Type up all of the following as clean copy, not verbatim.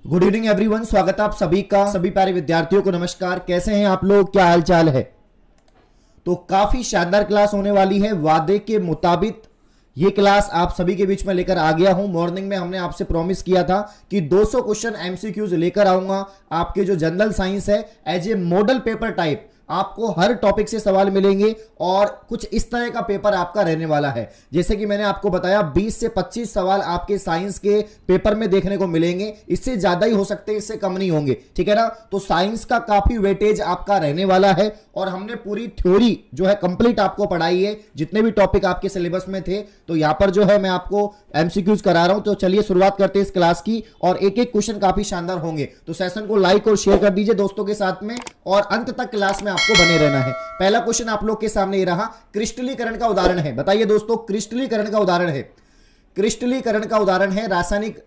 Good evening everyone, स्वागत है आप सभी का। सभी प्यारे विद्यार्थियों को नमस्कार। कैसे हैं आप लोग, क्या हाल चाल है? तो काफी शानदार क्लास होने वाली है। वादे के मुताबिक ये क्लास आप सभी के बीच में लेकर आ गया हूं। मॉर्निंग में हमने आपसे प्रॉमिस किया था कि 200 क्वेश्चन एमसीक्यूज लेकर आऊंगा। आपके जो जनरल साइंस है as a model paper type आपको हर टॉपिक से सवाल मिलेंगे और कुछ इस तरह का पेपर आपका रहने वाला है। जैसे कि मैंने आपको बताया 20 से 25 सवाल आपके साइंस के पेपर में देखने को मिलेंगे। इससे ज्यादा ही हो सकते हैं, इससे कम नहीं होंगे, ठीक है ना। तो साइंस का काफी वेटेज आपका रहने वाला है और हमने पूरी थ्योरी जो है कंप्लीट आपको पढ़ाई है, जितने भी टॉपिक आपके सिलेबस में थे। तो यहां पर जो है मैं आपको एमसीक्यूज करा रहा हूं। तो चलिए शुरुआत करते हैं इस क्लास की और एक एक क्वेश्चन काफी शानदार होंगे। तो सेशन को लाइक और शेयर कर दीजिए दोस्तों के साथ में और अंत तक क्लास में आपको बने रहना है। पहला क्वेश्चन आप लोग के सामने ये रहा, क्रिस्टलीकरण का उदाहरण है। बताइए दोस्तों, क्रिस्टलीकरण का उदाहरण है। क्रिस्टलीकरण का उदाहरण है रासायनिक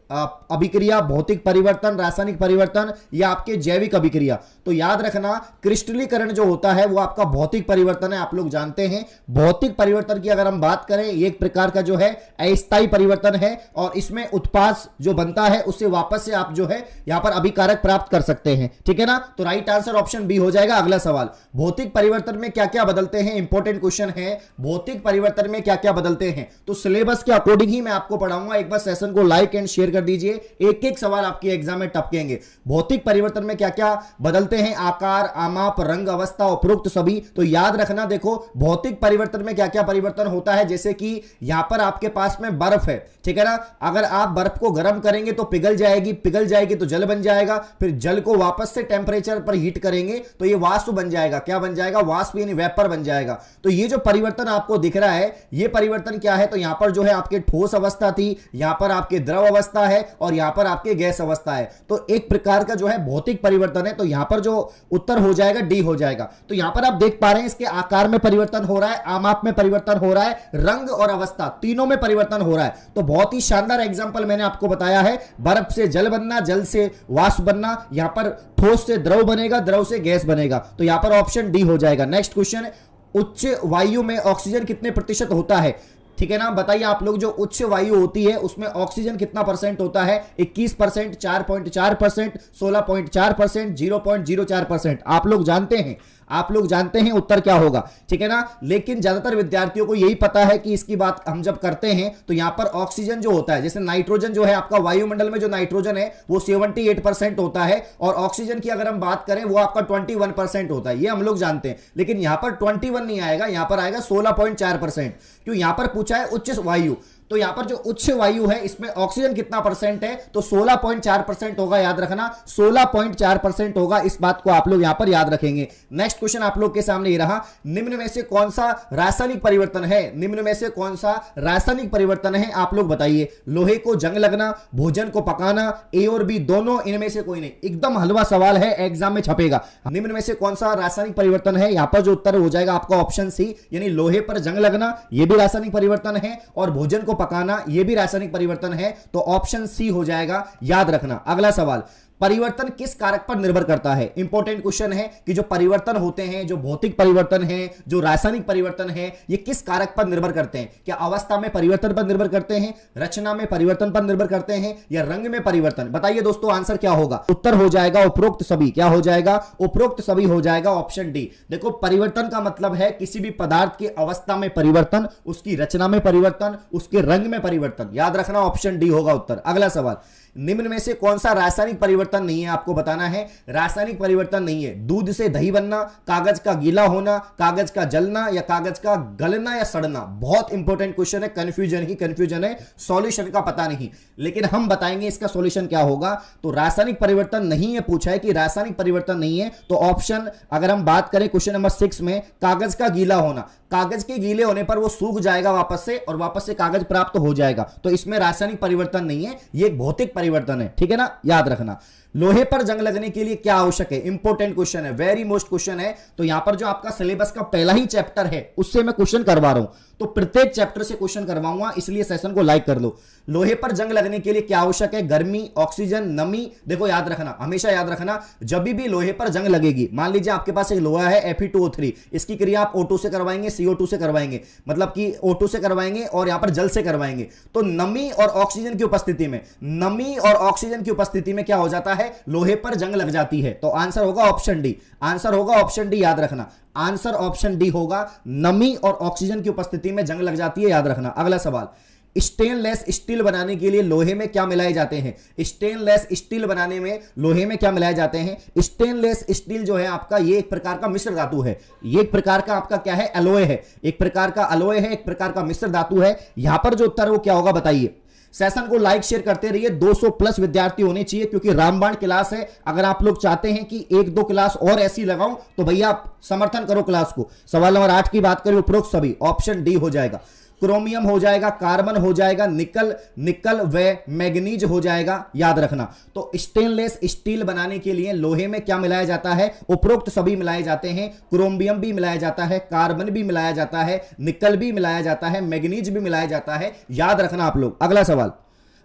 अभिक्रिया, भौतिक परिवर्तन, रासायनिक परिवर्तन या आपके जैविक अभिक्रिया। तो याद रखना, क्रिस्टलीकरण जो होता है वो आपका भौतिक परिवर्तन है। आप लोग जानते हैं भौतिक परिवर्तन की अगर हम बात करें, ये एक प्रकार का जो है अस्थायी परिवर्तन है और इसमें उत्पाद जो बनता है उससे वापस से आप जो है यहां पर अभिकारक प्राप्त कर सकते हैं, ठीक है ना। तो राइट आंसर ऑप्शन बी हो जाएगा। अगला सवाल, भौतिक परिवर्तन में क्या क्या बदलते हैं? इंपॉर्टेंट क्वेश्चन है, भौतिक परिवर्तन में क्या क्या बदलते हैं। तो सिलेबस के अकॉर्डिंग ही मैं आपको पढ़ाऊंगा। एक बार सेशन को लाइक एंड शेयर कर दीजिए, एक एक सवाल आपके एग्जाम में टपकेंगे। भौतिक परिवर्तन में क्या क्या बदलते हैं? आकार, आमाप, रंग, अवस्था, उपरोक्त सभी। तो याद रखना, देखो भौतिक परिवर्तन में क्या क्या परिवर्तन होता है। जैसे कि यहां पर आपके पास में बर्फ है, ठीक है ना। अगर आप बर्फ को गर्म करेंगे तो पिघल जाएगी, पिघल जाएगी तो जल बन जाएगा, फिर जल को वापस से टेंपरेचर पर हीट करेंगे तो ये वाष्प बन जाएगा। क्या बन जाएगा? वाष्प यानी वेपर बन जाएगा। तो ये जो परिवर्तन आपको दिख रहा है, ये परिवर्तन क्या है? तो यहां पर जो है आपके ठोस अवस्था थी, यहां पर आपके द्रव अवस्था है और यहां पर आपके गैस अवस्था है। तो एक प्रकार का जो है भौतिक परिवर्तन है। तो यहां पर जो उत्तर हो जाएगा डी हो जाएगा। तो यहां पर आप देख पा रहे हैं इसके आकार में परिवर्तन हो रहा है, आमाप में परिवर्तन हो रहा है, रंग और अवस्था तीनों में परिवर्तन हो रहा है। तो बहुत ही शानदार एग्जांपल मैंने आपको बताया है। बर्फ से जल बनना, जल से वाष्प बनना, यहां पर ठोस से द्रव बनेगा, द्रव से गैस बनेगा। तो यहां पर ऑप्शन डी हो जाएगा। नेक्स्ट क्वेश्चन, उच्च वायु में ऑक्सीजन कितने प्रतिशत होता है? ठीक है ना, बताइए आप लोग। जो उच्च वायु होती है उसमें ऑक्सीजन कितना परसेंट होता है? 21%, 4.4%, 16.4%, 0.04%। आप लोग जानते हैं, आप लोग जानते हैं उत्तर क्या होगा, ठीक है ना। लेकिन ज्यादातर विद्यार्थियों को यही पता है कि इसकी बात हम जब करते हैं तो यहां पर ऑक्सीजन जो होता है, जैसे नाइट्रोजन जो है आपका वायुमंडल में जो नाइट्रोजन है वो 78% होता है और ऑक्सीजन की अगर हम बात करें वो आपका 21% होता है। ये हम लोग जानते हैं। लेकिन यहां पर 21 नहीं आएगा, यहां पर आएगा 16.4%। क्यों? यहां पर पूछा है उच्च वायु। तो यहां पर जो उच्च वायु है इसमें ऑक्सीजन कितना परसेंट है? तो 16.4% होगा। याद रखना 16.4% होगा। इस बात को आप लोग यहां पर याद रखेंगे। नेक्स्ट क्वेश्चन आप लोग के सामने ये रहा, निम्न में से कौन सा रासायनिक परिवर्तन है? निम्न में से कौन सा रासायनिक परिवर्तन है? आप लोग बताइए। लोहे को जंग लगना, भोजन को पकाना, ए और बी दोनों, इनमें से कोई नहीं। एकदम हलवा सवाल है, एग्जाम में छपेगा। निम्न में से कौन सा रासायनिक परिवर्तन है? यहां पर जो उत्तर हो जाएगा आपका ऑप्शन सी, यानी लोहे पर जंग लगना, यह भी रासायनिक परिवर्तन है और भोजन को पकाना यह भी रासायनिक परिवर्तन है। तो ऑप्शन सी हो जाएगा, याद रखना। अगला सवाल, परिवर्तन किस कारक पर निर्भर करता है? इंपॉर्टेंट क्वेश्चन है कि जो परिवर्तन होते हैं, जो भौतिक परिवर्तन है, जो रासायनिक परिवर्तन है, ये किस कारक पर निर्भर करते हैं? क्या अवस्था में परिवर्तन पर निर्भर करते हैं, रचना में परिवर्तन पर निर्भर करते हैं या रंग में परिवर्तन? बताइए दोस्तों, आंसर क्या होगा? उत्तर हो जाएगा उपरोक्त सभी। क्या हो जाएगा? उपरोक्त सभी हो जाएगा, ऑप्शन डी। देखो, परिवर्तन का मतलब है किसी भी पदार्थ की अवस्था में परिवर्तन, उसकी रचना में परिवर्तन, उसके रंग में परिवर्तन। याद रखना ऑप्शन डी होगा उत्तर। अगला सवाल, निम्न में से कौन सा रासायनिक परिवर्तन नहीं है? आपको बताना है। रासायनिक परिवर्तन नहीं है। दूध से दही बनना, कागज का गीला होना, कागज का जलना या कागज का गलना या सड़ना। बहुत इंपॉर्टेंट क्वेश्चन है, कंफ्यूजन ही कंफ्यूजन है, सॉल्यूशन का पता नहीं। लेकिन हम बताएंगे इसका सॉल्यूशन क्या होगा। तो रासायनिक परिवर्तन नहीं है, पूछा है कि रासायनिक परिवर्तन नहीं है। तो ऑप्शन अगर हम बात करें क्वेश्चन नंबर 6 में, कागज का गीला होना, कागज के गीले होने पर वो सूख जाएगा वापस से और वापस से कागज प्राप्त हो जाएगा। तो इसमें रासायनिक परिवर्तन नहीं है, ये एक भौतिक परिवर्तन है, ठीक है ना। याद रखना। लोहे पर जंग लगने के लिए क्या आवश्यक है? इंपॉर्टेंट क्वेश्चन है, वेरी मोस्ट क्वेश्चन है। तो यहां पर जो आपका सिलेबस का पहला ही चैप्टर है उससे मैं क्वेश्चन करवा रहा हूं। तो प्रत्येक चैप्टर से क्वेश्चन करवाऊंगा, इसलिए सेशन को लाइक कर लो। लोहे पर जंग लगने के लिए क्या आवश्यक है? गर्मी, ऑक्सीजन, नमी। देखो याद रखना, हमेशा याद रखना, जब भी लोहे पर जंग लगेगी, मान लीजिए आपके पास एक लोहा है Fe2O3, इसकी क्रिया आप O2 से करवाएंगे, CO2 से करवाएंगे, मतलब कि O2 से करवाएंगे और यहां पर जल से करवाएंगे, तो नमी और ऑक्सीजन की उपस्थिति में, नमी और ऑक्सीजन की उपस्थिति में क्या हो जाता है? लोहे पर जंग लग जाती है। तो आंसर होगा ऑप्शन डी, आंसर होगा ऑप्शन डी, याद रखना, आंसर ऑप्शन डी होगा, नमी और ऑक्सीजन की उपस्थिति में जंग लग जाती है, याद रखना। अगला सवाल, स्टेनलेस स्टील बनाने के लिए लोहे में क्या मिलाए जाते हैं? स्टेनलेस स्टील बनाने में लोहे में क्या मिलाए जाते हैं? स्टेनलेस स्टील जो है आपका, ये एक प्रकार का मिश्र धातु है, ये एक प्रकार का आपका क्या है? एलॉय है, एक प्रकार का एलॉय है, एक प्रकार का मिश्र धातु है। यहां पर जो उत्तर है वो क्या होगा बताइए। सेशन को लाइक शेयर करते रहिए, 200 प्लस विद्यार्थी होने चाहिए, क्योंकि रामबाण क्लास है। अगर आप लोग चाहते हैं कि 1-2 क्लास और ऐसी लगाऊं तो भैया आप समर्थन करो क्लास को। सवाल नंबर 8 की बात करें, उपरोक्त सभी, ऑप्शन डी हो जाएगा। क्रोमियम हो जाएगा, कार्बन हो जाएगा, निकल व मैग्नीज हो जाएगा, याद रखना। तो स्टेनलेस स्टील बनाने के लिए लोहे में क्या मिलाया जाता है? उपरोक्त सभी मिलाए जाते हैं, क्रोमियम भी मिलाया जाता है, कार्बन भी मिलाया जाता है, निकल भी मिलाया जाता है, मैग्नीज भी मिलाया जाता है, याद रखना आप लोग। अगला सवाल,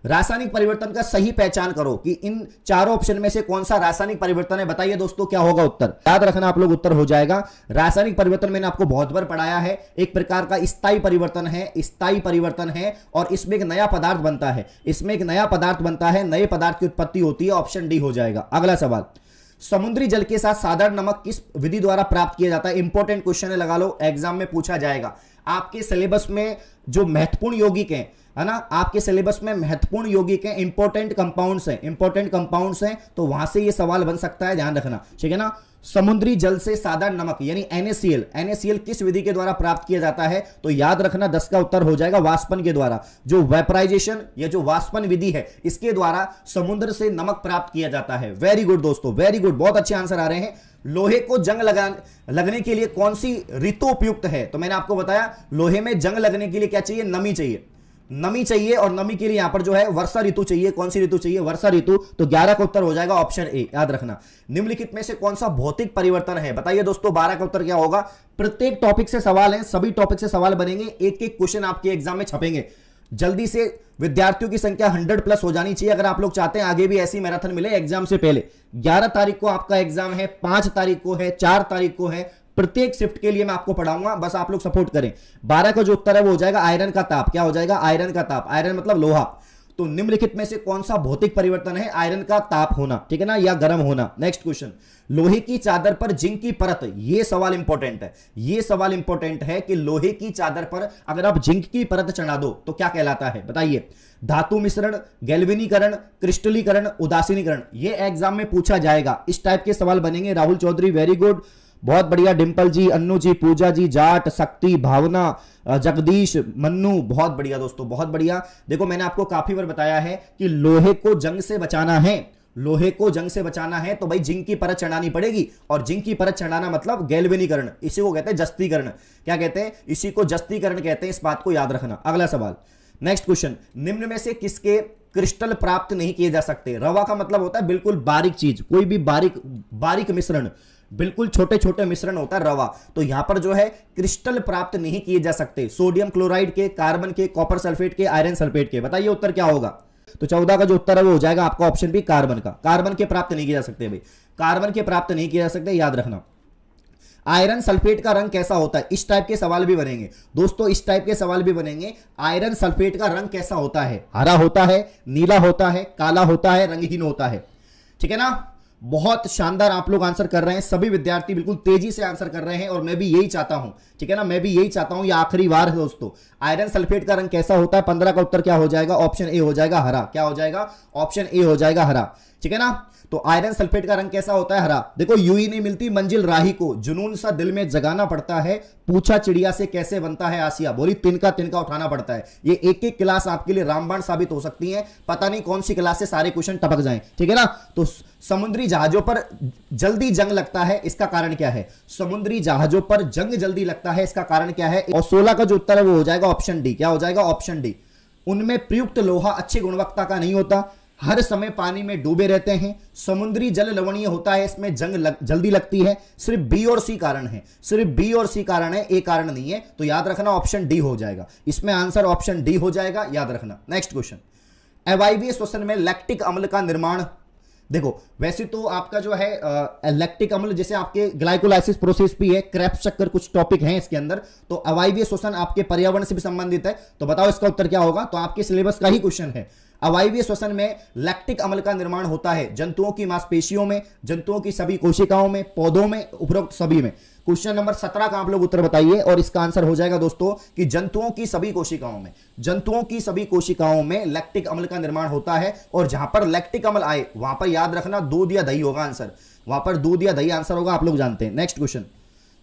रासायनिक परिवर्तन का सही पहचान करो कि इन चारों ऑप्शन में से कौन सा रासायनिक परिवर्तन है, बताइए दोस्तों क्या होगा उत्तर। याद रखना आप लोग, उत्तर हो जाएगा रासायनिक परिवर्तन। मैंने आपको बहुत बार पढ़ाया है, एक प्रकार का स्थायी परिवर्तन है, स्थायी परिवर्तन है, और इसमें एक नया पदार्थ बनता है, इसमें एक नया पदार्थ बनता है, नए पदार्थ की उत्पत्ति होती है, ऑप्शन डी हो जाएगा। अगला सवाल, समुद्री जल के साथ साधारण नमक किस विधि द्वारा प्राप्त किया जाता है? इंपॉर्टेंट क्वेश्चन है, लगा लो, एग्जाम में पूछा जाएगा। आपके सिलेबस में जो महत्वपूर्ण यौगिक हैं, है ना, आपके सिलेबस में महत्वपूर्ण यौगिक हैं, इंपॉर्टेंट कंपाउंड्स हैं, इंपॉर्टेंट कंपाउंड्स हैं, तो वहां से ये सवाल बन सकता है, ध्यान रखना, ठीक है ना। समुद्री जल से साधारण नमक यानी NaCl किस विधि के द्वारा प्राप्त किया जाता है? तो याद रखना 10 का उत्तर हो जाएगा वाष्पन के द्वारा। जो वेपराइजेशन या जो वाष्पन विधि है, इसके द्वारा समुद्र से नमक प्राप्त किया जाता है। वेरी गुड दोस्तों, वेरी गुड, बहुत अच्छे आंसर आ रहे हैं। लोहे को जंग लगने के लिए कौन सी ऋतु उपयुक्त है? तो मैंने आपको बताया, लोहे में जंग लगने के लिए क्या चाहिए? नमी चाहिए, नमी चाहिए, और नमी के लिए यहां पर जो है वर्षा ऋतु चाहिए। कौन सी ऋतु चाहिए? वर्षा ऋतु। तो 11 का उत्तर हो जाएगा ऑप्शन ए, याद रखना। निम्नलिखित में से कौन सा भौतिक परिवर्तन है? बताइए दोस्तों, 12 का उत्तर क्या होगा? प्रत्येक टॉपिक से सवाल है, सभी टॉपिक से सवाल बनेंगे, एक एक क्वेश्चन आपके एग्जाम में छपेंगे। जल्दी से विद्यार्थियों की संख्या 100 प्लस हो जानी चाहिए, अगर आप लोग चाहते हैं आगे भी ऐसी मैराथन मिले एग्जाम से पहले। 11 तारीख को आपका एग्जाम है, 5 तारीख को है, 4 तारीख को है, प्रत्येक शिफ्ट के लिए मैं आपको पढ़ाऊंगा, बस आप लोग सपोर्ट करें। 12 का जो उत्तर है वो हो जाएगा आयरन का ताप। क्या हो जाएगा? आयरन का ताप। आयरन मतलब लोहा। तो निम्नलिखित में से कौन सा भौतिक परिवर्तन है? आयरन का ताप होना, ठीक है ना, या गर्म होना। नेक्स्ट क्वेश्चन, लोहे की चादर पर जिंक की परत, ये सवाल इंपॉर्टेंट है, ये सवाल इंपॉर्टेंट है कि लोहे की चादर पर अगर आप जिंक की परत चढ़ा दो तो क्या कहलाता है? बताइए। धातु मिश्रण, गैल्वेनीकरण, क्रिस्टलीकरण, उदासीनीकरण, ये एग्जाम में पूछा जाएगा। इस टाइप के सवाल बनेंगे। राहुल चौधरी वेरी गुड, बहुत बढ़िया। डिंपल जी, अन्नू जी, पूजा जी, जाट, शक्ति, भावना, जगदीश, मन्नू, बहुत बढ़िया दोस्तों, बहुत बढ़िया। देखो मैंने आपको काफी बार बताया है कि लोहे को जंग से बचाना है, लोहे को जंग से बचाना है तो भाई जिंक की परत चढ़ानी पड़ेगी, और जिंक की परत चढ़ाना मतलब गैल्वेनीकरण, इसी को कहते हैं जस्तीकरण। क्या कहते हैं? इसी को जस्तीकरण कहते हैं, इस बात को याद रखना। अगला सवाल, नेक्स्ट क्वेश्चन, निम्न में से किसके क्रिस्टल प्राप्त नहीं किए जा सकते? रवा का मतलब होता है बिल्कुल बारीक चीज, कोई भी बारीक मिश्रण, बिल्कुल छोटे छोटे मिश्रण होता है रवा। तो यहां पर जो है क्रिस्टल प्राप्त नहीं किए जा सकते, सोडियम क्लोराइड के, कार्बन के, कॉपर सल्फेट के, आयरन सल्फेट के। बताइए उत्तर क्या होगा? तो 14 का जो उत्तर है वो हो जाएगा आपका ऑप्शन बी, कार्बन का। कार्बन के प्राप्त नहीं किए जा सकते भाई, कार्बन के प्राप्त नहीं किए जा सकते, याद रखना। आयरन सल्फेट का रंग कैसा होता है? इस टाइप के सवाल भी बनेंगे दोस्तों, इस टाइप के सवाल भी बनेंगे। आयरन सल्फेट का रंग कैसा होता है? हरा होता है, नीला होता है, काला होता है, रंगहीन होता है, ठीक है ना। बहुत शानदार आप लोग आंसर कर रहे हैं, सभी विद्यार्थी बिल्कुल तेजी से आंसर कर रहे हैं, और मैं भी यही चाहता हूं, ठीक है ना, मैं भी यही चाहता हूं। ये आखिरी बार है दोस्तों। आयरन सल्फेट का रंग कैसा होता है? 15 का उत्तर क्या हो जाएगा? ऑप्शन ए हो जाएगा, हरा। क्या हो जाएगा? ऑप्शन ए हो जाएगा, हरा, ठीक है ना। तो आयरन सल्फेट का रंग कैसा होता है? हरा। देखो, यूं नहीं मिलती मंजिल राही को, जुनून सा दिल में जगाना पड़ता है, पूछा चिड़िया से कैसे बनता है आसिया, बोली तिनका तिनका उठाना पड़ता है। ये एक एक क्लास आपके लिए रामबाण साबित हो सकती है, पता नहीं कौन सी क्लास से सारे क्वेश्चन टपक जाएं, ठीक है ना। तो समुद्री जहाजों पर जल्दी जंग लगता है, इसका कारण क्या है? समुद्री जहाजों पर जंग जल्दी लगता है, इसका कारण क्या है? और 16 का जो उत्तर है वो हो जाएगा ऑप्शन डी। क्या हो जाएगा? Option D. उनमें प्रयुक्त लोहा अच्छी गुणवत्ता का नहीं होता, हर समय पानी में डूबे रहते हैं, समुद्री जल लवणीय होता है, इसमें जल्दी लगती है। सिर्फ बी और सी कारण है, सिर्फ बी और सी कारण है, ए कारण नहीं है। तो याद रखना ऑप्शन डी हो जाएगा, इसमें आंसर ऑप्शन डी हो जाएगा, याद रखना। नेक्स्ट क्वेश्चन, अवायवीय श्वसन में लैक्टिक अम्ल का निर्माण। देखो वैसे तो आपका जो है लैक्टिक अम्ल जैसे आपके ग्लाइकोलाइसिस प्रोसेस भी है, क्रेब्स चक्कर कुछ टॉपिक हैं इसके अंदर, तो अवायवीय श्वसन आपके पर्यावरण से भी संबंधित है। तो बताओ इसका उत्तर क्या होगा, तो आपके सिलेबस का ही क्वेश्चन है। अवायवीय श्वसन में लैक्टिक अम्ल का निर्माण होता है जंतुओं की मांसपेशियों में, जंतुओं की सभी कोशिकाओं में, पौधों में, उपरोक्त सभी में। क्वेश्चन नंबर 17 का आप लोग उत्तर बताइए और इसका आंसर हो जाएगा दोस्तों कि जंतुओं की सभी कोशिकाओं में, जंतुओं की सभी कोशिकाओं में लैक्टिक अम्ल का निर्माण होता है। और जहां पर लैक्टिक अम्ल आए वहां पर याद रखना दूध या दही होगा आंसर, वहां पर दूध या दही आंसर होगा, आप लोग जानते हैं। नेक्स्ट क्वेश्चन,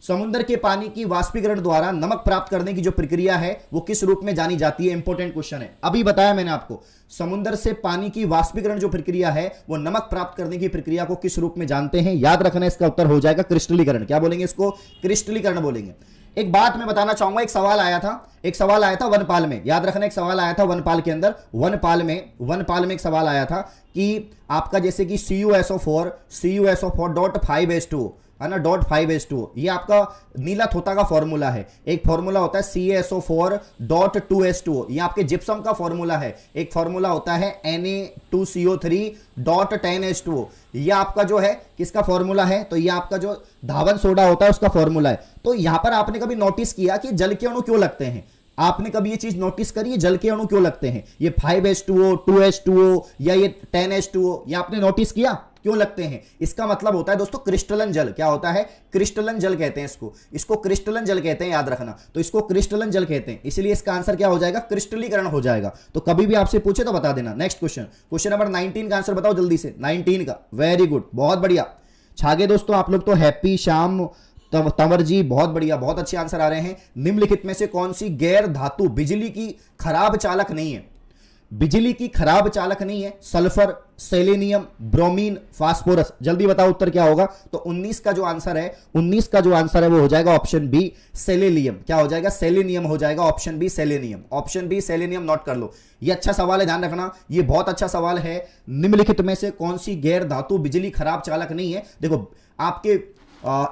समुद्र के पानी की वाष्पीकरण द्वारा नमक प्राप्त करने की जो प्रक्रिया है वो किस रूप में जानी जाती है? इंपॉर्टेंट क्वेश्चन है, अभी बताया मैंने आपको। समुद्र से पानी की वाष्पीकरण जो प्रक्रिया है वो नमक प्राप्त करने की प्रक्रिया को किस रूप में जानते हैं? याद रखना इसका उत्तर हो जाएगा क्रिस्टलीकरण। क्या बोलेंगे इसको? क्रिस्टलीकरण बोलेंगे। एक बात मैं बताना चाहूंगा, एक सवाल आया था वनपाल में, याद रखना एक सवाल आया था वनपाल के अंदर, वनपाल में एक सवाल आया था कि आपका जैसे कि CuSO4.5H2 है ना, .5H2 ये आपका नीला थोता का फॉर्मूला है। एक फॉर्मूला होता है CaSO4.2H2 ये आपके जिप्सम का फॉर्मूला है। एक फॉर्मूला होता है Na2CO3.10H2 ये आपका जो है किसका फॉर्मूला है? तो ये आपका जो धावन सोडा होता है उसका फॉर्मूला है। तो यहां पर आपने कभी नोटिस किया कि जल के अणु क्यों लगते हैं? आपने कभी ये चीज नोटिस करी है जल के अणु क्यों लगते हैं? ये 5H2O, 2H2O या ये 10H2O ये आपने नोटिस किया क्यों लगते हैं? इसका मतलब होता है दोस्तों क्रिस्टलन जल। क्या होता है? क्रिस्टलन जल कहते हैं इसको क्रिस्टलन जल कहते हैं, याद रखना। तो इसको क्रिस्टलन जल कहते हैं, इसलिए इसका आंसर क्या हो जाएगा? क्रिस्टलीकरण हो जाएगा। तो कभी भी आपसे पूछे तो बता देना। नेक्स्ट क्वेश्चन, क्वेश्चन नंबर 19 का आंसर बताओ जल्दी से, 19 का। वेरी गुड, बहुत बढ़िया छागे दोस्तों आप लोग तो। हैप्पी श्याम तंवर जी बहुत बढ़िया, बहुत अच्छे आंसर आ रहे हैं। निम्नलिखित में से कौन सी गैर धातु बिजली की खराब चालक नहीं है? बिजली की खराब चालक नहीं है। Sulphur, selenium, bromine, phosphorus. जल्दी बताओ उत्तर क्या होगा? तो 19 का जो आंसर है वो हो जाएगा ऑप्शन बी सेलेनियम। क्या हो जाएगा? सेलेनियम हो जाएगा, option B selenium. Option B selenium note कर लो, ये अच्छा सवाल है, ध्यान रखना, ये बहुत अच्छा सवाल है। निम्नलिखित में से कौन सी गैर धातु बिजली खराब चालक नहीं है? देखो आपके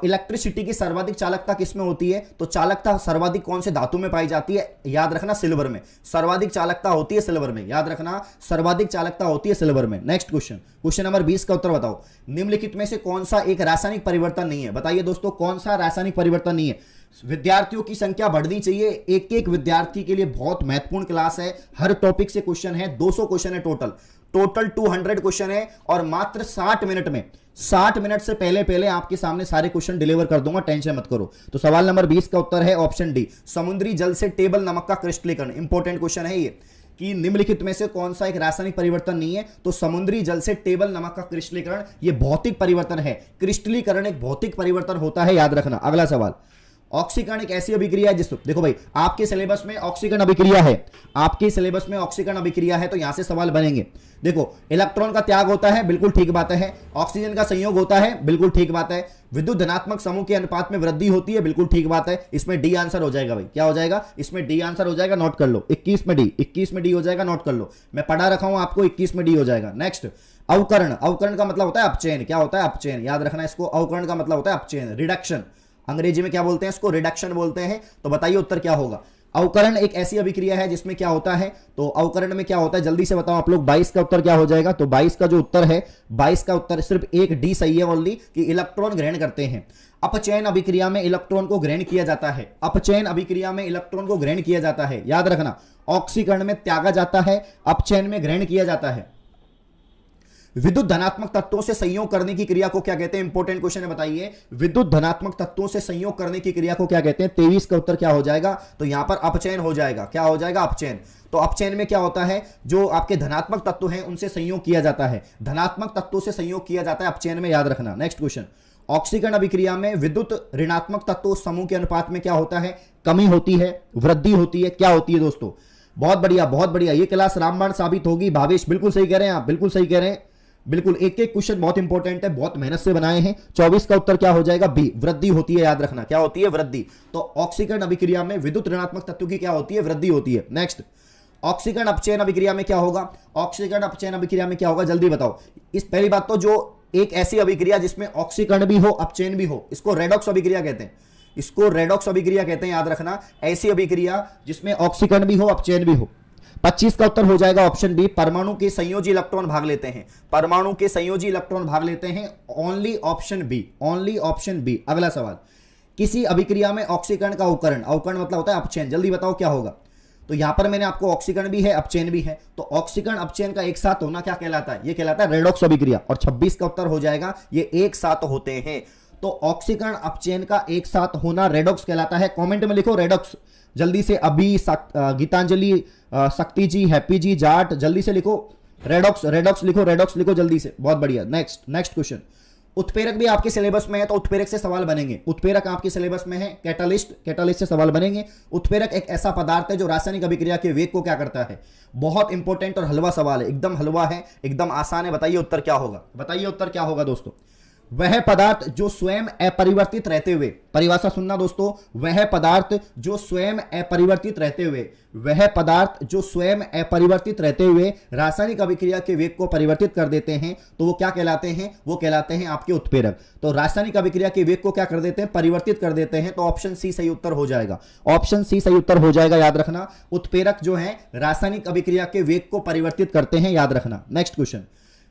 इलेक्ट्रिसिटी की सर्वाधिक चालकता किसमें होती है? तो चालकता सर्वाधिक कौन से धातु में पाई जाती है? याद रखना सिल्वर में। सर्वाधिक चालकता होती है सिल्वर में, याद रखना सर्वाधिक चालकता होती है सिल्वर में। नेक्स्ट क्वेश्चन, क्वेश्चन नंबर 20 का उत्तर बताओ। निम्नलिखित में से कौन सा एक रासायनिक परिवर्तन नहीं है? बताइए दोस्तों कौन सा रासायनिक परिवर्तन नहीं है? विद्यार्थियों की संख्या बढ़नी चाहिए, एक एक विद्यार्थी के लिए बहुत महत्वपूर्ण क्लास है। हर टॉपिक से क्वेश्चन है, 200 क्वेश्चन है टोटल 200 क्वेश्चन है और मात्र 60 मिनट में, 60 मिनट से पहले आपके सामने सारे क्वेश्चन डिलीवर कर दूंगा, टेंशन मत करो। तो सवाल नंबर 20 का उत्तर है ऑप्शन डी, समुद्री जल से टेबल नमक का क्रिस्टलीकरण। इंपॉर्टेंट क्वेश्चन है ये कि निम्नलिखित में से कौन सा एक रासायनिक परिवर्तन नहीं है? तो समुद्री जल से टेबल नमक का क्रिस्टलीकरण ये भौतिक परिवर्तन है। क्रिस्टलीकरण एक भौतिक परिवर्तन होता है, याद रखना। अगला सवाल, ऑक्सीकरण एक ऐसी अभिक्रिया है जिस, देखो भाई आपके सिलेबस में ऑक्सीकरण अभिक्रिया है, आपके सिलेबस में ऑक्सीकरण अभिक्रिया है, तो यहां से सवाल बनेंगे। देखो इलेक्ट्रॉन का त्याग होता है, बिल्कुल ठीक बात है। ऑक्सीजन का संयोग होता है, बिल्कुल ठीक बात है। विद्युत धनात्मक समूह के अनुपात में वृद्धि होती है, बिल्कुल ठीक बात है। इसमें डी आंसर हो जाएगा भाई, क्या हो जाएगा? इसमें डी आंसर हो जाएगा, नोट कर लो। 21 में डी हो जाएगा, नोट कर लो। मैं पढ़ा रखा हूं आपको, 21 में डी हो जाएगा। नेक्स्ट, अवकरण। अवकरण का मतलब होता है अपचयन। क्या होता है? अपचयन, याद रखना इसको। अवकरण का मतलब होता है अपचयन, रिडक्शन। अंग्रेजी में क्या बोलते हैं इसको? रिडक्शन बोलते हैं। तो बताइए उत्तर क्या होगा? अवकरण एक ऐसी अभिक्रिया है जिसमें क्या होता है, तो अवकरण में क्या होता है जल्दी से बताओ आप लोग। 22 का उत्तर क्या हो जाएगा? तो 22 का जो उत्तर है, 22 का उत्तर सिर्फ एक डी सही है ओनली, कि इलेक्ट्रॉन ग्रहण करते हैं। अपचयन अभिक्रिया में इलेक्ट्रॉन को ग्रहण किया जाता है, अपचयन अभिक्रिया में इलेक्ट्रॉन को ग्रहण किया जाता है, याद रखना। ऑक्सीकरण में त्यागा जाता है, अपचयन में ग्रहण किया जाता है। विद्युत धनात्मक तत्वों से संयोग करने की क्रिया को क्या कहते हैं? इंपॉर्टेंट क्वेश्चन है, बताइए। विद्युत धनात्मक तत्वों से संयोग करने की क्रिया को क्या कहते हैं? 23 का उत्तर क्या हो जाएगा? तो यहां पर अपचयन हो जाएगा। क्या हो जाएगा? अपचयन। तो अपचयन में क्या होता है, जो आपके धनात्मक तत्व हैं उनसे संयोग किया जाता है, धनात्मक तत्वों से संयोग किया जाता है अपचयन में, याद रखना। नेक्स्ट क्वेश्चन, ऑक्सीकरण अभिक्रिया में विद्युत ऋणात्मक तत्व समूह के अनुपात में क्या होता है? कमी होती है, वृद्धि होती है, क्या होती है दोस्तों? बहुत बढ़िया, बहुत बढ़िया। ये क्लास रामबाण साबित होगी। भावेश बिल्कुल सही कह रहे हैं आप, बिल्कुल सही कह रहे हैं, बिल्कुल। एक एक क्वेश्चन बहुत इंपॉर्टेंट है, बहुत मेहनत से बनाए हैं। 24 का उत्तर क्या हो जाएगा? बी, वृद्धि होती है, याद रखना। क्या होती है? वृद्धि। तो ऑक्सीकरण अभिक्रिया में विद्युत ऋणात्मक तत्व की क्या होती है? वृद्धि होती है। नेक्स्ट, ऑक्सीकरण अपचयन अभिक्रिया में क्या होगा? ऑक्सीकरण अपचयन अभिक्रिया में क्या होगा, जल्दी बताओ। इस पहली बात तो जो एक ऐसी अभिक्रिया जिसमें ऑक्सीकरण भी हो अपचयन भी हो, इसको रेडॉक्स अभिक्रिया कहते हैं। इसको रेडॉक्स अभिक्रिया कहते हैं, याद रखना। ऐसी अभिक्रिया जिसमें ऑक्सीकरण भी हो अपचयन भी हो। 25 का उत्तर हो जाएगा ऑप्शन बी, परमाणु के संयोजी इलेक्ट्रॉन भाग लेते हैं। परमाणु के संयोजी इलेक्ट्रॉन भाग लेते हैं, only option B, only option B. अगला सवाल, किसी अभिक्रिया में ऑक्सीकरण का अवकरण, अवकरण मतलब होता है अपचयन, जल्दी बताओ क्या होगा। तो यहां पर मैंने आपको ऑक्सीकरण भी है अपचयन भी है, तो ऑक्सीकरण अपचयन का एक साथ होना क्या कहलाता है? ये कहलाता है रेडॉक्स अभिक्रिया। और 26 का उत्तर हो जाएगा ये एक साथ होते हैं। तो ऑक्सीकरण अपचयन का एक साथ होना रेडॉक्स कहलाता है। कमेंट में लिखो रेडॉक्स जल्दी से, अभी गीतांजलि, शक्ति जी, हैप्पी जी, जाट, जल्दी से लिखो रेडॉक्स, रेडॉक्स लिखो, रेडॉक्स लिखो जल्दी से, बहुत बढ़िया। नेक्स्ट क्वेश्चन, उत्प्रेरक भी आपके सिलेबस में है तो उत्प्रेरक से सवाल बनेंगे। उत्प्रेरक आपके सिलेबस में है, कैटालिस्ट से सवाल बनेंगे। उत्प्रेरक एक ऐसा पदार्थ है जो रासायनिक अभिक्रिया के वेग को क्या करता है? बहुत इंपॉर्टेंट और हलवा सवाल है, एकदम हलवा है, एकदम आसान है। बताइए उत्तर क्या होगा, बताइए उत्तर क्या होगा दोस्तों। वह पदार्थ जो स्वयं अपरिवर्तित रहते हुए, परिभाषा सुनना दोस्तों, वह पदार्थ जो स्वयं अपरिवर्तित रहते हुए, वह पदार्थ जो स्वयं अपरिवर्तित रहते हुए रासायनिक अभिक्रिया के वेग को परिवर्तित कर देते हैं, तो वो क्या कहलाते हैं? वो कहलाते हैं आपके उत्प्रेरक। तो रासायनिक अभिक्रिया के वेग को क्या कर देते हैं? परिवर्तित कर देते हैं। तो ऑप्शन सी सही उत्तर हो जाएगा, ऑप्शन सी सही उत्तर हो जाएगा, याद रखना। उत्प्रेरक जो है रासायनिक अभिक्रिया के वेग को परिवर्तित करते हैं, याद रखना। नेक्स्ट क्वेश्चन,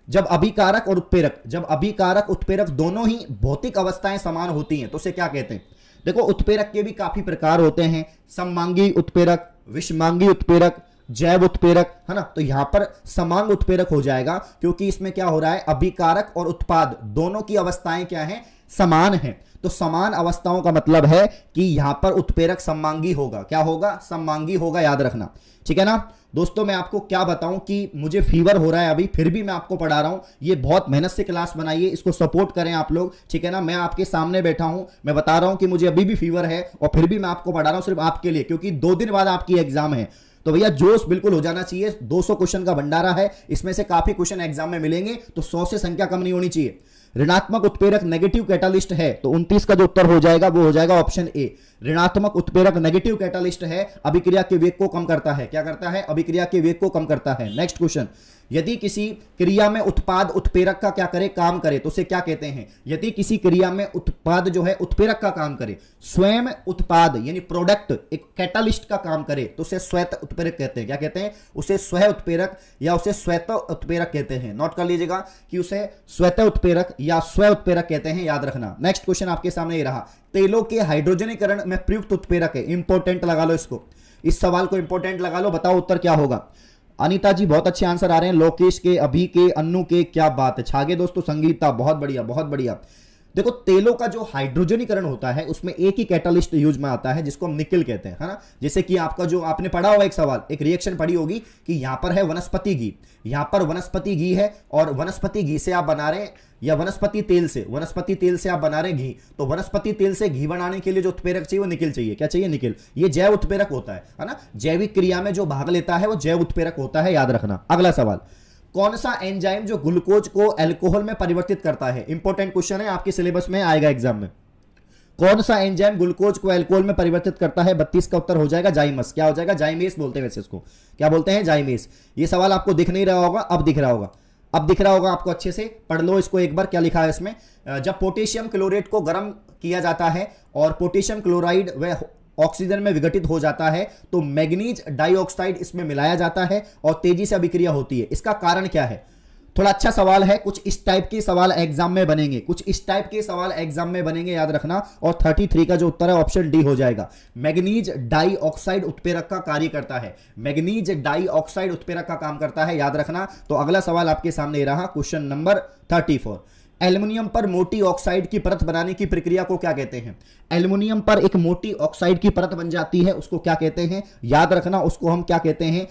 जब अभिकारक और उत्प्रेरक, जब अभिकारक उत्प्रेरक दोनों ही भौतिक अवस्थाएं समान होती हैं तो उसे क्या कहते हैं? देखो उत्प्रेरक के भी काफी प्रकार होते हैं, सममांगी उत्प्रेरक, विषमांगी उत्प्रेरक, जैव उत्प्रेरक, है ना। तो यहां पर समांग उत्प्रेरक हो जाएगा, क्योंकि इसमें क्या हो रहा है, अभिकारक और उत्पाद दोनों की अवस्थाएं क्या है? समान है। तो समान अवस्थाओं का मतलब है कि यहां पर उत्प्रेरक सममांगी होगा। क्या होगा? सममांगी होगा, याद रखना, ठीक है ना। दोस्तों मैं आपको क्या बताऊं कि मुझे फीवर हो रहा है अभी, फिर भी मैं आपको पढ़ा रहा हूं। ये बहुत मेहनत से क्लास बनाइए, इसको सपोर्ट करें आप लोग, ठीक है ना। मैं आपके सामने बैठा हूं, मैं बता रहा हूं कि मुझे अभी भी फीवर है और फिर भी मैं आपको पढ़ा रहा हूं सिर्फ आपके लिए, क्योंकि 2 दिन बाद आपकी एग्जाम है। तो भैया जोश बिल्कुल हो जाना चाहिए। 200 क्वेश्चन का भंडारा है, इसमें से काफी क्वेश्चन एग्जाम में मिलेंगे, तो 100 से संख्या कम नहीं होनी चाहिए। ऋणात्मक उत्प्रेरक नेगेटिव कैटालिस्ट है, तो 29 का जो उत्तर हो जाएगा वो हो जाएगा ऑप्शन ए। ऋणात्मक उत्प्रेरक नेगेटिव कैटालिस्ट है, अभिक्रिया के वेग को कम करता है। क्या करता है? अभिक्रिया के वेग को कम करता है। नेक्स्ट क्वेश्चन, यदि किसी क्रिया में उत्पाद उत्प्रेरक का क्या करे? काम करे, तो उसे क्या कहते हैं? यदि किसी क्रिया में उत्पाद जो है उत्प्रेरक का काम करे, स्वयं उत्पाद यानी प्रोडक्ट एक कैटालिस्ट का काम करे, तो उसे स्वयं उत्प्रेरक कहते हैं। क्या कहते हैं? उसे स्वयं उत्प्रेरक या उसे स्वयं उत्प्रेरक कहते हैं। नोट कर लीजिएगा कि उसे स्वयं उत्प्रेरक या स्वयं उत्प्रेरक कहते हैं, याद रखना। नेक्स्ट क्वेश्चन आपके सामने ये रहा, तेलों के हाइड्रोजनीकरण में प्रयुक्त उत्प्रेरक है। इंपॉर्टेंट लगा लो इसको, इस सवाल को इंपॉर्टेंट लगा लो, बताओ उत्तर क्या होगा। अनीता जी बहुत अच्छे आंसर आ रहे हैं, लोकेश के, अभी के, अन्नू के, क्या बात है, छागे दोस्तों, संगीता बहुत बढ़िया बहुत बढ़िया। देखो तेलों का जो हाइड्रोजनीकरण होता है उसमें एक ही कैटालिस्ट यूज में आता है जिसको हम निकल कहते हैं, है ना। जैसे कि आपका जो आपने पढ़ा हुआ एक सवाल, एक रिएक्शन पढ़ी होगी कि यहां पर है वनस्पति घी, यहां पर वनस्पति घी है और वनस्पति घी से आप बना रहे हैं, या वनस्पति तेल से आप बना रहे हैं घी, तो वनस्पति तेल से घी बनाने के लिए जो उत्प्रेरक चाहिए वो निकल चाहिए। क्या चाहिए? निकल। ये जैव उत्प्रेरक होता है ना। जैविक क्रिया में जो भाग लेता है वो जैव उत्प्रेरक होता है, याद रखना। अगला सवाल, कौन सा एंजाइम जो ग्लूकोज को अल्कोहल में परिवर्तित करता है? इंपॉर्टेंट क्वेश्चन है, आपके सिलेबस में आएगा एग्जाम में। कौन सा एंजाइम ग्लूकोज को अल्कोहल में परिवर्तित करता है? 32 का उत्तर हो जाएगा जाइमस। क्या हो जाएगा? जाइमेस बोलते हैं, वैसे इसको क्या बोलते हैं? जाइमेस। ये सवाल आपको दिख नहीं रहा होगा, अब दिख रहा होगा, अब दिख रहा होगा आपको। अच्छे से पढ़ लो इसको एक बार, क्या लिखा है इसमें। जब पोटेशियम क्लोरेट को गर्म किया जाता है और पोटेशियम क्लोराइड व ऑक्सीजन में विघटित हो जाता है तो मैग्नीज डाइऑक्साइड इसमें मिलाया जाता है और तेजी से अभिक्रिया होती है। इसका कारण क्या है? थोड़ा अच्छा सवाल है, कुछ इस टाइप के सवाल एग्जाम में बनेंगे, कुछ इस टाइप के सवाल एग्जाम में बनेंगे, याद रखना। और 33 का जो उत्तर है ऑप्शन डी हो जाएगा। मैग्नीज डाइऑक्साइड उत्प्रेरक का कार्य करता है, मैग्नीज डाइऑक्साइड उत्प्रेरक का काम करता है, याद रखना। तो अगला सवाल आपके सामने रहा, क्वेश्चन नंबर 34। एल्युमिनियम पर मोटी ऑक्साइड की परत बनाने की प्रक्रिया को क्या कहते हैं? एल्युमिनियम पर एक मोटी ऑक्साइड की परत बन जाती है, उसको क्या कहते हैं? याद रखना, उसको हम क्या कहते हैं?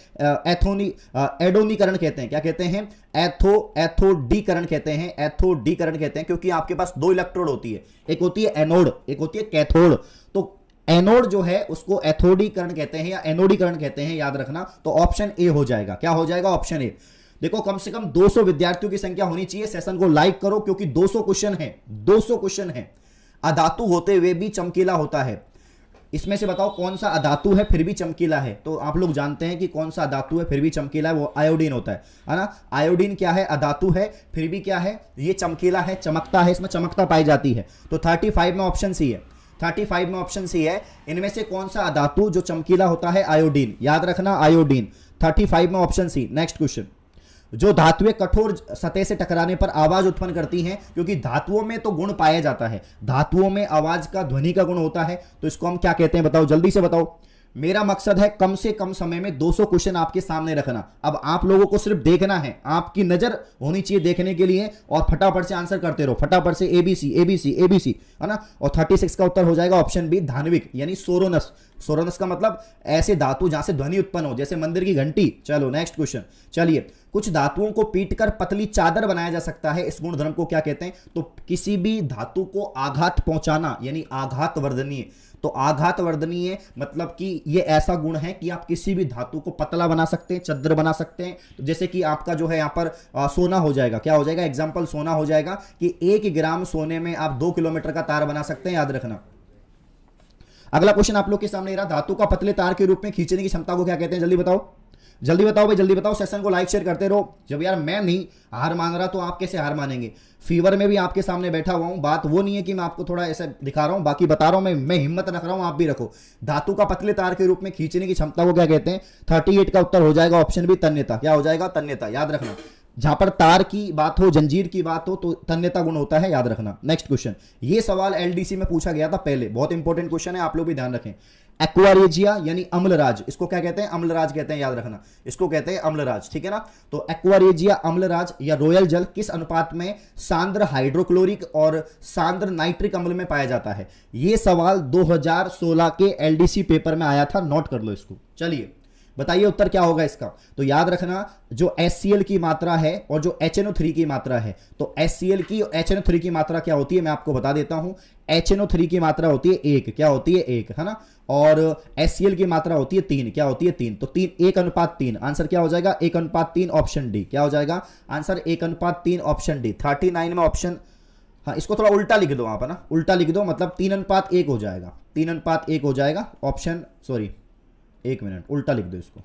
एडोनीकरण कहते हैं। क्या कहते हैं? एथोडीकरण कहते हैं, एथोडीकरण कहते हैं, क्योंकि आपके पास 2 इलेक्ट्रोड होती है, एक होती है एनोड, एक होती है कैथोड। तो एनोड जो है उसको एथोडीकरण कहते हैं या एनोडीकरण कहते हैं, याद रखना। तो ऑप्शन ए हो जाएगा। क्या हो जाएगा? Option A. देखो कम से कम 200 विद्यार्थियों की संख्या होनी चाहिए। सेशन को लाइक करो क्योंकि 200 क्वेश्चन है, 200 क्वेश्चन है। अधातु होते हुए भी चमकीला होता है। इसमें से बताओ कौन सा अधातु है फिर भी चमकीला है। तो आप लोग जानते हैं कि कौन सा अधातु है फिर भी चमकीला है, वो आयोडीन होता है ना। आयोडीन क्या है, अधातु है फिर भी क्या है, ये चमकीला है, चमकता है, इसमें चमकता पाई जाती है। तो 35 में ऑप्शन सी है, 35 में ऑप्शन सी है। इनमें से कौन सा अधातु जो चमकीला होता है, आयोडीन, याद रखना आयोडीन। 35 में ऑप्शन सी। नेक्स्ट क्वेश्चन, जो धातुएं कठोर सतह से टकराने पर आवाज उत्पन्न करती हैं, क्योंकि धातुओं में तो गुण पाया जाता है, धातुओं में आवाज का, ध्वनि का गुण होता है, तो इसको हम क्या कहते हैं बताओ, जल्दी से बताओ। मेरा मकसद है कम से कम समय में 200 क्वेश्चन आपके सामने रखना। अब आप लोगों को सिर्फ देखना है, आपकी नजर होनी चाहिए देखने के लिए, और फटाफट से आंसर करते रहो, फटाफट से एबीसी एबीसी एबीसी, है ना। और 36 का उत्तर हो जाएगा ऑप्शन बी, धान्विक यानी सोरोनस। सोरोनस का मतलब ऐसे धातु जहां से ध्वनि उत्पन्न हो, जैसे मंदिर की घंटी। चलो नेक्स्ट क्वेश्चन। चलिए, कुछ धातुओं को पीटकर पतली चादर बनाया जा सकता है, इस गुणधर्म को क्या कहते हैं। तो किसी भी धातु को आघात पहुंचाना यानी आघात वर्धनीय। तो आघात वर्धनीय मतलब कि ये ऐसा गुण है कि आप किसी भी धातु को पतला बना सकते हैं, चद्र बना सकते हैं। तो जैसे कि आपका जो है यहाँ पर सोना हो जाएगा, क्या हो जाएगा, एग्जाम्पल सोना हो जाएगा कि 1 ग्राम सोने में आप 2 किलोमीटर का तार बना सकते हैं, याद रखना। अगला क्वेश्चन आप लोग के सामने रहा, धातु का पतले तार के रूप में खींचने की क्षमता को क्या कहते हैं, जल्दी बताओ, जल्दी बताओ भाई, जल्दी बताओ। सेशन को लाइक शेयर करते रहो। जब यार मैं नहीं हार मान रहा तो आप कैसे हार मानेंगे। फीवर में भी आपके सामने बैठा हुआ हूं, बात वो नहीं है कि मैं आपको थोड़ा ऐसे दिखा रहा हूं, बाकी बता रहा हूं, मैं हिम्मत रख रहा हूं, आप भी रखो। धातु का पतले तार के रूप में खींचने की क्षमता को क्या कहते हैं। 38 का उत्तर हो जाएगा ऑप्शन बी, तन्यता। क्या हो जाएगा, तन्यता, याद रखना। जहां पर तार की बात हो, जंजीर की बात हो, तो तन्यता गुण होता है, याद रखना। नेक्स्ट क्वेश्चन, ये सवाल एलडीसी में पूछा गया था पहले, बहुत इंपॉर्टेंट क्वेश्चन है, आप लोग भी ध्यान रखें। एक्वारेजिया यानी अम्लराज, इसको क्या कहते हैं, अम्लराज कहते हैं, याद रखना, इसको कहते हैं अम्लराज, ठीक है ना। तो एक्वारेजिया, अम्लराज या रॉयल जल किस अनुपात में सांद्र हाइड्रोक्लोरिक और सांद्र नाइट्रिक अम्ल में पाया जाता है। यह सवाल 2016 के एलडीसी पेपर में आया था, नोट कर लो इसको। चलिए बताइए उत्तर क्या होगा इसका। तो याद रखना, जो HCl की मात्रा है और जो HNO3 की मात्रा है, तो HCl की और HNO3 की मात्रा क्या होती है मैं आपको बता देता हूं। HNO3 की मात्रा होती है 1, क्या होती है 1, है ना। और HCl की मात्रा होती है 3, क्या होती है 3। तो 1:3, आंसर क्या हो जाएगा, 1:3, ऑप्शन डी। क्या हो जाएगा आंसर, 1:3, ऑप्शन डी। 39 में ऑप्शन, हाँ इसको थोड़ा उल्टा लिख दो आप, है ना, उल्टा लिख दो, मतलब 3:1 हो जाएगा, 3:1 हो जाएगा ऑप्शन, सॉरी 1 मिनट, उल्टा लिख दो इसको,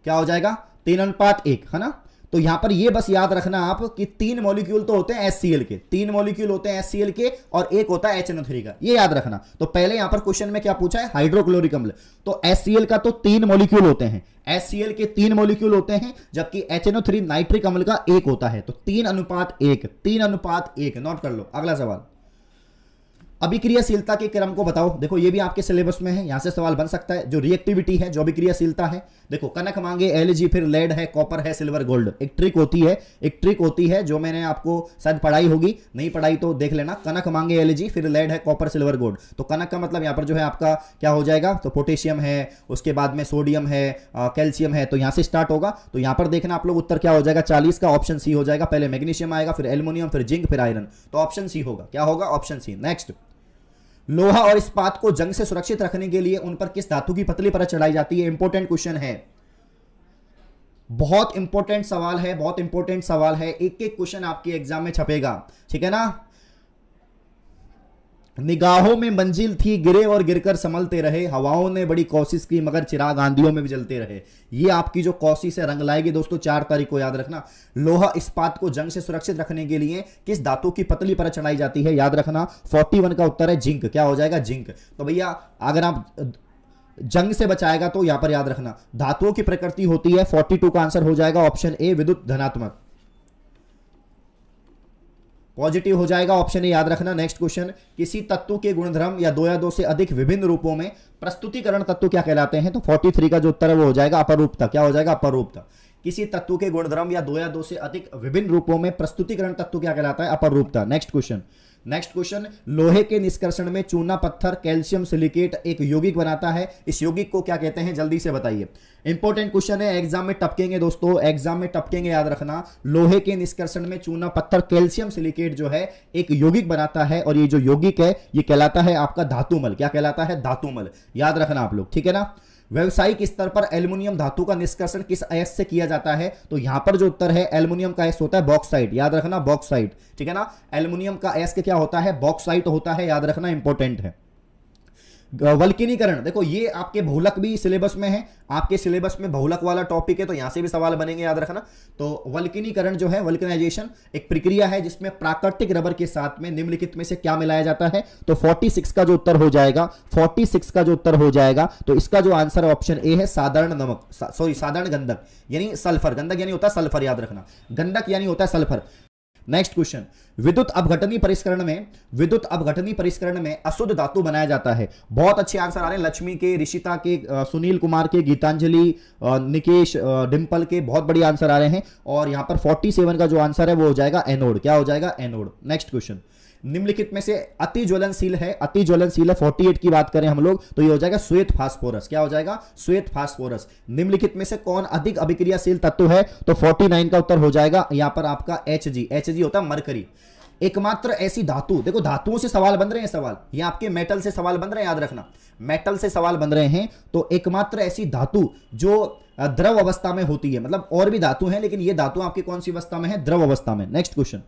क्या हो जाएगा 3:1, है ना। तो यहां पर ये बस याद रखना आप कि 3 मॉलिक्यूल तो होते हैं HCl के, 3 मॉलिक्यूल होते हैं HCl के और 1 होता है HNO3 का, ये याद रखना। तो पहले यहां पर क्वेश्चन में क्या पूछा है, हाइड्रोक्लोरिक अम्ल। तो HCl का तो 3 मॉलिक्यूल होते हैं, HCl के 3 मॉलिक्यूल होते हैं, जबकि HNO3 नाइट्रिक अम्ल का 1 होता है। तो 3:1, 3:1, नोट कर लो। अगला सवाल, अभिक्रियाशीलता के क्रम को बताओ। देखो ये भी आपके सिलेबस में है, यहां से सवाल बन सकता है। जो रिएक्टिविटी है, जो अभिक्रियाशीलता है, देखो कनक मांगे Ag, फिर लेड है, कॉपर है, सिल्वर, गोल्ड। एक ट्रिक होती है जो मैंने आपको शायद पढ़ाई होगी, नहीं पढ़ाई तो देख लेना। कनक मांगे Ag, फिर लेड है, कॉपर, सिल्वर, गोल्ड। तो कनक का मतलब यहां पर जो है आपका क्या हो जाएगा, तो पोटेशियम है, उसके बाद में सोडियम है, कैल्शियम है, तो यहां से स्टार्ट होगा। तो यहां पर देखना आप लोग, उत्तर क्या हो जाएगा 40 का, ऑप्शन सी हो जाएगा। पहले मैग्नीशियम आएगा, फिर एल्युमिनियम, फिर जिंक, फिर आयरन, तो ऑप्शन सी होगा। क्या होगा, ऑप्शन सी। नेक्स्ट, लोहा और इस्पात को जंग से सुरक्षित रखने के लिए उन पर किस धातु की पतली परत चढ़ाई जाती है। इंपॉर्टेंट क्वेश्चन है, बहुत इंपॉर्टेंट सवाल है, बहुत इंपॉर्टेंट सवाल है। एक एक क्वेश्चन आपके एग्जाम में छपेगा, ठीक है ना। निगाहों में मंजिल थी, गिरे और गिरकर संभलते रहे, हवाओं ने बड़ी कोशिश की मगर चिराग आंधियों में भी जलते रहे। ये आपकी जो कोशिश है रंग लाएगी दोस्तों। 4 तारीख को याद रखना, लोहा इस्पात को जंग से सुरक्षित रखने के लिए किस धातु की पतली परत चढ़ाई जाती है, याद रखना। 41 का उत्तर है जिंक। क्या हो जाएगा, जिंक। तो भैया अगर आप जंग से बचाएगा तो यहां पर याद रखना धातुओं की प्रकृति होती है। 42 का आंसर हो जाएगा ऑप्शन ए, विद्युत धनात्मक, पॉजिटिव हो जाएगा ऑप्शन ए, याद रखना। नेक्स्ट क्वेश्चन, किसी तत्व के गुणधर्म या 2 या 2 से अधिक विभिन्न रूपों में प्रस्तुतिकरण तत्व क्या कहलाते हैं। तो 43 का जो उत्तर है वो हो जाएगा अपरूपता। क्या हो जाएगा, अपरूपता। किसी तत्व के गुणधर्म या 2 या 2 से अधिक विभिन्न रूपों में प्रस्तुतिकरण तत्व क्या कहलाता है, अपरूपता। नेक्स्ट क्वेश्चन, लोहे के निष्कर्षण में चूना पत्थर कैल्शियम सिलिकेट एक यौगिक बनाता है, इस यौगिक को क्या कहते हैं, जल्दी से बताइए। इंपॉर्टेंट क्वेश्चन है, एग्जाम में टपकेंगे दोस्तों, एग्जाम में टपकेंगे, याद रखना। लोहे के निष्कर्षण में चूना पत्थर कैल्शियम सिलिकेट जो है एक यौगिक बनाता है, और ये जो यौगिक है ये कहलाता है आपका धातुमल। क्या कहलाता है, धातुमल, याद रखना आप लोग, ठीक है ना। व्यवसायिक स्तर पर एल्युमिनियम धातु का निष्कर्षण किस अयस्क से किया जाता है। तो यहां पर जो उत्तर है एल्युमिनियम का अयस्क होता है बॉक्साइट, याद रखना, बॉक्साइट, ठीक है ना। एल्युमिनियम का अयस्क क्या होता है, बॉक्साइट होता है, याद रखना, इंपॉर्टेंट है। वल्कनीकरण, देखो ये आपके बहुलक भी सिलेबस में है, आपके सिलेबस में बहुलक वाला टॉपिक है, तो यहां से भी सवाल बनेंगे, याद रखना। तो वल्कनीकरण जो है, वल्कनाइजेशन एक प्रक्रिया है जिसमें प्राकृतिक रबर के साथ में निम्नलिखित में से क्या मिलाया जाता है। तो 46 का जो उत्तर हो जाएगा, 46 का जो उत्तर हो जाएगा, तो इसका जो आंसर है ऑप्शन ए है साधारण नमक, साधारण गंधक यानी सल्फर। गंधक यानी होता है सल्फर, याद रखना, गंधक यानी होता है सल्फर। नेक्स्ट क्वेश्चन, विद्युत अपघटनी परिष्करण में अशुद्ध धातु बनाया जाता है। बहुत अच्छे आंसर आ रहे हैं, लक्ष्मी के, ऋषिता के, सुनील कुमार के, गीतांजलि, निकेश, डिंपल के, बहुत बढ़िया आंसर आ रहे हैं। और यहां पर 47 का जो आंसर है वो हो जाएगा एनोड। क्या हो जाएगा? एनोड। नेक्स्ट क्वेश्चन, निम्नलिखित में से अति ज्वलनशील है 48 की बात करें हम लोग तो ये हो जाएगा श्वेत फास्फोरस। क्या हो जाएगा? श्वेत फास्फोरस। निम्नलिखित में से कौन अधिक अभिक्रियाशील तत्व है? तो 49 का उत्तर हो जाएगा यहां पर आपका Hg होता है मरकरी। एकमात्र ऐसी धातु, देखो धातुओं से सवाल बन रहे हैं, सवाल ये आपके मेटल से सवाल बन रहे हैं, याद रखना, मेटल से सवाल बन रहे हैं। तो एकमात्र ऐसी धातु जो द्रव अवस्था में होती है, मतलब और भी धातु है लेकिन ये धातु आपकी कौन सी अवस्था में है? द्रव अवस्था में। नेक्स्ट क्वेश्चन,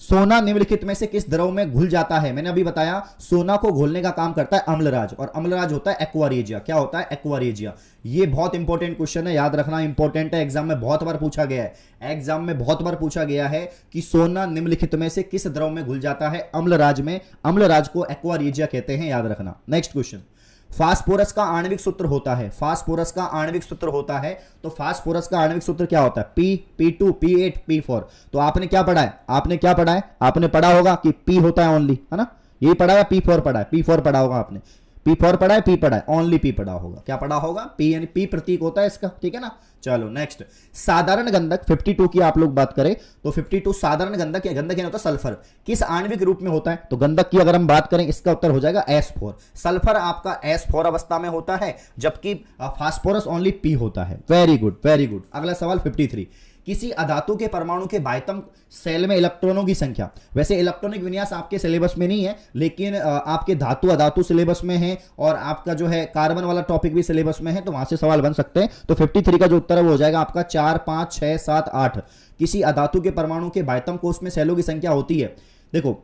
सोना निम्नलिखित में से किस द्रव में घुल जाता है? मैंने अभी बताया सोना को घोलने का काम करता है अम्लराज, और अम्लराज होता है एक्वारेजिया। क्या होता है? एक्वारेजिया। ये बहुत इंपॉर्टेंट क्वेश्चन है, याद रखना, इंपॉर्टेंट है, एग्जाम में बहुत बार पूछा गया है, एग्जाम में बहुत बार पूछा गया है कि सोना निम्नलिखित में से किस द्रव में घुल जाता है? अम्लराज में। अम्लराज को एक्वारेजिया कहते हैं, याद रखना। नेक्स्ट क्वेश्चन, फास्फोरस का आणविक सूत्र होता है, फास्फोरस का आणविक सूत्र होता है, तो फास्फोरस का आणविक सूत्र क्या होता है? P, P2, P8, P4। तो आपने क्या पढ़ा है? आपने पढ़ा होगा कि P होता है ओनली, है ना, यही पढ़ा है, P4 पढ़ा है, P4 पढ़ा होगा आपने, P4 पढ़ा है, P पढ़ा है, ओनली P पढ़ा होगा। क्या पढ़ा होगा? P, यानी P प्रतीक होता है इसका, ठीक है ना। चलो नेक्स्ट, साधारण गंधक 52 की आप लोग बात करें तो 52 साधारण गंधक या गंधक होता है सल्फर, किस आणविक रूप में होता है? तो गंधक की अगर हम बात करें इसका उत्तर हो जाएगा S4। सल्फर आपका S4 अवस्था में होता है, जबकि फास्फोरस ओनली P होता है। Very good, very good. अगला सवाल 53, किसी अधातु के परमाणु के बाह्यतम सेल में इलेक्ट्रॉनों की संख्या। वैसे इलेक्ट्रॉनिक विन्यास आपके सिलेबस में नहीं है, लेकिन आपके धातु अधातु सिलेबस में है, और आपका जो है कार्बन वाला टॉपिक भी सिलेबस में है, तो वहां से सवाल बन सकते हैं। तो 53 का जो उत्तर है वो हो जाएगा आपका 4, 5, 6, 7, 8। किसी अधातु के परमाणु के बाह्यतम कोष में सेलों की संख्या होती है, देखो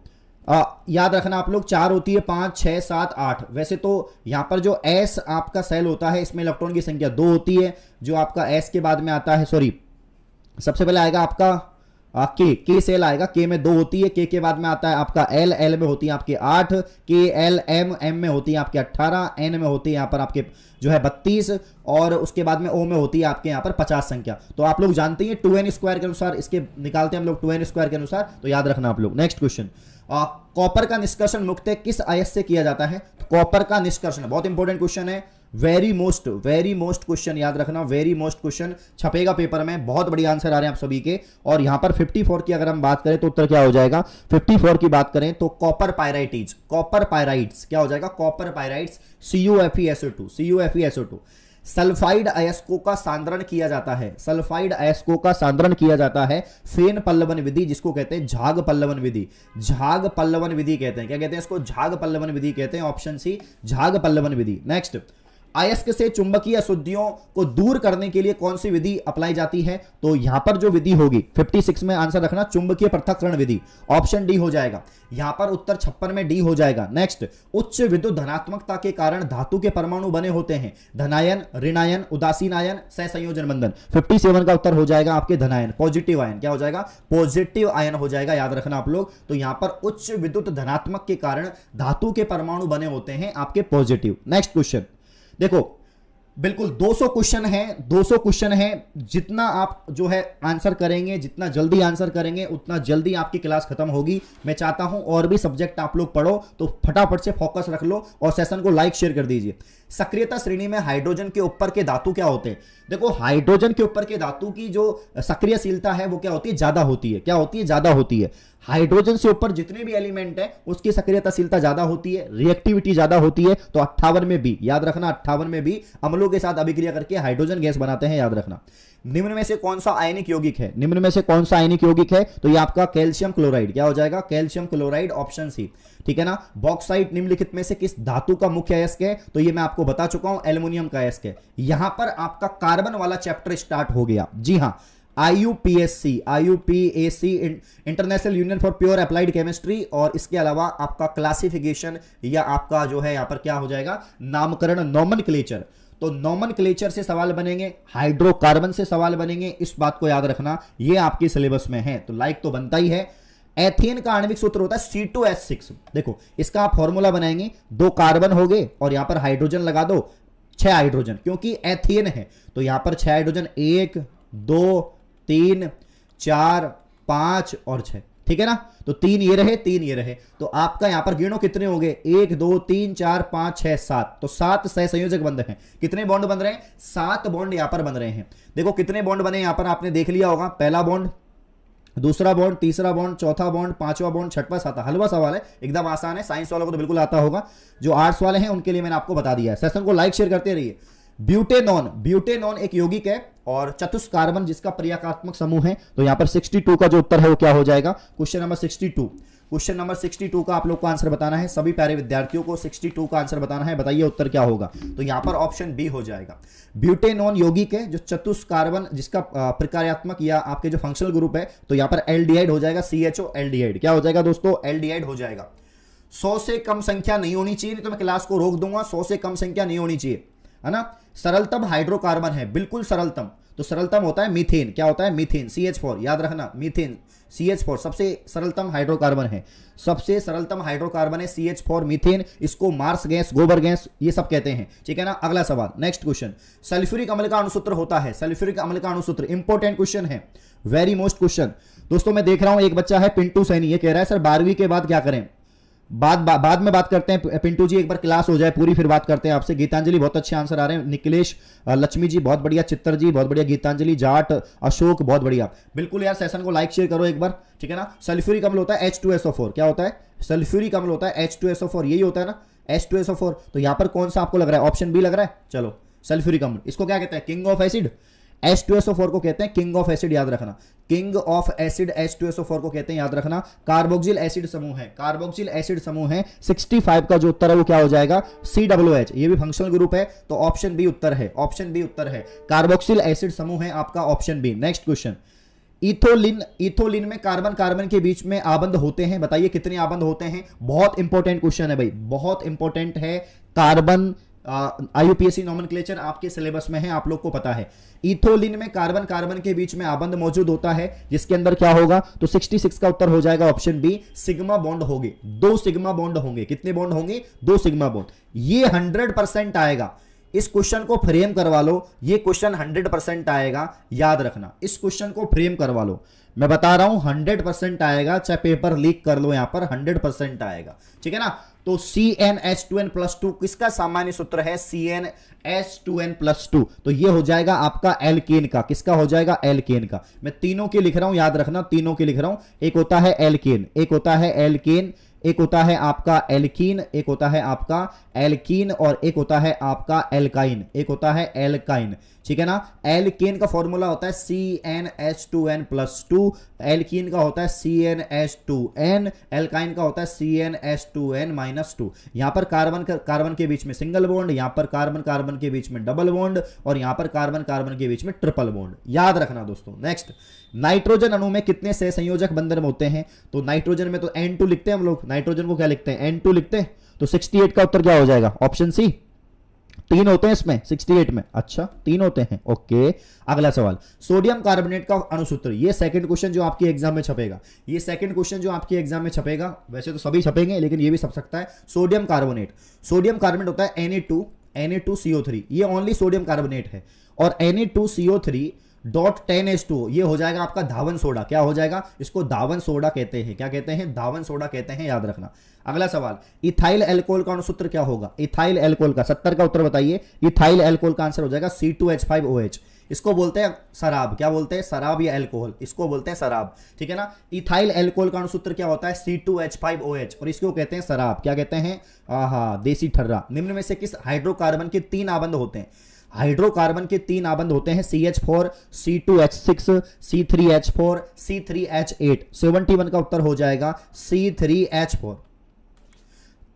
याद रखना आप लोग, 4 होती है, 5, 6, 7, 8। वैसे तो यहां पर जो S आपका सेल होता है इसमें इलेक्ट्रॉन की संख्या 2 होती है। जो आपका S के बाद में आता है, सॉरी, सबसे पहले आएगा आपका के सेल आएगा, के में 2 होती है, के बाद में आता है आपका एल में होती है आपके 8, के एल एम में होती है आपके 18, एन में होती है यहाँ पर आपके जो है 32, और उसके बाद में ओ में होती है आपके यहाँ पर 50 संख्या। तो आप लोग जानते हैं 2n स्क्वायर के अनुसार इसके निकालते हैं हम लोग, 2n स्क्वायर के अनुसार, तो याद रखना आप लोग। नेक्स्ट क्वेश्चन, कॉपर का निष्कर्षण मुख्यतः किस अयस्क से किया जाता है? कॉपर का निष्कर्षण बहुत इंपॉर्टेंट क्वेश्चन है, वेरी मोस्ट क्वेश्चन, याद रखना, वेरी मोस्ट क्वेश्चन छपेगा पेपर में। बहुत बढ़िया आंसर आ रहे हैं आप सभी के। और यहां पर 54 की अगर हम बात करें तो उत्तर क्या हो जाएगा? 54 की बात करें तो कॉपर पायराइट्स, कॉपर पायराइट्स क्या हो जाएगा? Copper pyrites, CuFeSO2। सल्फाइड अयस्कों का सांद्रण किया जाता है, सल्फाइड अयस्कों का सांद्रण किया जाता है फेन पल्लवन विधि, जिसको कहते हैं झाग पल्लवन विधि। झाग पल्लवन विधि कहते हैं, क्या कहते हैं इसको? झाग पल्लवन विधि कहते हैं। ऑप्शन सी, झाग पल्लवन विधि। नेक्स्ट, अयस्क से चुंबकीय अशुद्धियों को दूर करने के लिए कौन सी विधि अप्लाई जाती है? तो यहां पर जो विधि होगी 56 में आंसर रखना, चुंबकीय पृथक्करण विधि। ऑप्शन डी हो जाएगा यहां पर, उत्तर 56 में डी हो जाएगा। नेक्स्ट, उच्च विद्युत धनात्मकता के कारण धातु के परमाणु बने होते हैं धनायन, ऋणायन, उदासीन आयन, सहसंयोजन बंधन। 57 का उत्तर हो जाएगा आपके धनायन, पॉजिटिव आयन। क्या हो जाएगा? पॉजिटिव आयन हो जाएगा, याद रखना आप लोग। तो यहां पर उच्च विद्युत धनात्मक के कारण धातु के परमाणु बने होते हैं आपके पॉजिटिव। नेक्स्ट क्वेश्चन देखो, बिल्कुल 200 क्वेश्चन है, 200 क्वेश्चन है। जितना आप जो है आंसर करेंगे, जितना जल्दी आंसर करेंगे उतना जल्दी आपकी क्लास खत्म होगी। मैं चाहता हूं और भी सब्जेक्ट आप लोग पढ़ो, तो फटाफट से फोकस रख लो और सेशन को लाइक शेयर कर दीजिए। सक्रियता श्रेणी में हाइड्रोजन के ऊपर के धातु क्या होते हैं? देखो, हाइड्रोजन के ऊपर के धातु की जो सक्रियशीलता है वो क्या होती है? ज्यादा होती है। क्या होती है? ज्यादा होती है। हाइड्रोजन से ऊपर जितने भी एलिमेंट है उसकी सक्रियताशीलता ज्यादा होती है, रिएक्टिविटी ज्यादा होती है। तो 58 में भी, याद रखना, 58 में भी अम्लों के साथ अभिक्रिया करके हाइड्रोजन गैस बनाते हैं, याद रखना। निम्न में से कौन सा आयनिक यौगिक है? निम्न में से कौन सा आयनिक यौगिक है? तो ये आपका कैल्शियम क्लोराइड। क्या हो जाएगा? कैल्शियम क्लोराइड, ऑप्शन सी, ठीक है ना। बॉक्साइट निम्नलिखित में से किस धातु का मुख्य अयस्क है? तो ये मैं आपको बता चुका हूं, एल्युमिनियम का अयस्क है। यहां पर आपका कार्बन वाला चैप्टर स्टार्ट हो गया। जी हां, IUPAC international union for pure applied chemistry, और इसके अलावा आपका क्लासिफिकेशन या आपका जो है यहां पर क्या हो जाएगा, नामकरण, नॉमेनक्लेचर। तो नॉमेनक्लेचर से सवाल बनेंगे, हाइड्रोकार्बन से सवाल बनेंगे, इस बात को याद रखना, ये आपके सिलेबस में है, तो लाइक तो बनता ही है। एथेन का आणविक सूत्र होता है C2H6। देखो इसका आप फॉर्मूला बनाएंगे, 2 कार्बन हो गए और यहां पर हाइड्रोजन लगा दो 6 हाइड्रोजन, क्योंकि एथेन है तो यहां पर 6 हाइड्रोजन, 1 2 3 4 5 और 6, ठीक है ना। तो 3 ये रहे, 3 ये रहे, तो आपका यहां पर गिनो कितने हो गए, 1 2 3 4 5 6 7, तो 7 सहसंयोजक बंध हैं। कितने बॉन्ड बन रहे हैं, 7 बॉन्ड यहां पर बन रहे हैं। देखो कितने बॉन्ड बने यहां पर आपने देख लिया होगा, पहला बॉन्ड, दूसरा बॉन्ड, तीसरा बॉन्ड, चौथा बॉन्ड, पांचवा बॉन्ड, छठवां, सातवां। हलवा सवाल है, एकदम आसान है, साइंस वालों को तो बिल्कुल आता होगा, जो आर्ट्स वाले हैं उनके लिए मैंने आपको बता दिया है। सेशन को लाइक शेयर करते रहिए। ब्यूटेनॉन एक यौगिक है और चतुष्क कार्बन जिसका पर्याकात्मक समूह है, तो यहां पर 62 का जो उत्तर है वो क्या हो जाएगा, क्वेश्चन नंबर 62। क्वेश्चन नंबर 62 का आप लोग को आंसर बताना है, सभी प्यारे विद्यार्थियों को 62 का आंसर बताना है। बताइए उत्तर क्या होगा, तो यहां पर ऑप्शन बी हो जाएगा। ब्यूटेनॉन यौगिक है जो चतुष्क कार्बन जिसका प्रकार्यात्मक या आपके जो फंक्शनल ग्रुप है, तो यहां पर एल्डिहाइड हो जाएगा, CHO एल्डिहाइड। क्या हो जाएगा दोस्तों, एल्डिहाइड हो जाएगा। 100 से कम संख्या नहीं होनी चाहिए, नहीं तो मैं क्लास को रोक दूंगा। 100 से कम संख्या नहीं होनी चाहिए, है ना। सरलतम हाइड्रोकार्बन है, बिल्कुल सरलतम, तो सरलतम होता है मीथेन। क्या होता है, मीथेन, CH4, याद रखना, मीथेन CH4 सबसे सरलतम हाइड्रोकार्बन है, सबसे सरलतम हाइड्रोकार्बन है CH4 मीथेन। इसको मार्स गैस, गोबर गैस ये सब कहते हैं, ठीक है ना। अगला सवाल, नेक्स्ट क्वेश्चन, सल्फ्यूरिक अम्ल का अणुसूत्र होता है, सल्फ्यूरिक अम्ल का अणुसूत्र, इंपॉर्टेंट क्वेश्चन है, वेरी मोस्ट क्वेश्चन। दोस्तों मैं देख रहा हूं एक बच्चा है पिंटू सैनी, ये कह रहा है सर 12वीं के बाद क्या करें। बाद में बात करते हैं पिंटू जी, एक बार क्लास हो जाए पूरी फिर बात करते हैं आपसे। गीतांजलि बहुत अच्छे आंसर आ रहे हैं, निखिलेश, लक्ष्मी जी बहुत बढ़िया, चित्तर जी बहुत बढ़िया, गीतांजलि, जाट, अशोक बहुत बढ़िया। बिल्कुल यार सेशन को लाइक शेयर करो एक बार, ठीक है ना। सल्फ्यूरिक अम्ल होता है H2SO4, क्या होता है, सल्फ्यूरिक अम्ल होता है H2SO4, यही होता है ना H2SO4। तो यहां पर कौन सा आपको लग रहा है, ऑप्शन बी लग रहा है। चलो सल्फ्यूरिक अम्ल, इसको क्या कहते हैं, किंग ऑफ एसिड। H2SO4 को कहते हैं किंग ऑफ एसिड, याद रखना, किंग ऑफ एसिड H2SO4 को कहते हैं, याद रखना। कार्बोक्सिल एसिड समूह है, कार्बोक्सिल एसिड समूह है। 65 का जो उत्तर है वो क्या हो जाएगा, COOH, ये भी फंक्शनल ग्रुप है, तो ऑप्शन बी उत्तर है, ऑप्शन बी उत्तर है, कार्बोक्सिल एसिड समूह है आपका, ऑप्शन बी। नेक्स्ट क्वेश्चन, इथोलिन में कार्बन कार्बन के बीच में आबंध होते हैं, बताइए कितने आबंध होते हैं। बहुत इंपॉर्टेंट क्वेश्चन है भाई, बहुत इंपॉर्टेंट है। कार्बन IUPAC नॉमेनक्लेचर आपके सिलेबस में है, आप लोग को पता है। इथोलिन में कार्बन कार्बन के बीच में आबंध मौजूद होता है, जिसके अंदर क्या होगा, तो 66 का उत्तर हो जाएगा ऑप्शन बी, सिग्मा बॉन्ड होंगे, 2 सिग्मा बॉन्ड होंगे। कितने बॉन्ड होंगे, 2 सिग्मा बॉन्ड। ये 100% आएगा, इस क्वेश्चन को फ्रेम करवा लो, ये क्वेश्चन 100% आएगा, याद रखना, इस क्वेश्चन को फ्रेम करवा लो, मैं बता रहा हूं 100% आएगा, चाहे पेपर लीक कर लो, यहां पर 100% आएगा, ठीक है ना। तो CnH2n+2 किसका सामान्य सूत्र है, CnH2n+2, तो ये हो जाएगा आपका एल्केन का, किसका हो जाएगा, एल्केन का। मैं तीनों के लिख रहा हूं, याद रखना, तीनों के लिख रहा हूं। एक होता है एल्केन, एक होता है एल्केन, एक होता है आपका एल्कीन, एक होता है आपका एल्कीन, और एक होता है आपका एल्काइन, एक होता है एल्काइन, ठीक है ना। एल्केन का फॉर्मूला होता है CnH2n+2, एल्कीन का होता है CnH2n, एल्काइन का होता है CnH2n-2। यहां पर कार्बन कार्बन के बीच में सिंगल बॉन्ड, यहां पर कार्बन कार्बन के बीच में डबल बॉन्ड, और यहां पर कार्बन कार्बन के बीच में ट्रिपल बॉन्ड, याद रखना दोस्तों। नेक्स्ट, नाइट्रोजन अणु में कितने सहसंयोजक बंधन होते हैं, तो नाइट्रोजन में तो N2 लिखते हैं हम लोग, नाइट्रोजन को क्या लिखते हैं, N2 लिखते हैं, तो 68 का उत्तर क्या हो जाएगा, ऑप्शन सी। 3 होते हैं इसमें 68 में, अच्छा 3 होते हैं, ओके। अगला सवाल, सोडियम कार्बोनेट का अणुसूत्र, ये सेकंड क्वेश्चन जो आपके एग्जाम में छपेगा, ये सेकंड क्वेश्चन जो आपके एग्जाम में छपेगा, वैसे तो सभी छपेंगे लेकिन ये भी छप सकता है। सोडियम कार्बोनेट, सोडियम कार्बोनेट होता है Na2CO3, ये ओनली सोडियम कार्बोनेट है, और Na2CO3.10H2 ये हो जाएगा आपका धावन सोडा। क्या हो जाएगा, इसको धावन सोडा कहते हैं, क्या कहते हैं, धावन सोडा कहते हैं, याद रखना। अगला सवाल, इथाइल एल्कोहल का अणुसूत्र क्या होगा, इथाइल एल्कोहल का, 70 का उत्तर बताइए। इथाइल एल्कोहल का आंसर हो जाएगा C2H5OH, इसको बोलते हैं शराब, क्या बोलते हैं, शराब या एल्कोहल, इसको बोलते हैं शराब, ठीक है ना। इथाइल एल्कोहल का अणुसूत्र क्या होता है, C2H5OH, और इसको कहते हैं शराब, क्या कहते हैं, देसी ठर्रा। निम्न में से किस हाइड्रोकार्बन के 3 आबंध होते हैं, हाइड्रोकार्बन के 3 आबंध होते हैं, CH4, C2H6, C3H4, C3H8। 71 का उत्तर हो जाएगा C3H4।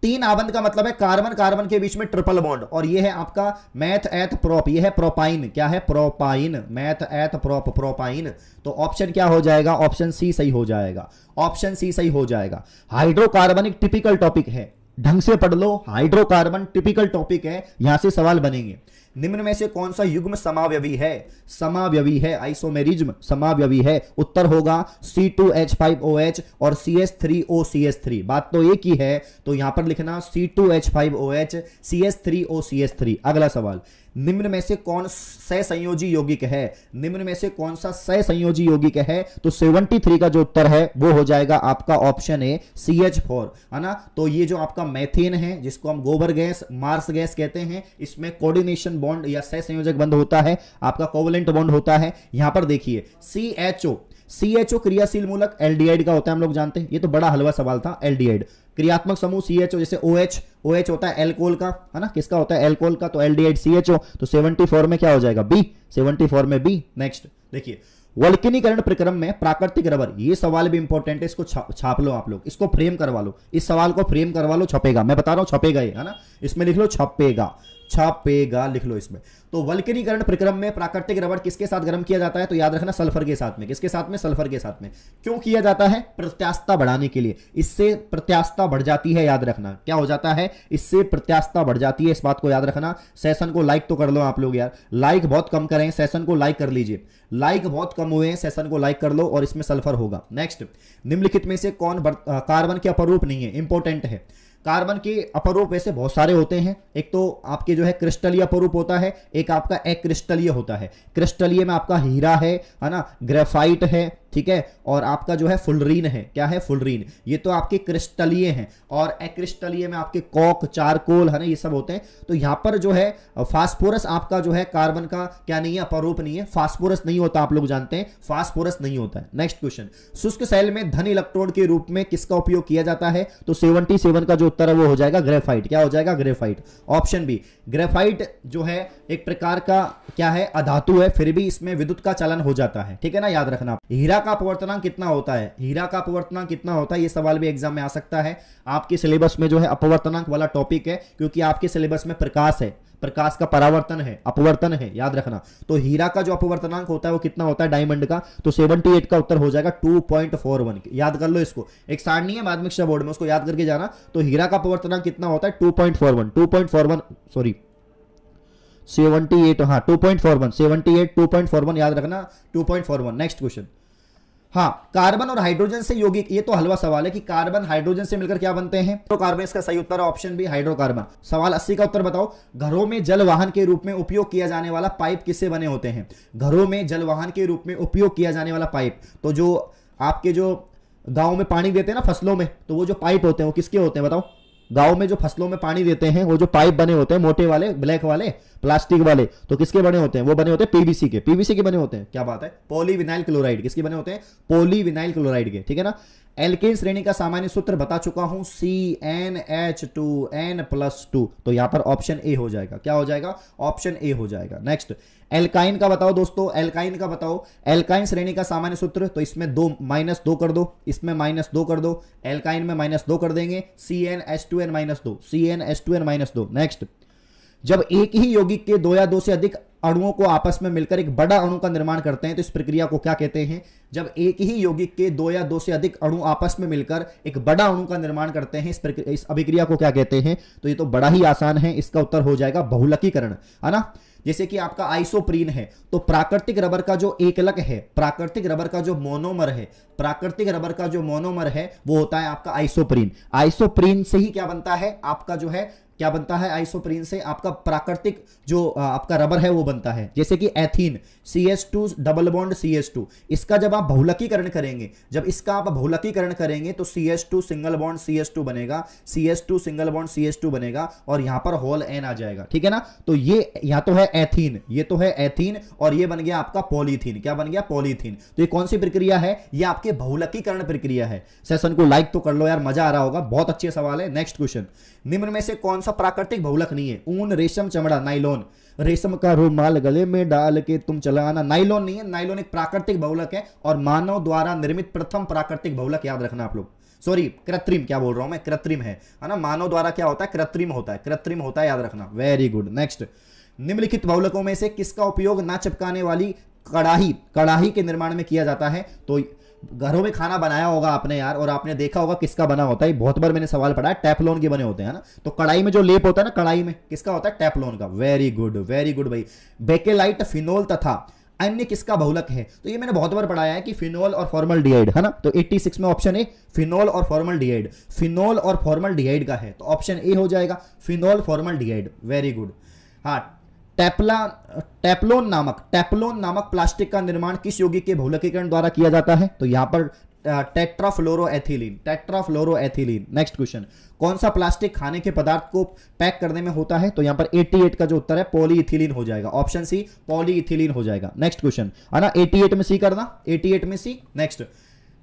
तीन आबंध का मतलब है कार्बन कार्बन के बीच में ट्रिपल बॉन्ड, और ये है आपका मैथ एथ प्रोप, ये है प्रोपाइन, क्या है प्रोपाइन, मैथ एथ प्रोप प्रोपाइन। तो ऑप्शन क्या हो जाएगा, ऑप्शन सी सही हो जाएगा, ऑप्शन सी सही हो जाएगा। हाइड्रोकार्बन एक टिपिकल टॉपिक है, ढंग से पढ़ लो, हाइड्रोकार्बन टिपिकल टॉपिक है, यहां से सवाल बनेंगे। निम्न में से कौन सा युग्म समावयवी है, समावयवी है, आइसोमेरिज्म समावयवी है, उत्तर होगा C2H5OH और CS3OCS3। बात तो एक ही है, तो यहां पर लिखना C2H5OH CS3OCS3। अगला सवाल, निम्न में से कौन सहसंयोजी यौगिक है, निम्न में से कौन सा सहसंयोजी यौगिक है, तो 73 का जो उत्तर है वो हो जाएगा आपका ऑप्शन ए CH4, है ना। तो ये जो आपका मेथेन है, जिसको हम गोबर गैस, मार्स गैस कहते हैं, इसमें कोऑर्डिनेशन बॉन्ड या सहसंयोजक बंध होता है, आपका कोवलेंट बॉन्ड होता है। यहां पर देखिए CHO क्रियाशील मूलक एल्डिहाइड का होता है, हम लोग जानते हैं, ये तो बड़ा हलवा सवाल था। एल्डिहाइड क्रियात्मक समूह CHO, जैसे OH होता है एल्कोहल का, है ना, किसका होता है, एल्कोहल का, तो एल्डिहाइड CHO, तो 74 में क्या हो जाएगा, बी, 74 में बी। नेक्स्ट देखिए, वल्कनीकरण प्रक्रम में प्राकृतिक रबर, ये सवाल भी इंपॉर्टेंट है, इसको छाप लो आप लोग, इसको फ्रेम करवा लो, इस सवाल को फ्रेम करवा लो, छपेगा, मैं बता रहा हूं छपेगा ये, है ना, इसमें लिख लो छपेगा, छपेगा लिख लो इसमें। तो वल्कनीकरण प्रक्रम में प्राकृतिक रबर किसके साथ गर्म किया जाता है, तो याद रखना सल्फर के साथ में, किसके साथ में, सल्फर के साथ में। क्यों किया जाता है, प्रत्यास्थता बढ़ाने के लिए, इससे प्रत्यास्थता बढ़ जाती है, याद रखना क्या हो जाता है, इससे प्रत्यास्थता बढ़ जाती है, इस बात को याद रखना। सेशन को लाइक तो कर लो आप लोग यार, लाइक बहुत कम करें, सेशन को लाइक कर लीजिए, लाइक बहुत कम हुए हैं, सेशन को लाइक कर लो, और इसमें सल्फर होगा। नेक्स्ट, निम्नलिखित में से कौन कार्बन के अपरूप नहीं है, इंपॉर्टेंट है। कार्बन के अपरूप वैसे बहुत सारे होते हैं, एक तो आपके जो है क्रिस्टलीय अपरूप होता है, एक आपका अक्रिस्टलीय होता है। क्रिस्टलीय में आपका हीरा है ना, ग्रेफाइट है, ठीक है, और आपका जो है फुलरीन है, क्या है, फुलरीन, ये तो आपके क्रिस्टलीय हैं। और अक्रिस्टलीय में आपके कॉक, चारकोल, है ना, ये सब होते हैं। तो यहां पर जो है फास्फोरस आपका जो है कार्बन का क्या नहीं है, अपरूप नहीं है, फास्फोरस नहीं होता, आप लोग जानते हैं फास्फोरस नहीं होता है। नेक्स्ट क्वेश्चन, शुष्क सेल में धन इलेक्ट्रोड के रूप में किसका उपयोग किया जाता है, तो 77 का जो उत्तर है वो हो जाएगा ग्रेफाइट, क्या हो जाएगा, ग्रेफाइट, ऑप्शन बी। ग्रेफाइट जो है एक प्रकार का क्या है, अधातु है, फिर भी इसमें विद्युत का चलन हो जाता है, ठीक है ना, याद रखना। हीरा का अपवर्तनांक कितना होता है, हीरा का अपवर्तनांक कितना होता है, ये सवाल भी एग्जाम में आ सकता है। आपके सिलेबस में जो है अपवर्तनांक वाला टॉपिक है, क्योंकि आपके सिलेबस में प्रकाश है, प्रकाश का परावर्तन है, अपवर्तन है, याद रखना। तो हीरा का जो अपवर्तनांक होता है वो कितना होता है डायमंड का, तो 78 का उत्तर हो जाएगा 2.41। याद कर लो इसको, एक सारणी है माध्यमिक शिक्षा बोर्ड में, उसको याद करके जाना। तो हीरा का अपवर्तनांक कितना होता है 2.41, सॉरी 78, हाँ 2.41, 78 2.41 याद रखना, 2.41। नेक्स्ट क्वेश्चन, हाँ, कार्बन और हाइड्रोजन से यौगिक, ये तो हलवा सवाल है कि कार्बन हाइड्रोजन से मिलकर क्या बनते हैं, तो कार्बन, इसका सही उत्तर है ऑप्शन बी हाइड्रोकार्बन। सवाल 80 का उत्तर बताओ, घरों में जल वाहन के रूप में उपयोग किया जाने वाला पाइप किससे बने होते हैं, घरों में जल वाहन के रूप में उपयोग किया जाने वाला पाइप, तो जो आपके जो गांव में पानी देते हैं ना फसलों में, तो वो जो पाइप होते हैं वो किसके होते हैं बताओ, गांव में जो फसलों में पानी देते हैं वो जो पाइप बने होते हैं मोटे वाले, ब्लैक वाले, प्लास्टिक वाले, तो किसके बने होते हैं, वो बने होते हैं पीवीसी के, पीवीसी के बने होते हैं, क्या बात है, पॉलीविनाइल क्लोराइड, किसके बने होते हैं, पॉलीविनाइल क्लोराइड के, ठीक है ना। एल्केन श्रेणी का सामान्य सूत्र बता चुका हूं, CnH2n+2, तो यहां पर ऑप्शन ए हो जाएगा, क्या हो जाएगा, ऑप्शन ए हो जाएगा। नेक्स्ट, एल्काइन का बताओ दोस्तों, एल्काइन का बताओ, एल्काइन श्रेणी का सामान्य सूत्र, तो इसमें -2 कर दो, इसमें -2 कर दो, एल्काइन में -2 कर देंगे, CnH2n-2, CnH2n-2। नेक्स्ट, जब एक ही यौगिक के दो या दो से अधिक अणुओं को आपस में मिलकर एक बड़ा अणु का निर्माण करते हैं तो इस प्रक्रिया को क्या कहते हैं, जब एक ही यौगिक के दो या दो से अधिक अणु आपस में मिलकर एक बड़ा अणु का निर्माण करते हैं, इस अभिक्रिया को क्या कहते हैं, तो ये तो बड़ा ही आसान है, इसका उत्तर हो जाएगा बहुलकीकरण, है ना। जैसे कि आपका आइसोप्रीन है, तो प्राकृतिक रबर का जो एकलक है, प्राकृतिक रबर का जो मोनोमर है, प्राकृतिक रबर का जो मोनोमर है वो होता है आपका आइसोप्रीन। आइसोप्रीन से ही क्या बनता है आपका जो है, क्या बनता है, आइसोप्रीन से आपका प्राकृतिक जो आपका रबर है वो बनता है। जैसे कि ethene, CH2 double bond CH2, इसका जब आप बहुलकीकरण करेंगे, जब इसका आप बहुलकीकरण करेंगे तो CH2 सिंगल बॉन्ड CH2 बनेगा, CH2 सिंगल बॉन्ड CH2 बनेगा, और यहां पर होल N आ जाएगा, ठीक है ना। तो ये यहां तो है एथीन, ये तो है एथीन, और ये बन गया आपका पॉलीथीन, क्या बन गया, पॉलीथीन। तो ये कौन सी प्रक्रिया है, ये आपके बहुलकीकरण प्रक्रिया है। सेशन को लाइक तो कर लो यार, मजा आ रहा होगा, बहुत अच्छे सवाल है। नेक्स्ट क्वेश्चन, निम्न में से कौन सा प्राकृतिक बहुलक नहीं है, ऊन, रेशम, चमड़ा, नाइलॉन, रेशम का रुमाल गले में डाल के तुम चलाना, नाइलॉन नहीं है, नाइलॉन एक प्राकृतिक बहुलक है और मानव द्वारा निर्मित प्रथम प्राकृतिक बहुलक, याद रखना आप लोग। सॉरी कृत्रिम, क्या बोल रहा हूं मैं, कृत्रिम है ना, मानव द्वारा क्या होता है, कृत्रिम होता है, कृत्रिम होता है, याद रखना। Very good. नेक्स्ट, निम्नलिखित बहुलकों में से किसका उपयोग ना चिपकाने वाली कड़ाही के निर्माण में किया जाता है? तो घरों में खाना बनाया होगा आपने यार, और आपने देखा होगा किसका बना होता है, बहुत बार मैंने सवाल पढ़ा है, टेफ्लॉन के बने होते हैं ना। तो कढ़ाई में जो लेप होता है ना, कढ़ाई में किसका होता है, टेफ्लॉन का। वेरी गुड भाई। बेकेलाइट, फिनोल तथा अन्य किसका बहुलक है? तो ये मैंने बहुत बार पढ़ाया है कि फिनोल और फॉर्मल्डिहाइड है ना। तो 86 में ऑप्शन ए फिनोल और फॉर्मल्डिहाइड, फिनोल और फॉर्मल्डिहाइड का है, तो ऑप्शन ए हो जाएगा फिनोल फॉर्मल्डिहाइड। Very good. हाँ, टेफ्लॉन नामक प्लास्टिक का निर्माण किस यौगिक के बहुलकीकरण द्वारा किया जाता है? तो यहां पर टेट्राफ्लोरोएथिलीन। नेक्स्ट क्वेश्चन, कौन सा प्लास्टिक खाने के पदार्थ को पैक करने में होता है? तो यहां पर 88 का जो उत्तर है पॉलीइथिलीन हो जाएगा, ऑप्शन सी पॉलीइथिलीन हो जाएगा। नेक्स्ट क्वेश्चन है ना, 88 में सी करना, 88 में सी। नेक्स्ट,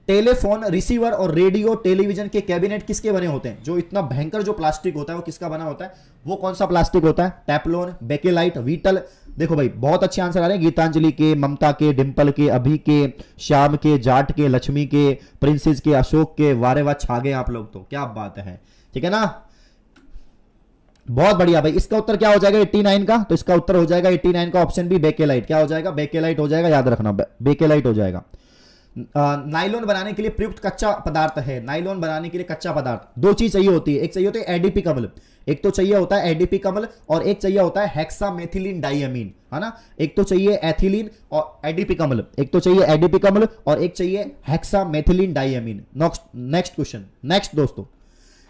टेलीफोन, रिसीवर और रेडियो टेलीविजन के कैबिनेट किसके बने होते हैं? जो इतना भयंकर जो प्लास्टिक होता है वो किसका बना होता है? वो कौन सा प्लास्टिक होता है? टेफ्लॉन, बेकेलाइट, वीटल। देखो भाई बहुत अच्छे आंसर आ रहे हैं, गीतांजलि के, ममता के, डिंपल के, अभी के, श्याम के, जाट के, लक्ष्मी के, प्रिंसेस के, अशोक के, वारे वाह छा गए आप लोग, तो क्या बात है, ठीक है ना, बहुत बढ़िया भाई। इसका उत्तर क्या हो जाएगा 89 का? तो इसका उत्तर हो जाएगा 89 का ऑप्शन बी बेकेलाइट। क्या हो जाएगा? बेकेलाइट हो जाएगा, याद रखना, बेकेलाइट हो जाएगा। नाइलॉन बनाने के लिए प्रयुक्त कच्चा पदार्थ है, नाइलॉन बनाने के लिए कच्चा पदार्थ दो चीज चाहिए होती है, एक चाहिए होता है एडीपी कमल, एक तो चाहिए होता है एडीपी कमल, और एक चाहिए होता है हेक्सामेथिलीन डाइअमीन, है ना। एक तो चाहिए एथिलीन और एडीपी कमल, एक तो चाहिए एडीपी कमल और एक चाहिए hexamethylene diamine. Next question. Next दोस्तों,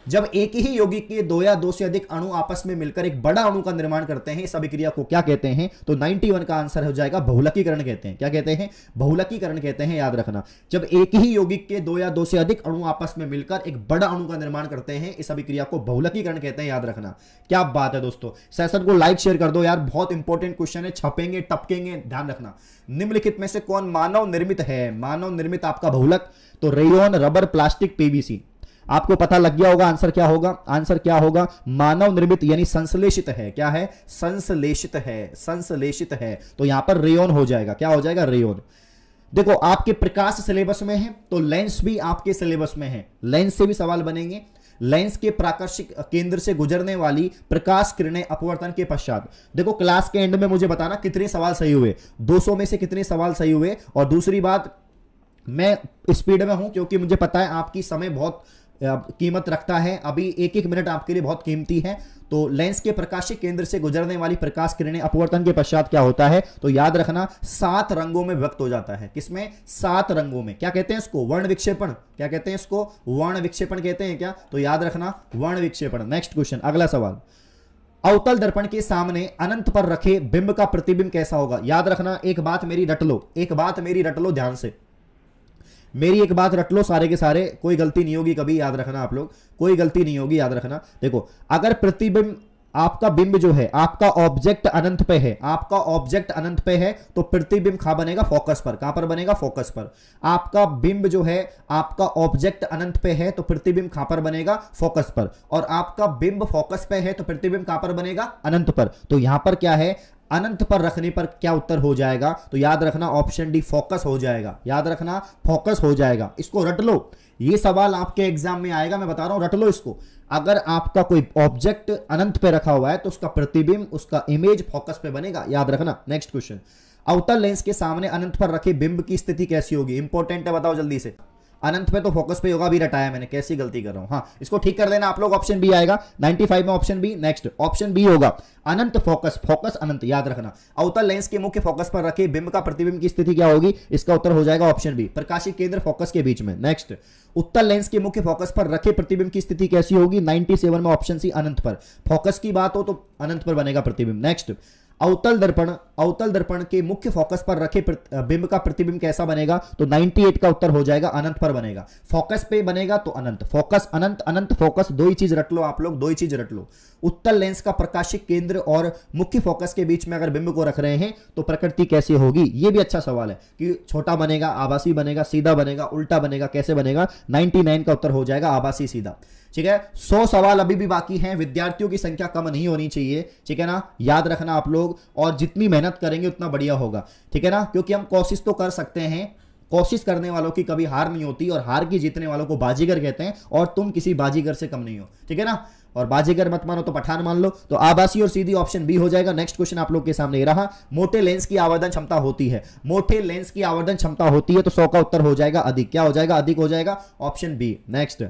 जब एक ही यौगिक के दो या दो से अधिक अणु आपस में मिलकर एक बड़ा अणु का निर्माण करते हैं, इस अभिक्रिया को क्या कहते हैं? तो 91 का आंसर हो जाएगा बहुलकीकरण कहते हैं। क्या कहते हैं? बहुलकीकरण कहते हैं, याद रखना। जब एक ही यौगिक के दो या दो से अधिक अणु आपस में मिलकर एक बड़ा अणु का निर्माण करते हैं, इस अभिक्रिया को बहुलकीकरण कहते हैं, याद रखना। क्या बात है दोस्तों, सेशन को लाइक शेयर कर दो यार, बहुत इंपॉर्टेंट क्वेश्चन है, छपेंगे टपकेंगे, ध्यान रखना। निम्नलिखित में से कौन मानव निर्मित है? मानव निर्मित आपका बहुलक, तो रेयन, रबर, प्लास्टिक, पीवीसी। आपको पता लग गया होगा आंसर क्या होगा। आंसर क्या होगा? मानव निर्मित यानी संश्लेषित है। क्या है? संश्लेषित है, संश्लेषित है। तो यहां पर रेयन हो जाएगा। क्या हो जाएगा? रेयन। देखो आपके प्रकाश सिलेबस में है तो लेंस भी आपके सिलेबस में है, लेंस से भी सवाल बनेंगे। लेंस के प्राकर्षिक केंद्र से गुजरने वाली प्रकाश किरणें अपवर्तन के पश्चात, देखो क्लास के एंड में मुझे बताना कितने सवाल सही हुए, 200 में से कितने सवाल सही हुए। और दूसरी बात, मैं स्पीड में हूं क्योंकि मुझे पता है आपकी समय बहुत कीमत रखता है, अभी एक एक मिनट आपके लिए बहुत कीमती है। तो लेंस के प्रकाशिक केंद्र से गुजरने वाली प्रकाश किरणें अपवर्तन के पश्चात क्या होता है? तो याद रखना 7 रंगों में व्यक्त हो जाता है। किसमें? 7 रंगों में। क्या कहते हैं इसको? वर्ण विक्षेपण। क्या कहते हैं इसको? वर्ण विक्षेपण कहते हैं क्या? तो याद रखना वर्ण विक्षेपण। नेक्स्ट क्वेश्चन, अगला सवाल, अवतल दर्पण के सामने अनंत पर रखे बिंब का प्रतिबिंब कैसा होगा? याद रखना, एक बात मेरी रट लो, एक बात मेरी रट लो ध्यान से, मेरी एक बात रट लो सारे के सारे, कोई गलती नहीं होगी कभी, याद रखना आप लोग, कोई गलती नहीं होगी, याद रखना। देखो अगर प्रतिबिंब, आपका बिंब जो है, आपका ऑब्जेक्ट अनंत पे है, आपका ऑब्जेक्ट अनंत पे है, तो प्रतिबिंब कहां बनेगा? फोकस पर। कहां पर बनेगा? फोकस पर। आपका बिंब जो है, आपका ऑब्जेक्ट अनंत पे है तो प्रतिबिंब कहां पर बनेगा? फोकस पर। और आपका बिंब फोकस पे है तो प्रतिबिंब कहां पर बनेगा? अनंत पर। तो यहां पर क्या है? अनंत पर रखने पर क्या उत्तर हो जाएगा? तो याद रखना ऑप्शन डी फोकस हो जाएगा। याद रखना फोकस हो जाएगा। इसको रट लो, ये सवाल आपके एग्जाम में आएगा, मैं बता रहा हूं, रट लो इसको। अगर आपका कोई ऑब्जेक्ट अनंत पे रखा हुआ है तो उसका प्रतिबिंब, उसका इमेज फोकस पे बनेगा, याद रखना। नेक्स्ट क्वेश्चन, अवतल लेंस के सामने अनंत पर रखे बिंब की स्थिति कैसी होगी? इंपॉर्टेंट है, बताओ जल्दी से। अनंत पे तो फोकस पे होगा, भी रटाया मैंने, कैसी गलती कर रहा हूं। हाँ, इसको ठीक कर लेना आप लोग, ऑप्शन बी आएगा 95 में, option B. Next option B होगा अनंत फोकस, फोकस अनंत, याद रखना। अवतल लेंस के मुख्य फोकस पर रखे बिंब का प्रतिबिंब की स्थिति क्या होगी? इसका उत्तर हो जाएगा ऑप्शन बी, प्रकाशिक केंद्र फोकस के बीच में। नेक्स्ट, उत्तल लेंस के मुख्य फोकस पर रखे प्रतिबिंब की स्थिति कैसी होगी? 97 में ऑप्शन सी अनंत पर। फोकस की बात हो तो अनंत पर बनेगा प्रतिबिंब। नेक्स्ट, अवतल दर्पण के मुख्य फोकस पर रखे बिंब का प्रतिबिंब कैसा बनेगा? तो 98 का उत्तर हो जाएगा अनंत पर बनेगा। फोकस पे बनेगा तो अनंत, फोकस अनंत, अनंत फोकस, दो ही चीज रट लो आप लोग, दो ही चीज रट लो। उत्तल लेंस का प्रकाशिक केंद्र और मुख्य फोकस के बीच में अगर बिंब को रख रहे हैं तो प्रकृति कैसी होगी? ये भी अच्छा सवाल है कि छोटा बनेगा, आभासी बनेगा, सीधा बनेगा, उल्टा बनेगा, कैसे बनेगा? 99 का उत्तर हो जाएगा आभासी सीधा। ठीक है, 100 सवाल अभी भी बाकी हैं, विद्यार्थियों की संख्या कम नहीं होनी चाहिए, ठीक है ना, याद रखना आप लोग। और जितनी मेहनत करेंगे उतना बढ़िया होगा, ठीक है ना, क्योंकि हम कोशिश तो कर सकते हैं, कोशिश करने वालों की कभी हार नहीं होती और हार की जीतने वालों को बाजीगर कहते हैं और तुम किसी बाजीगर से कम नहीं हो, ठीक है ना। और बाजीगर मत मानो तो पठान मान लो। तो आभासी और सीधी ऑप्शन बी हो जाएगा। नेक्स्ट क्वेश्चन आप लोग के सामने ये रहा, मोटे लेंस की आवर्धन क्षमता होती है, मोटे लेंस की आवर्धन क्षमता होती है तो 100 का उत्तर हो जाएगा अधिक। क्या हो जाएगा? अधिक हो जाएगा, ऑप्शन बी। नेक्स्ट,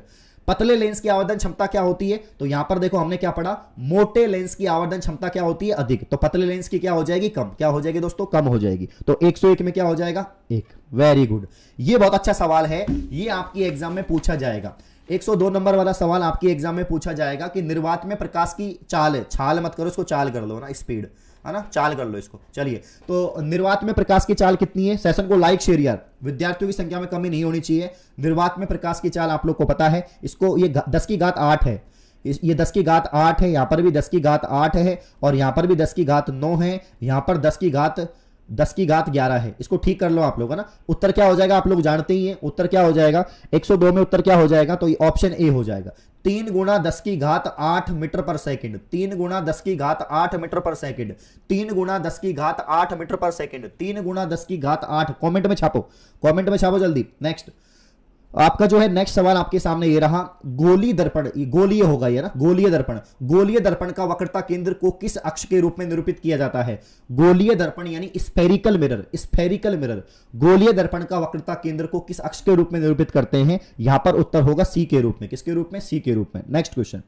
पतले लेंस की आवर्धन क्षमता क्या होती है? तो यहां पर देखो हमने क्या पढ़ा, मोटे लेंस की आवर्धन क्षमता क्या होती है? अधिक। तो पतले लेंस की क्या हो जाएगी? कम। क्या हो जाएगी दोस्तों? कम हो जाएगी। तो 101 में क्या हो जाएगा? 1। वेरी गुड, ये बहुत अच्छा सवाल है, ये आपकी एग्जाम में पूछा जाएगा। 102 नंबर वाला सवाल आपकी एग्जाम में पूछा जाएगा कि निर्वात में प्रकाश की चाल है, छाल मत करो इसको, चाल कर लो ना, स्पीड है ना, चाल कर लो इसको। चलिए, तो निर्वात में प्रकाश की चाल कितनी है? सेशन को लाइक शेयर यार, विद्यार्थियों की संख्या में कमी नहीं होनी चाहिए। निर्वात में प्रकाश की चाल आप लोग को पता है, इसको ये 10 की घात 8 है, ये 10 की घात 8 है, यहां पर भी 10 की घात 8 है और यहां पर भी 10 की घात 9 है, यहां पर 10 की घात 11 है। इसको ठीक कर लो आप लोग, है ना। उत्तर क्या हो जाएगा आप लोग जानते ही हैं, उत्तर क्या हो जाएगा 102 में? उत्तर क्या हो जाएगा? तो ऑप्शन ए हो जाएगा, 3 गुणा 10 की घात 8 मीटर पर सेकंड, 3 गुणा 10 की घात 8 मीटर पर सेकंड, 3 गुणा 10 की घात 8 मीटर पर सेकंड, 3 गुणा 10 की घात 8। कमेंट में छापो, कमेंट में छापो जल्दी। नेक्स्ट आपका जो है नेक्स्ट सवाल आपके सामने ये रहा, गोलीय दर्पण, गोलीय होगा ये ना, गोलीय दर्पण, गोलीय दर्पण का वक्रता केंद्र को किस अक्ष के रूप में निरूपित किया जाता है? गोलीय दर्पण यानी स्फेरिकल मिरर, स्फेरिकल मिरर, गोलीय दर्पण का वक्रता केंद्र को किस अक्ष के रूप में निरूपित करते हैं? यहां पर उत्तर होगा सी के रूप में। किसके रूप में? सी के रूप में। नेक्स्ट क्वेश्चन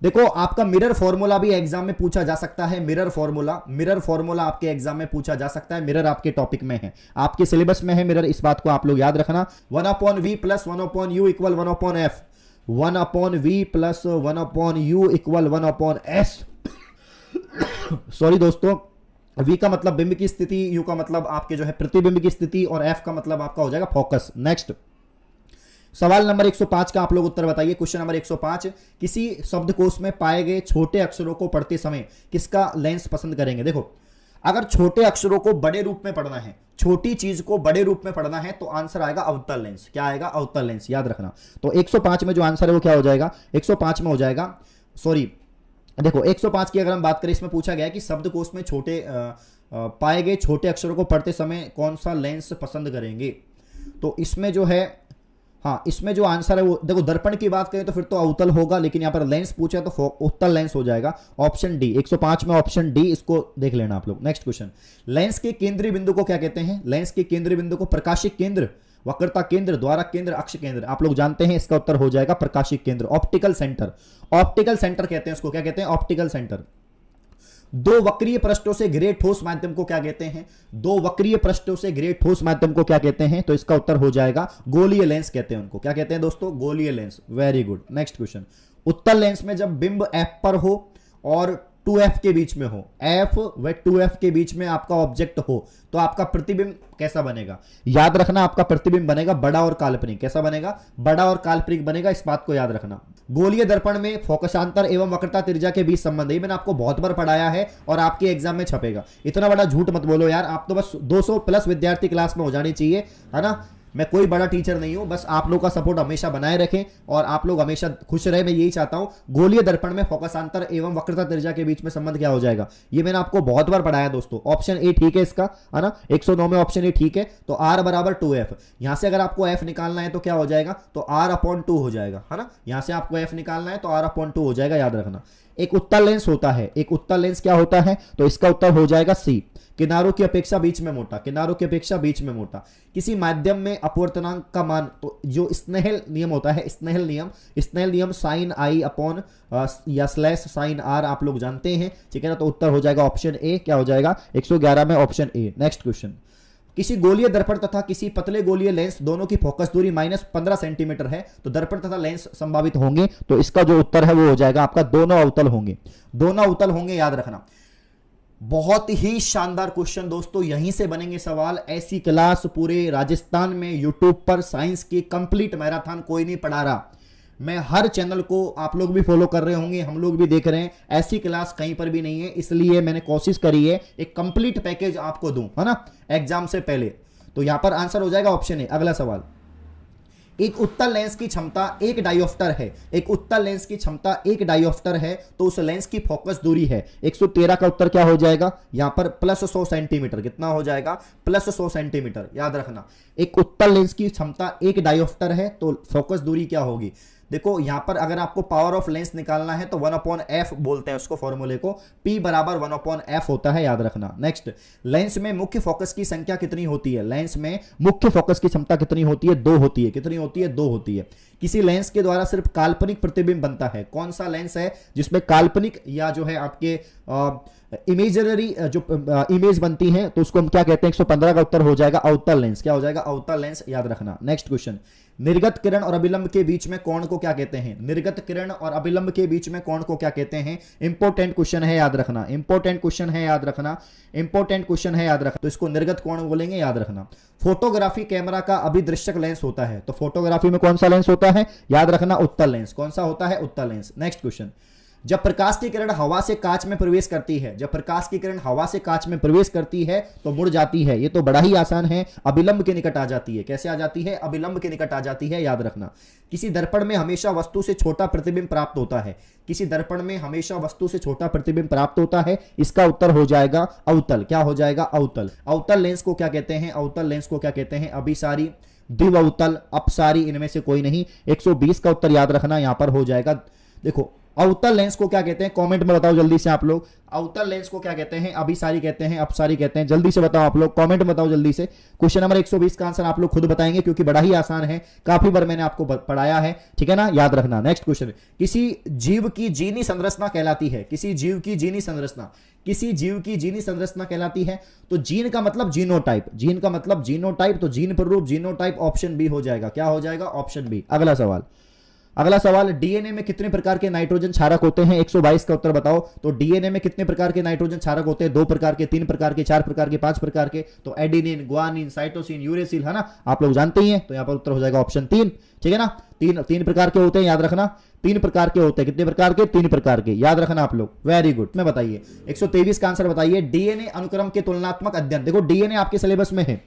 देखो, आपका मिरर फॉर्मूला भी एग्जाम में पूछा जा सकता है। मिरर फॉर्मूला आपके एग्जाम में पूछा जा सकता है। मिरर आपके टॉपिक में है, आपके सिलेबस में है मिरर, इस बात को आप लोग याद रखना। 1/v plus 1/u equal 1/f, 1/v plus 1/u equal 1/s। Sorry दोस्तों, v का मतलब बिंब की स्थिति, u का मतलब आपके जो है प्रतिबिंब की स्थिति और f का मतलब आपका हो जाएगा फोकस। नेक्स्ट सवाल नंबर 105 का आप लोग उत्तर बताइए। क्वेश्चन नंबर 105, किसी शब्दकोश में पाए गए छोटे अक्षरों को पढ़ते समय किसका लेंस पसंद करेंगे? देखो, अगर छोटे अक्षरों को बड़े रूप में पढ़ना है, छोटी चीज को बड़े रूप में पढ़ना है तो आंसर आएगा अवतल लेंस। क्या आएगा? अवतल लेंस, याद रखना। तो 105 में जो आंसर है वो क्या हो जाएगा? 105 में हो जाएगा, सॉरी देखो 105 की अगर हम बात करें, इसमें पूछा गया कि शब्दकोश में छोटे पाए गए छोटे अक्षरों को पढ़ते समय कौन सा लेंस पसंद करेंगे? तो इसमें जो है, हाँ, इसमें जो आंसर है वो देखो, दर्पण की बात करें तो फिर तो अवतल होगा, लेकिन यहां पर लेंस पूछा तो उत्तल लेंस हो जाएगा, ऑप्शन डी। 105 में ऑप्शन डी, इसको देख लेना आप लोग। नेक्स्ट क्वेश्चन, लेंस के केंद्रीय बिंदु को क्या कहते हैं? लेंस के केंद्रीय बिंदु को प्रकाशिक केंद्र, वक्रता केंद्र, द्वारक केंद्र, अक्ष केंद्र, आप लोग जानते हैं। इसका उत्तर हो जाएगा प्रकाशिक केंद्र, ऑप्टिकल सेंटर। ऑप्टिकल सेंटर कहते हैं उसको, क्या कहते हैं? Optical centre. दो वक्रीय पृष्ठों से घिरे ठोस माध्यम को क्या कहते हैं? दो वक्रीय पृष्ठों से घिरे ठोस माध्यम को क्या कहते हैं? तो इसका उत्तर हो जाएगा गोलीय लेंस कहते हैं उनको। क्या कहते हैं दोस्तों? गोलीय lens. Very good. Next question, उत्तल लेंस में जब बिंब f पर हो और 2f के बीच में हो, f व 2f के बीच में आपका ऑब्जेक्ट हो, तो आपका प्रतिबिंब कैसा बनेगा? याद रखना, आपका प्रतिबिंब बनेगा बड़ा और काल्पनिक। कैसा बनेगा? बड़ा और काल्पनिक बनेगा, इस बात को याद रखना। गोलीय दर्पण में फोकसांतर एवं वक्रता त्रिज्या के बीच संबंध, ये मैंने आपको बहुत बार पढ़ाया है और आपके एग्जाम में छपेगा। इतना बड़ा झूठ मत बोलो यार, आप तो बस 200 प्लस विद्यार्थी क्लास में हो जानी चाहिए, है ना। मैं कोई बड़ा टीचर नहीं हूं, बस आप लोग का सपोर्ट हमेशा बनाए रखें और आप लोग हमेशा खुश रहे, मैं यही चाहता हूं। गोलीय दर्पण में फोकसांतर एवं वक्रता त्रिज्या के बीच में संबंध क्या हो जाएगा? ये मैंने आपको बहुत बार पढ़ाया दोस्तों। ऑप्शन ए ठीक है इसका, है ना। 109 में ऑप्शन ए ठीक है। तो r बराबर 2f, यहां से अगर आपको f निकालना है तो क्या हो जाएगा? तो r/2 हो जाएगा, है ना। यहां से आपको f निकालना है तो r/2 हो जाएगा, याद रखना। एक उत्तल लेंस होता है, एक उत्तल लेंस क्या होता है? तो इसका उत्तर हो जाएगा सी, किनारों की अपेक्षा बीच में मोटा, किनारों की अपेक्षा बीच में मोटा। किसी माध्यम में अपवर्तनांक का मान, तो जो स्नेहल नियम होता है, स्नेहल नियम साइन आई अपॉन या स्लैश साइन आर आप लोग जानते हैं, ठीक है ना। तो उत्तर हो जाएगा ऑप्शन ए। क्या हो जाएगा? 111 में ऑप्शन ए। नेक्स्ट क्वेश्चन, किसी गोलीय दर्पण तथा किसी पतले गोलीय लेंस दोनों की फोकस दूरी -15 सेंटीमीटर है, तो दर्पण तथा लेंस संभावित होंगे। तो इसका जो उत्तर है वो हो जाएगा आपका दोनों अवतल होंगे, दोनों अवतल होंगे, याद रखना। बहुत ही शानदार क्वेश्चन दोस्तों, यहीं से बनेंगे सवाल। ऐसी क्लास पूरे राजस्थान में यूट्यूब पर साइंस की कंप्लीट मैराथन कोई नहीं पढ़ा रहा। मैं हर चैनल को आप लोग भी फॉलो कर रहे होंगे, हम लोग भी देख रहे हैं, ऐसी क्लास कहीं पर भी नहीं है। इसलिए मैंने कोशिश करी है एक कंप्लीट पैकेज आपको दूं, है ना, एग्जाम से पहले। तो यहां पर आंसर हो जाएगा ऑप्शन ए। अगला सवाल, एक उत्तल लेंस की क्षमता एक डायोप्टर है, एक उत्तल लेंस की क्षमता एक डायोप्टर है, तो उस लेंस की फोकस दूरी है 113 का उत्तर क्या हो जाएगा यहां पर प्लस 100 सेंटीमीटर। कितना हो जाएगा प्लस 100 सेंटीमीटर, याद रखना। एक उत्तल लेंस की क्षमता एक डायोप्टर है तो फोकस दूरी क्या होगी, देखो यहां पर अगर आपको पावर ऑफ लेंस निकालना है तो 1/f बोलते हैं उसको, फॉर्मूले को, P बराबर 1/f होता है, याद रखना। नेक्स्ट, लेंस में मुख्य फोकस की संख्या कितनी होती है, लेंस में मुख्य फोकस की क्षमता कितनी होती है, 2 होती है। कितनी होती है, 2 होती है। किसी लेंस के द्वारा सिर्फ काल्पनिक प्रतिबिंब बनता है, कौन सा लेंस है जिसमें काल्पनिक या जो है आपके इमेजनरी जो इमेज बनती है तो उसको हम क्या कहते हैं, 115 का उत्तर हो जाएगा अवतल लेंस। क्या हो जाएगा, अवतल लेंस, याद रखना। नेक्स्ट क्वेश्चन, निर्गत किरण और अभिलंब के बीच में कोण को क्या कहते हैं, निर्गत किरण और अभिलंब के बीच में कोण को क्या कहते हैं। इंपॉर्टेंट क्वेश्चन है, याद रखना। इंपॉर्टेंट क्वेश्चन है, याद रखना। इंपॉर्टेंट क्वेश्चन है, याद रखना। तो इसको निर्गत कोण बोलेंगे, याद रखना। फोटोग्राफी कैमरा का अभिदृश्यक लेंस होता है, तो फोटोग्राफी में कौन सा लेंस होता है, याद रखना, उत्तल लेंस। कौन सा होता है, उत्तल लेंस। नेक्स्ट क्वेश्चन, जब प्रकाश की किरण हवा से कांच में प्रवेश करती है, जब प्रकाश की किरण हवा से कांच में प्रवेश करती है तो मुड़ जाती है, ये तो बड़ा ही आसान है, अभिलंब के निकट आ जाती है। कैसे आ जाती है, अभिलंब के निकट आ जाती है, याद रखना। किसी दर्पण में हमेशा वस्तु से छोटा प्रतिबिंब प्राप्त होता है, किसी दर्पण में हमेशा वस्तु से छोटा प्रतिबिंब प्राप्त होता है, इसका उत्तर हो जाएगा अवतल। क्या हो जाएगा, अवतल। अवतल लेंस को क्या कहते हैं, अवतल लेंस को क्या कहते हैं, अभिसारी, द्विअवतल, अपसारी, इनमें से कोई नहीं। 120 का उत्तर याद रखना यहां पर हो जाएगा। देखो अवतल लेंस को क्या कहते हैं, कमेंट में बताओ जल्दी से आप लोग। अवतल लेंस को क्या कहते हैं, अभिसारी कहते हैं, अपसारी कहते हैं, जल्दी से बताओ आप लोग, कमेंट में बताओ जल्दी से। क्वेश्चन नंबर 120 का आंसर आप लोग खुद बताएंगे क्योंकि बड़ा ही आसान है, काफी बार मैंने आपको पढ़ाया है, ठीक है ना, याद रखना। नेक्स्ट क्वेश्चन, किसी जीव की जीनी संरचना कहलाती है, किसी जीव की जीनी संरचना, किसी जीव की जीनी संरचना कहलाती है, तो जीन का मतलब जीनोटाइप, जीन का मतलब जीनोटाइप, तो जीन प्ररूप जीनोटाइप ऑप्शन बी हो जाएगा। क्या हो जाएगा, ऑप्शन बी। अगला सवाल, अगला सवाल, डीएनए में कितने प्रकार के नाइट्रोजन क्षारक होते हैं, 122 का उत्तर बताओ। तो डीएनए में कितने प्रकार के नाइट्रोजन क्षारक होते हैं, 2 प्रकार के, 3 प्रकार के, 4 प्रकार के, 5 प्रकार के। तो एडेनिन, ग्वानिन, साइटोसिन, यूरेसिल, है ना, आप लोग जानते ही हैं, तो यहां पर उत्तर हो जाएगा ऑप्शन 3, ठीक है ना। तीन प्रकार के होते हैं, याद रखना, 3 प्रकार के होते हैं। कितने प्रकार के, 3 प्रकार के, याद रखना आप लोग, वेरी गुड। मैं बताइए 123 का आंसर बताइए, डीएनए अनुक्रम के तुलनात्मक अध्ययन। देखो डीएनए आपके सिलेबस में है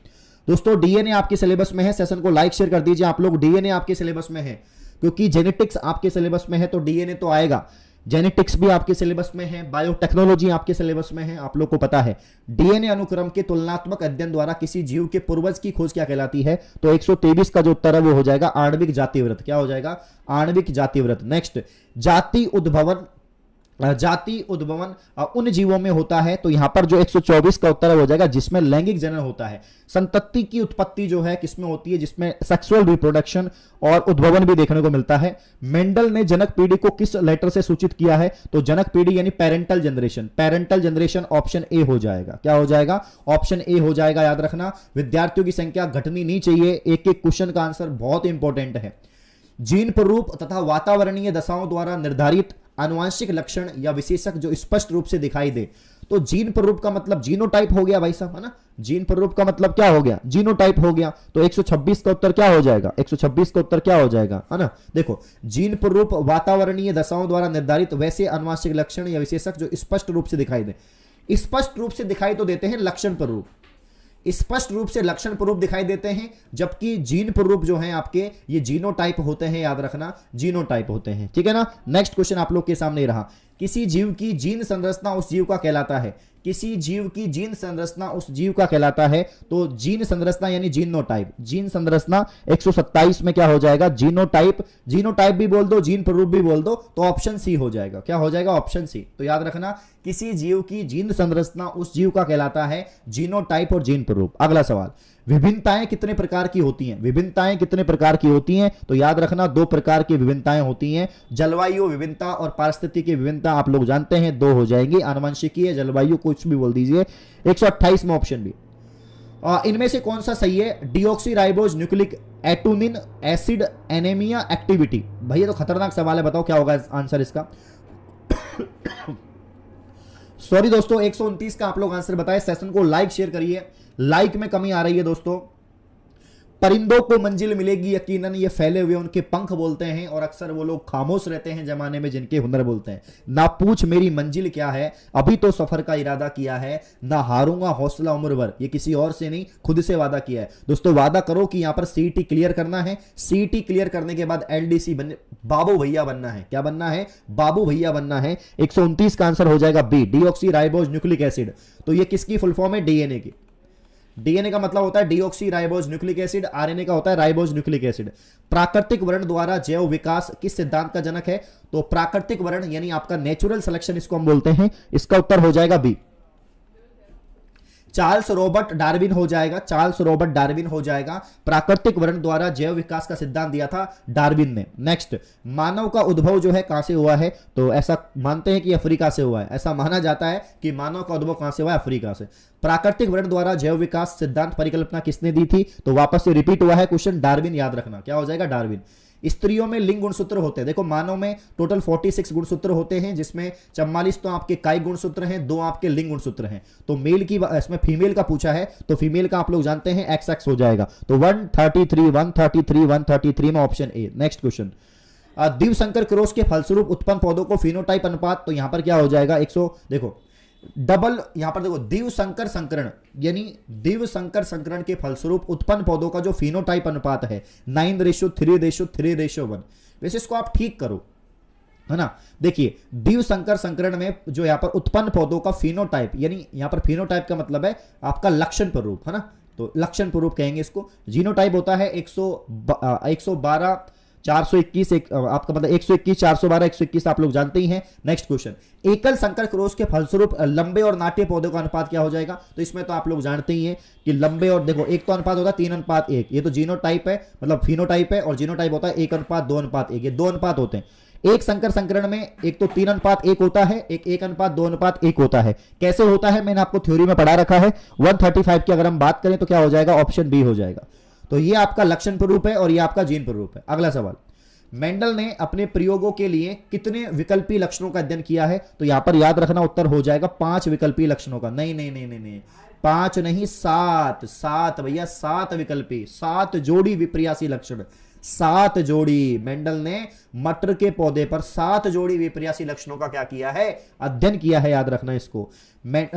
दोस्तों, डीएनए आपके सिलेबस में है, सेशन को लाइक शेयर कर दीजिए आप लोग। डीएनए आपके सिलेबस में है क्योंकि जेनेटिक्स आपके सिलेबस में है तो डीएनए तो आएगा, जेनेटिक्स भी आपके सिलेबस में है, बायोटेक्नोलॉजी आपके सिलेबस में है, आप लोग को पता है। डीएनए अनुक्रम के तुलनात्मक अध्ययन द्वारा किसी जीव के पूर्वज की खोज क्या कहलाती है, तो 123 का जो उत्तर है वो हो जाएगा आणविक जातिवृत्त। क्या हो जाएगा, आणविक जातिवृत्त। नेक्स्ट, जाति उद्भवन, जाति उद्भवन उन जीवों में होता है, तो यहां पर जो 124 का उत्तर हो जाएगा जिसमें लैंगिक जनन होता है। संतति की उत्पत्ति जो है किसमें होती है, जिसमें सेक्सुअल रिप्रोडक्शन और उद्भवन भी देखने को मिलता है। मेंडल ने जनक पीढ़ी को किस लेटर से सूचित किया है, तो जनक पीढ़ी यानी parental generation, parental generation option A हो जाएगा। क्या हो जाएगा, ऑप्शन ए हो जाएगा, याद रखना। विद्यार्थियों की संख्या घटनी नहीं चाहिए, एक एक क्वेश्चन का आंसर बहुत इंपॉर्टेंट है। जीन प्ररूप तथा वातावरणीय दशाओं द्वारा निर्धारित आनुवंशिक लक्षण या विशेषक जो स्पष्ट रूप से दिखाई दे, तो जीन प्ररूप का मतलब जीनोटाइप हो गया भाई साहब, है ना। जीन प्ररूप का मतलब क्या हो गया, जीनोटाइप हो गया। तो 126 का उत्तर क्या हो जाएगा, 126 का उत्तर क्या हो जाएगा, है ना। देखो जीन प्ररूप वातावरणीय दशाओं द्वारा निर्धारित वैसे आनुवंशिक लक्षण या विशेषक जो स्पष्ट रूप से दिखाई दे, स्पष्ट रूप से दिखाई तो देते हैं लक्षण प्ररूप, स्पष्ट रूप से लक्षण प्ररूप दिखाई देते हैं, जबकि जीन प्ररूप जो है आपके ये जीनोटाइप होते हैं, याद रखना, जीनोटाइप होते हैं, ठीक है ना। नेक्स्ट क्वेश्चन आप लोग के सामने रहा, किसी जीव की जीन संरचना उस जीव का कहलाता है, किसी जीव की जीन संरचना उस जीव का कहलाता है, तो जीन संरचना यानी जीनोटाइप, जीन संरचना 127 में क्या हो जाएगा, जीनोटाइप, जीनोटाइप भी बोल दो, जीन प्ररूप भी बोल दो, तो ऑप्शन सी हो जाएगा। क्या हो जाएगा, ऑप्शन सी। तो याद रखना, किसी जीव की जीन संरचना उस जीव का कहलाता है जीनोटाइप और जीन प्ररूप। अगला सवाल, विभिन्नताएं कितने प्रकार की होती हैं, विभिन्नताएं कितने प्रकार की होती हैं, तो याद रखना 2 प्रकार की विभिन्नताएं होती हैं, जलवायु विभिन्नता और पारिस्थितिकी विभिन्नता, आप लोग जानते हैं 2 हो जाएंगी, आनुवंशिकीय, जलवायु, कुछ भी बोल दीजिए। 128 में ऑप्शन बी। इनमें से कौन सा सही है, डीऑक्सीराइबोज न्यूक्लिक एटोनिन एसिड एनीमिया एक्टिविटी। भैया तो खतरनाक सवाल है, बताओ क्या होगा आंसर इसका। सॉरी दोस्तों, 129 का आप लोग आंसर बताएं। सेशन को लाइक शेयर करिए, लाइक में कमी आ रही है दोस्तों। परिंदों को मंजिल मिलेगी यकीनन, ये फैले हुए उनके पंख बोलते हैं, और अक्सर वो लोग खामोश रहते हैं जमाने में जिनके हुनर बोलते हैं। ना पूछ मेरी मंजिल क्या है, अभी तो सफर का इरादा किया है, ना हारूंगा हौसला उम्र भर, ये किसी और से नहीं खुद से वादा किया है। दोस्तों वादा करो कि यहां पर सीईटी क्लियर करना है, सीईटी क्लियर करने के बाद एलडीसी बनने, बाबू भैया बनना है। क्या बनना है? बाबू भैया बनना है। 129 का आंसर हो जाएगा B, deoxyribose nucleic acid. तो ये किसकी फुल फॉर्म है? डीएनए की। डीएनए का मतलब होता है deoxyribose nucleic acid, RNA का होता है राइबोज न्यूक्लिक एसिड। प्राकृतिक वर्ण द्वारा जैव विकास किस सिद्धांत का जनक है? तो प्राकृतिक वर्ण यानी आपका नेचुरल सिलेक्शन इसको हम बोलते हैं, इसका उत्तर हो जाएगा बी, चार्ल्स रॉबर्ट डार्विन हो जाएगा। चार्ल्स रॉबर्ट डार्विन हो जाएगा। प्राकृतिक वर्ण द्वारा जैव विकास का सिद्धांत दिया था डार्विन ने। नेक्स्ट, मानव का उद्भव जो है कहां से हुआ है? तो ऐसा मानते हैं कि अफ्रीका से हुआ है, ऐसा माना जाता है कि मानव का उद्भव कहां से हुआ है? अफ्रीका से। प्राकृतिक वर्ण द्वारा जैव विकास सिद्धांत परिकल्पना किसने दी थी? तो वापस से रिपीट हुआ है क्वेश्चन, डार्विन याद रखना। क्या हो जाएगा? डार्विन। स्त्रियों में लिंग गुणसूत्र होते हैं। देखो मानव में टोटल 46 गुणसूत्र होते हैं, जिसमें 44 तो आपके कायिक गुणसूत्र हैं, 2 आपके लिंग गुणसूत्र हैं। तो मेल की, इसमें फीमेल का पूछा है, तो फीमेल का आप लोग जानते हैं XX हो जाएगा। तो 133 में ऑप्शन ए। नेक्स्ट क्वेश्चन, दिवशंकर क्रॉस के फलस्वरूप उत्पन्न पौधों को फिनोटाइप अनुपात, तो यहां पर क्या हो जाएगा? 100, देखो डबल, यहां पर देखो द्विसंकर संकरण, यानी द्विसंकर संकरण के फलस्वरूप उत्पन्न पौधों का जो फिनोटाइप अनुपात है 9:3:3:1। वैसे इसको आप ठीक करो, है ना। देखिए द्विसंकर संकरण में जो यहां पर उत्पन्न पौधों का फिनोटाइप, यानी यहां पर फिनोटाइप का मतलब है आपका लक्षण स्वरूप, है ना। तो लक्षण स्वरूप कहेंगे इसको। जीनोटाइप होता है 112 421, आपका मतलब 121 412 121 आप लोग जानते ही हैं। नेक्स्ट क्वेश्चन, एकल संकर क्रॉस के फलस्वरूप लंबे और नाट्य पौधों का अनुपात क्या हो जाएगा? तो इसमें तो आप लोग जानते ही हैं कि लंबे और, देखो एक तो अनुपात होता है 3:1, ये तो जीनोटाइप है, मतलब फिनोटाइप है, और जीनोटाइप होता है 1:2:1, ये 2 अनुपात होते हैं। एक संकर संकरण में एक तो 3:1 होता है, एक 1:2:1 होता है। कैसे होता है मैंने आपको थ्योरी में पढ़ा रखा है। 135 की अगर हम बात करें तो क्या हो जाएगा? ऑप्शन बी हो जाएगा। तो ये आपका लक्षण प्ररूप है और ये आपका जीन प्ररूप है। अगला सवाल, मेंडल ने अपने प्रयोगों के लिए कितने विकल्पी लक्षणों का अध्ययन किया है? तो यहां पर याद रखना उत्तर हो जाएगा 5 विकल्पी लक्षणों का। नहीं नहीं नहीं नहीं नहीं, 5 नहीं 7 भैया, 7 विकल्पी, 7 जोड़ी विपर्यासी लक्षण, 7 जोड़ी। मेंडल ने मटर के पौधे पर 7 जोड़ी विपर्यासी लक्षणों का क्या किया है? अध्ययन किया है, याद रखना इसको।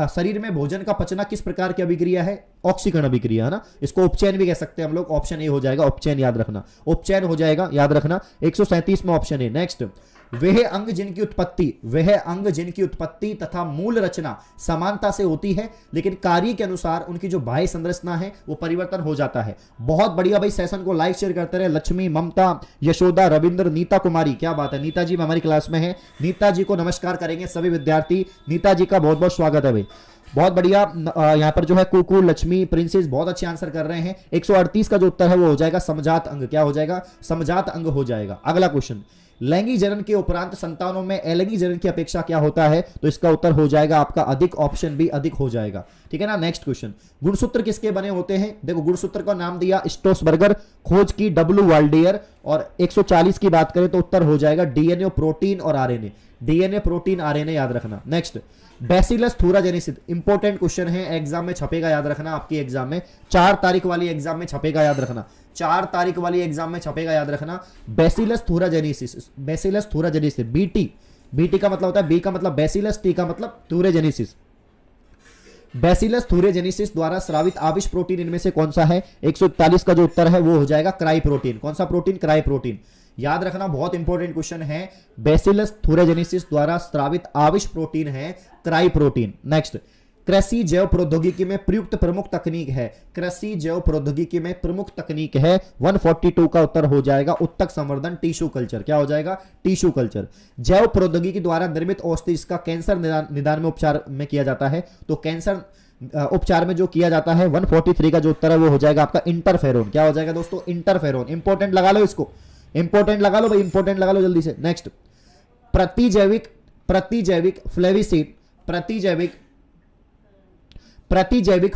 शरीर में भोजन का पचना किस प्रकार की अभिक्रिया है? ऑक्सीकरण अभिक्रिया, है ना। इसको उपचयन भी कह सकते हैं हम लोग। ऑप्शन ए हो जाएगा, उपचयन याद रखना, उपचयन हो जाएगा, याद रखना। 137 में ऑप्शन ए। नेक्स्ट, वह अंग जिनकी उत्पत्ति तथा मूल रचना समानता से होती है, लेकिन कार्य के अनुसार उनकी जो बाह्य संरचना है वो परिवर्तन हो जाता है। बहुत बढ़िया भाई, सेशन को लाइक शेयर करते रहे। लक्ष्मी, ममता, यशोदा, रविंद्र, नीता कुमारी, क्या बात है, नीता जी हमारी क्लास में है। नीता जी को नमस्कार करेंगे सभी विद्यार्थी। नीता जी का बहुत बहुत स्वागत है भाई, बहुत बढ़िया। यहां पर जो है कुकू, लक्ष्मी, प्रिंसेस बहुत अच्छे आंसर कर रहे हैं। 138 का जो उत्तर है वो हो जाएगा समजात अंग। क्या हो जाएगा? समजात अंग हो जाएगा। अगला क्वेश्चन, लैंगिक जनन के उपरांत संतानों में अलैंगिक जनन की अपेक्षा क्या होता है? तो इसका उत्तर हो जाएगा आपका अधिक, ऑप्शन बी अधिक हो जाएगा। ठीक है ना। नेक्स्ट क्वेश्चन, गुणसूत्र किसके बने होते हैं? देखो गुणसूत्र का नाम दिया स्ट्रोसबर्गर, खोज की W वाल्डियर, और 140 की बात करें तो उत्तर हो जाएगा डीएनए, प्रोटीन और आरएनए। डीएनए, प्रोटीन, आरएनए याद रखना। नेक्स्ट, बैसिलस थूराजेनेसिस, इंपॉर्टेंट क्वेश्चन है, एग्जाम में छपेगा, याद रखना। आपकी एग्जाम में 4 तारीख वाली एग्जाम में छपेगा, याद रखना। 4 तारीख वाली एग्जाम में छपेगा, याद रखना। बैसिलस थूराजेनेसिस, बैसिलस थूराजेनेसिस, बीटी, बीटी का मतलब होता है, बी का मतलब बैसिलस, टी का मतलब थूराजेनेसिस। बैसिलस थूराजेनेसिस द्वारा स्रावित आविष प्रोटीन इनमें से कौन सा है? 141 का जो उत्तर है वो हो जाएगा क्राई प्रोटीन। कौन सा प्रोटीन? क्राई प्रोटीन, याद रखना, बहुत इंपॉर्टेंट क्वेश्चन है। बैसिलस थूराजेनेसिस द्वारा स्रावित आविष प्रोटीन है क्राई प्रोटीन। नेक्स्ट, कृषि जैव प्रौद्योगिकी में प्रयुक्त प्रमुख तकनीक है। कृषि जैव प्रौद्योगिकी में प्रमुख तकनीक है 142 का उत्तर हो जाएगा उत्तक संवर्धन, टिश्यू कल्चर। क्या हो जाएगा? Tissue culture. जैव प्रौद्योगिकी द्वारा निर्मित औषधि इसका कैंसर निदान में उपचार में किया जाता है। तो कैंसर उपचार में जो किया जाता है 143 का जो उत्तर है वो हो जाएगा आपका इंटरफेरोन। क्या हो जाएगा दोस्तों? इंटरफेरोन। इंपॉर्टेंट लगा लो इसको, इंपॉर्टेंट लगा लो भाई, इंपॉर्टेंट लगा लो जल्दी से। नेक्स्ट, प्रतिजैविक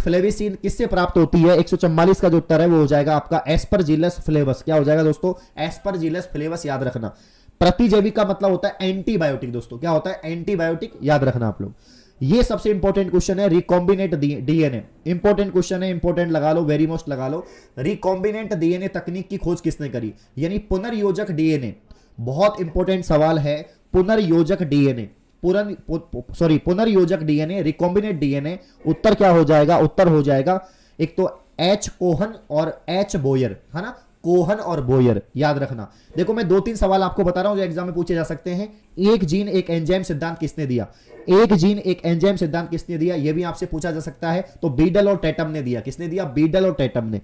फ्लेविसिन किससे प्राप्त होती है? 144 का जो उत्तर है वो हो जाएगा आपका एस्परजिलस फ्लेवस। क्या हो जाएगा दोस्तों? एस्परजिलस फ्लेवस, याद रखना। प्रतिजैविक का मतलब होता है एंटीबायोटिक दोस्तों। क्या होता है? एंटीबायोटिक, याद रखना आप लोग। ये सबसे इंपॉर्टेंट क्वेश्चन है, रिकॉम्बिनेंट डीएनए। इंपॉर्टेंट क्वेश्चन है, इंपॉर्टेंट लगा लो, वेरी मोस्ट लगा लो। रिकॉम्बिनेंट डीएनए तकनीक की खोज किसने करी, यानी पुनर्योजक डीएनए। बहुत इंपॉर्टेंट सवाल है, पुनर्योजक डीएनए, पुनर्योजक डीएनए, रिकॉम्बिनेंट डीएनए। उत्तर क्या हो जाएगा, उत्तर हो जाएगा एक तो एच कोहन और एच बोयर, है ना, कोहन और बोयर, याद रखना। देखो मैं 2-3 सवाल आपको बता रहा हूं जो एग्जाम में पूछे जा सकते हैं। एक जीन एक एंजाइम सिद्धांत किसने दिया, एक जीन एक एंजाइम सिद्धांत किसने दिया, यह भी आपसे पूछा जा सकता है। तो बीडल और टेटम ने दिया, किसने दिया, बीडल और टेटम ने।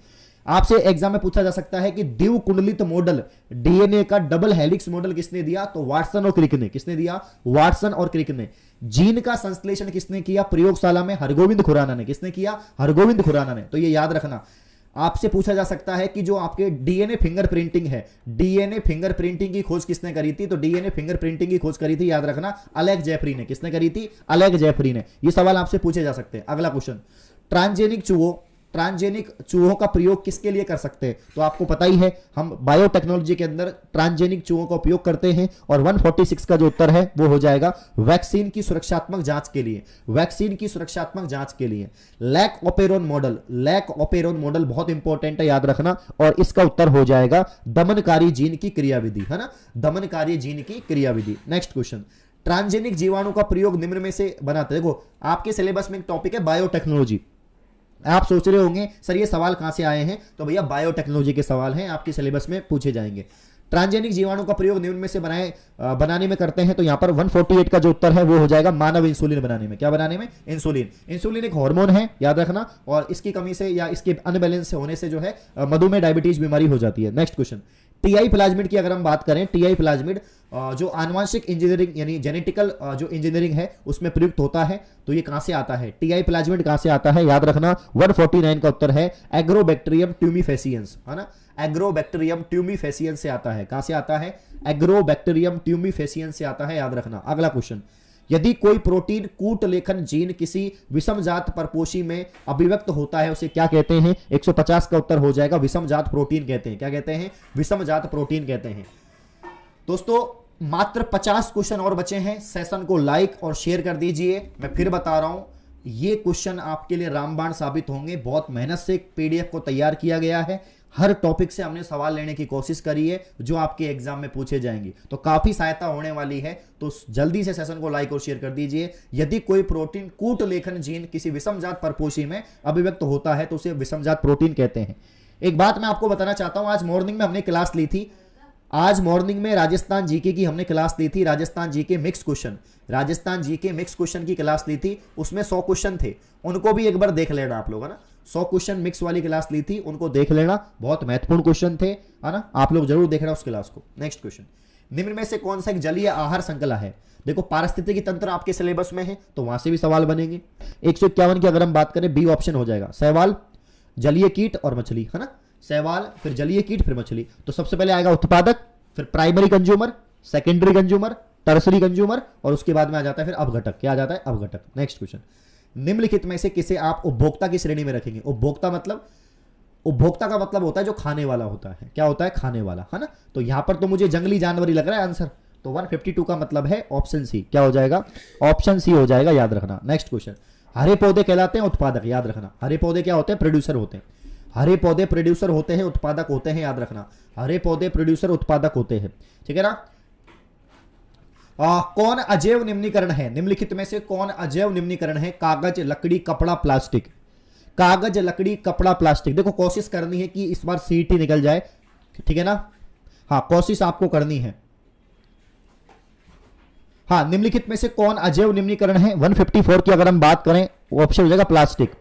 आपसे एग्जाम में पूछा जा सकता है कि द्विकुंडलित मॉडल डीएनए का डबल हेलिक्स मॉडल किसने दिया, तो वाटसन और क्रिक ने। किसने दिया, वाटसन और क्रिक ने। जीन का संश्लेषण किसने किया प्रयोगशाला में, हरगोविंद खुराना ने। किसने किया, हरगोविंद खुराना ने। तो ये याद रखना। आपसे पूछा जा सकता है कि जो आपके डीएनए फिंगरप्रिंटिंग है, डीएनए फिंगरप्रिंटिंग की खोज किसने करी थी, तो डीएनए फिंगरप्रिंटिंग की खोज करी थी, याद रखना, अलेक्स जेफरी ने। किसने करी थी, अलेक्स जेफरी ने। ये सवाल आपसे पूछे जा सकते हैं। अगला क्वेश्चन, ट्रांसजेनिक चूहों का प्रयोग किसके लिए कर सकते हैं, तो आपको पता ही है हम बायोटेक्नोलॉजी के अंदर ट्रांसजेनिक चूहों का उपयोग करते हैं। और 146 का जो उत्तर है वो हो जाएगा वैक्सीन की सुरक्षात्मक जांच के लिए, वैक्सीन की सुरक्षात्मक जांच के लिए। लैक ओपेरोन मॉडल बहुत इंपॉर्टेंट है, याद रखना। और इसका उत्तर हो जाएगा दमनकारी जीन की क्रियाविधि, है ना, दमनकारी जीन की क्रियाविधि। नेक्स्ट क्वेश्चन, ट्रांसजेनिक जीवाणु का प्रयोग निम्न में से बनाते। देखो आपके सिलेबस में एक टॉपिक है बायोटेक्नोलॉजी। आप सोच रहे होंगे सर ये सवाल कहां से आए हैं, तो भैया बायोटेक्नोलॉजी के सवाल हैं, आपके सिलेबस में पूछे जाएंगे। ट्रांसजेनिक जीवाणु का प्रयोग निम्न में से बनाने में करते हैं, तो यहां पर 148 का जो उत्तर है वो हो जाएगा मानव इंसुलिन बनाने में। क्या बनाने में, इंसुलिन। इंसुलिन एक हार्मोन है, याद रखना, और इसकी कमी से या इसके अनबैलेंस होने से जो है मधुमेह डायबिटीज बीमारी हो जाती है। नेक्स्ट क्वेश्चन, टीआई प्लाज्मिड की अगर हम बात करें, टीआई प्लाज्मिड जो आनुवांशिक इंजीनियरिंग यानी जेनेटिकल जो इंजीनियरिंग है उसमें प्रयुक्त होता है, तो ये कहां से आता है, टीआई प्लाज्मिड कहां से आता है, याद रखना। 149 का उत्तर है एग्रोबैक्टीरियम ट्यूमीफेसियंस, है ना, एग्रोबैक्टीरियम ट्यूमीफेसियंस से आता है। कहां से आता है, एग्रोबैक्टीरियम ट्यूमीफेसियंस से आता है, याद रखना। अगला क्वेश्चन, यदि कोई प्रोटीन कूट लेखन जीन किसी विषमजात परपोषी में अभिव्यक्त होता है उसे क्या कहते हैं, 150 का उत्तर हो जाएगा विषमजात प्रोटीन कहते हैं। क्या कहते हैं, विषमजात प्रोटीन कहते हैं। दोस्तों मात्र 50 क्वेश्चन और बचे हैं। सेशन को लाइक और शेयर कर दीजिए। मैं फिर बता रहा हूं ये क्वेश्चन आपके लिए रामबाण साबित होंगे। बहुत मेहनत से एक पीडीएफ को तैयार किया गया है, हर टॉपिक से हमने सवाल लेने की कोशिश करी है जो आपके एग्जाम में पूछे जाएंगे, तो काफी सहायता होने वाली है। तो जल्दी से सेशन को लाइक और शेयर कर दीजिए। यदि कोई प्रोटीन कूट लेखन जीन किसी विषमजात परपोषी में अभिव्यक्त होता है तो उसे विषमजात प्रोटीन कहते हैं। एक बात मैं आपको बताना चाहता हूं, आज मॉर्निंग में हमने क्लास ली थी, आज मॉर्निंग में राजस्थान जीके की हमने क्लास ली थी, Rajasthan GK mix question, Rajasthan GK mix question की क्लास ली थी। उसमें 100 क्वेश्चन थे, उनको भी एक बार देख लेना आप लोग, है ना। 100 क्वेश्चन मिक्स वाली क्लास ली थी, उनको देख लेना, बहुत महत्वपूर्ण क्वेश्चन थे, है ना, आप लोग जरूर देखना उस क्लास को। नेक्स्ट क्वेश्चन, निम्न में से कौन सा एक जलीय आहार श्रृंखला है। देखो पारिस्थितिकी तंत्र आपके सिलेबस में है तो वहां से भी सवाल बनेंगे। 151 की अगर हम बात करें, बी ऑप्शन हो जाएगा, शैवाल, जलीय कीट और मछली, है ना, शैवाल फिर जलीय कीट फिर मछली। तो सबसे पहले आएगा उत्पादक, फिर primary consumer, secondary consumer, tertiary consumer, और उसके बाद में आ जाता है फिर अपघटक। क्या आ जाता है, अपघटक। नेक्स्ट क्वेश्चन, निम्नलिखित में से किसे आप उपभोक्ता की श्रेणी में रखेंगे। उपभोक्ता मतलब, उपभोक्ता का मतलब होता है जो खाने वाला होता है। क्या होता है, खाने वाला, है ना। तो यहां पर तो मुझे जंगली जानवर ही लग रहा है आंसर, तो 152 का मतलब है ऑप्शन सी। क्या हो जाएगा, ऑप्शन सी हो जाएगा, याद रखना। नेक्स्ट क्वेश्चन, हरे पौधे कहलाते हैं उत्पादक, याद रखना। हरे पौधे क्या होते हैं, प्रोड्यूसर होते हैं। हरे पौधे प्रोड्यूसर होते हैं, उत्पादक होते हैं, याद रखना। हरे पौधे प्रोड्यूसर उत्पादक होते हैं, ठीक है ना। कौन अजैव निम्नीकरण है, निम्नलिखित में से कौन अजैव निम्नीकरण है। कागज, लकड़ी, कपड़ा, प्लास्टिक। कागज, लकड़ी, कपड़ा, प्लास्टिक। देखो कोशिश करनी है कि इस बार सीट ही निकल जाए, ठीक है ना। हाँ कोशिश आपको करनी है। हाँ, निम्नलिखित में से कौन अजैव निम्नीकरण है। 154 की अगर हम बात करें, ऑप्शन हो जाएगा प्लास्टिक।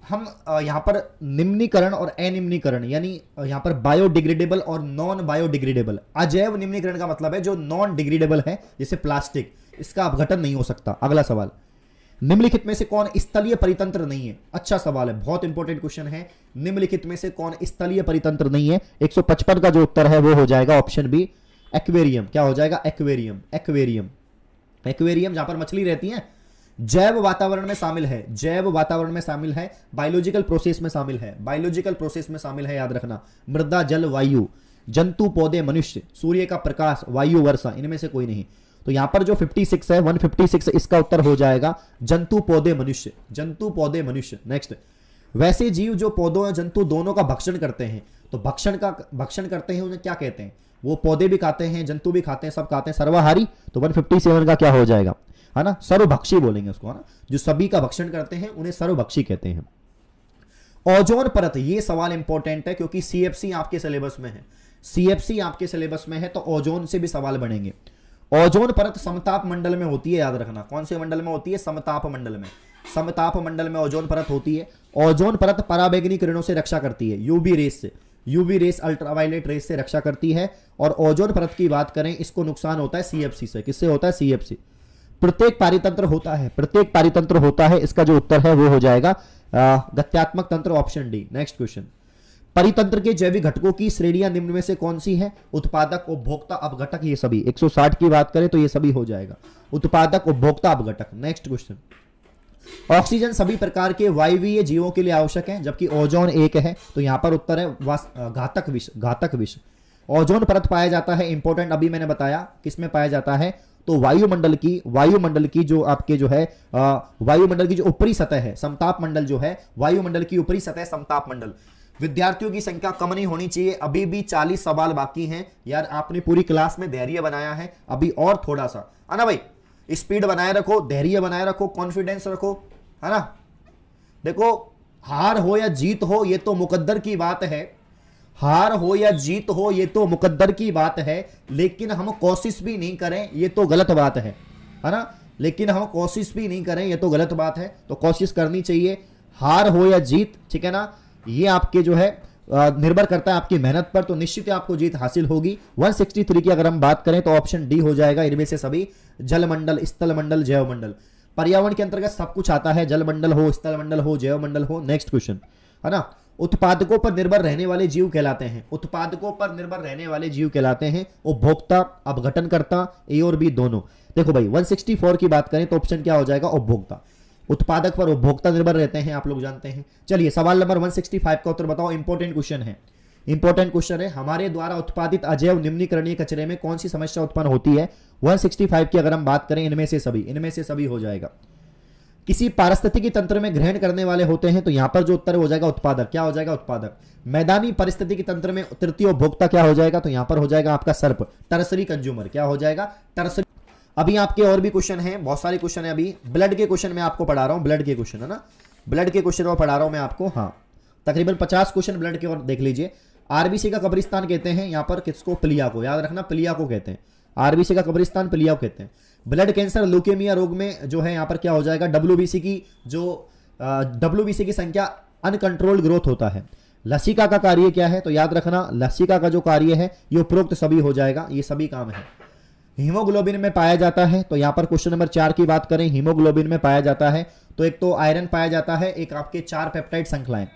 हम यहां पर निम्नीकरण और अनिम्नीकरण यानी यहां पर बायोडिग्रेडेबल और नॉन बायोडिग्रेडेबल, अजैव निम्नीकरण का मतलब है जो नॉन डिग्रेडेबल है, जैसे प्लास्टिक, इसका अपघटन नहीं हो सकता। अगला सवाल, निम्नलिखित में से कौन स्थलीय परितंत्र नहीं है। अच्छा सवाल है, बहुत इंपॉर्टेंट क्वेश्चन है। निम्नलिखित में से कौन स्थलीय परितंत्र नहीं है। 155 का जो उत्तर है वो हो जाएगा ऑप्शन बी, एक्वेरियम। क्या हो जाएगा, एक्वेरियम। एक्वेरियम, एक्वेरियम जहां पर मछली रहती है। जैव वातावरण में शामिल है, जैव वातावरण में शामिल है, बायोलॉजिकल प्रोसेस में शामिल है, बायोलॉजिकल प्रोसेस में शामिल है, याद रखना। मृदा, जल, वायु, जंतु, पौधे, मनुष्य, सूर्य का प्रकाश, वायु, वर्षा, इनमें से कोई नहीं। तो यहां पर जो 56 है 156 इसका उत्तर हो जाएगा जंतु पौधे मनुष्य, जंतु पौधे मनुष्य। नेक्स्ट, वैसे जीव जो पौधों और जंतु दोनों का भक्षण करते हैं, तो भक्षण करते हैं उन्हें क्या कहते हैं? वो पौधे भी खाते हैं, जंतु भी खाते हैं, सब खाते हैं, सर्वाहारी। तो 157 का क्या हो जाएगा, है ना, सर्वभक्षी बोलेंगे उसको, है ना, जो सभी का भक्षण करते हैं उन्हें सर्वभक्षी कहते हैं। ओजोन परत, ये सवाल इंपॉर्टेंट है क्योंकि सीएफसी आपके सिलेबस में है, सीएफसी आपके सिलेबस में है, तो ओजोन से भी सवाल बनेंगे। ओजोन परत समताप मंडल में होती है, याद रखना। कौन से मंडल में होती है? समताप मंडल में। समताप मंडल में ओजोन परत होती है। ओजोन परत पराबैंगनी किरणों से रक्षा करती है, यूवी रेस से, यूवी रेस अल्ट्रावायलेट रेस से रक्षा करती है। और ओजोन परत की बात करें, इसको नुकसान होता है सीएफसी से। किससे होता है? सीएफसी। प्रत्येक पारितंत्र होता है, प्रत्येक पारितंत्र होता है, इसका जो उत्तर है वो हो जाएगा गत्यात्मक तंत्र, ऑप्शन डी। नेक्स्ट क्वेश्चन, परितंत्र के जैविक घटकों की श्रेणियां निम्न में से कौन सी है? उत्पादक, उपभोक्ता, अपघटक, ये सभी। 160 की बात करें तो ये सभी हो जाएगा, उत्पादक, उपभोक्ता, अपघटक। नेक्स्ट क्वेश्चन, ऑक्सीजन सभी प्रकार के वायवीय जीवों के लिए आवश्यक है, जबकि ओजोन एक है, तो यहां पर उत्तर है घातक विष, घातक विष। ओजोन परत पाया जाता है, इंपॉर्टेंट, अभी मैंने बताया किसमें पाया जाता है, तो वायुमंडल की जो आपके जो है वायुमंडल की जो ऊपरी सतह है, समताप मंडल जो है, वायुमंडल की ऊपरी सतह समताप मंडल। विद्यार्थियों की संख्या कम नहीं होनी चाहिए, अभी भी 40 सवाल बाकी हैं यार। आपने पूरी क्लास में धैर्य बनाया है, अभी और थोड़ा सा, है ना भाई, स्पीड बनाए रखो, धैर्य बनाए रखो, कॉन्फिडेंस रखो, है ना। देखो, हार हो या जीत हो ये तो मुकद्दर की बात है, हार हो या जीत हो ये तो मुकद्दर की बात है, लेकिन हम कोशिश भी नहीं करें ये तो गलत बात है ना। लेकिन हम कोशिश भी नहीं करें ये तो गलत बात है, तो कोशिश करनी चाहिए, हार हो या जीत, ठीक है ना। ये आपके जो है निर्भर करता है आपकी मेहनत पर, तो निश्चित ही आपको जीत हासिल होगी। 163 की अगर हम बात करें तो ऑप्शन डी हो जाएगा, इनमें से सभी। जलमंडल, स्थल मंडल, जैव मंडल, पर्यावरण के अंतर्गत सब कुछ आता है, जल मंडल हो, स्थल मंडल हो, जैव मंडल हो। नेक्स्ट क्वेश्चन, है ना, उत्पादकों पर निर्भर रहने वाले जीव कहलाते हैं, उत्पादकों पर निर्भर रहने वाले जीव कहलाते हैं उपभोक्ता, अपघटनकर्ता, ए और बी दोनों। देखो भाई 164 की बात करें तो ऑप्शन क्या हो जाएगा? उपभोक्ता। उत्पादक पर उपभोक्ता निर्भर रहते हैं, आप लोग जानते हैं। चलिए सवाल नंबर 165 का उत्तर बताओ, इंपॉर्टेंट क्वेश्चन है, इंपॉर्टेंट क्वेश्चन है। हमारे द्वारा उत्पादित अजैव निम्नीकरणीय कचरे में कौन सी समस्या उत्पन्न होती है? 165 की अगर हम बात करें, इनमें से सभी हो जाएगा। किसी पारिस्थितिकी तंत्र में ग्रहण करने वाले होते हैं, तो यहां पर जो उत्तर हो जाएगा उत्पादक। क्या हो जाएगा? उत्पादक। मैदानी परिस्थितिकी तंत्र में तृतीय उपभोक्ता क्या हो जाएगा? तो यहां पर हो जाएगा आपका सर्प, टर्सरी कंज्यूमर। क्या हो जाएगा? टर्सरी। अभी आपके और भी क्वेश्चन हैं, बहुत सारे क्वेश्चन है। अभी ब्लड के क्वेश्चन में आपको पढ़ा रहा हूं, ब्लड के क्वेश्चन, है ना, ब्लड के क्वेश्चन में पढ़ा रहा हूं मैं आपको। हाँ, तकरीबन 50 क्वेश्चन ब्लड के और देख लीजिए। आरबीसी का कब्रिस्तान कहते हैं यहां पर किसको? प्लिया को, याद रखना, प्लिया को कहते हैं। आरबीसी का कब्रिस्तान प्लिया को कहते हैं। ब्लड कैंसर, ल्यूकेमिया रोग में जो है यहां पर क्या हो जाएगा? डब्ल्यूबीसी की संख्या अनकंट्रोल्ड ग्रोथ होता है। लसिका का कार्य क्या है? तो याद रखना, लसिका का जो कार्य है ये उपरोक्त सभी हो जाएगा, ये सभी काम है। हीमोग्लोबिन में पाया जाता है, तो यहां पर क्वेश्चन नंबर 4 की बात करें, हीमोग्लोबिन में पाया जाता है तो एक तो आयरन पाया जाता है, एक आपके 4 पेप्टाइड श्रृंखलाएं।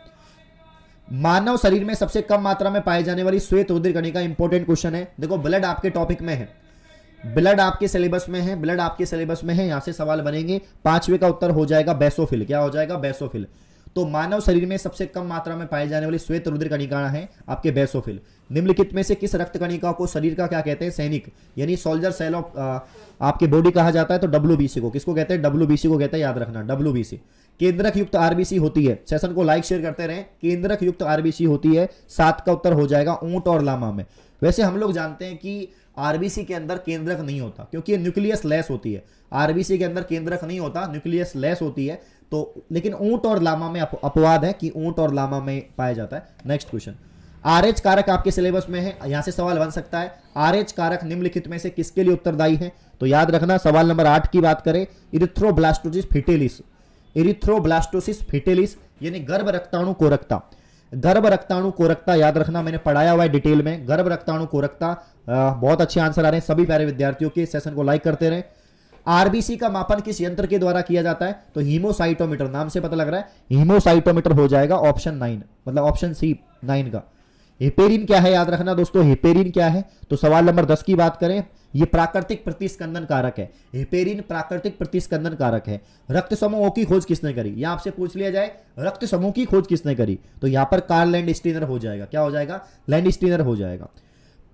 मानव शरीर में सबसे कम मात्रा में पाई जाने वाली श्वेत रुधिर कणिका, इंपॉर्टेंट क्वेश्चन है। देखो ब्लड आपके टॉपिक में है, ब्लड आपके सिलेबस में है, ब्लड आपके सिलेबस में है, यहां से सवाल बनेंगे। 5वें का उत्तर हो जाएगा बेसोफिल। क्या हो जाएगा? बेसोफिल। तो मानव शरीर में सबसे कम मात्रा में पाई जाने वाली श्वेत रुधिर कणिका है आपके बेसोफिल। निम्नलिखित में से किस रक्त कणिका को शरीर का क्या कहते हैं? सैनिक, यानी सोल्जर सेल ऑफ आपके बॉडी कहा जाता है। तो डब्ल्यूबीसी को किसको कहते हैं? डब्ल्यूबीसी को कहते हैं, याद रखना, डब्ल्यूबीसी। केंद्रक युक्त आरबीसी होती है, सेशन को लाइक शेयर करते रहें। केंद्रक युक्त आरबीसी होती है, 7 का उत्तर हो जाएगा ऊंट और लामा में। वैसे हम लोग जानते हैं कि आरबीसी के अंदर केंद्रक नहीं होता क्योंकि न्यूक्लियस लेस होती है। आरबीसी के अंदर केंद्रक नहीं होता, न्यूक्लियस लेस होती है। तो लेकिन ऊंट और लामा में अपवाद है कि ऊंट और लामा में पाया जाता है। नेक्स्ट क्वेश्चन, आरएच कारक आपके सिलेबस में है, यहां से सवाल बन सकता है। आरएच कारक निम्नलिखित में से किसके लिए उत्तरदायी है? तो याद रखना, सवाल नंबर 8 की बात करें, इरिथ्रोब्लास्टोसिस फिटेलिस, इरिथ्रोब्लास्टोसिस फिटेलिस यानी गर्भ रक्ताणु कोरकता। गर्भ रक्ताणु कोरकता याद रखना, मैंने पढ़ाया हुआ है डिटेल में। गर्भ रक्ताणु कोरकता, बहुत अच्छे आंसर आ रहे हैं सभी प्यारे विद्यार्थियों के। सेशन को लाइक करते रहे। आरबीसी का मापन किस यंत्र के द्वारा किया जाता है? तो हीमोसाइटोमीटर, नाम से पता लग रहा है, हीमोसाइटोमीटर हो जाएगा ऑप्शन 9, मतलब ऑप्शन सी 9 का। हेपेरिन क्या है? याद रखना दोस्तों, हेपेरिन क्या है? तो सवाल नंबर 10 की बात करें, ये प्राकृतिक प्रतिस्कंदन कारक है। हेपेरिन प्राकृतिक प्रतिस्कंदन कारक है। रक्त समूहों की खोज किसने करी? यहां आपसे पूछ लिया जाए रक्त समूह की खोज किसने करी, तो यहां पर कार्ल लैंडस्टीनर हो जाएगा। क्या हो जाएगा? लैंडस्टीनर हो जाएगा।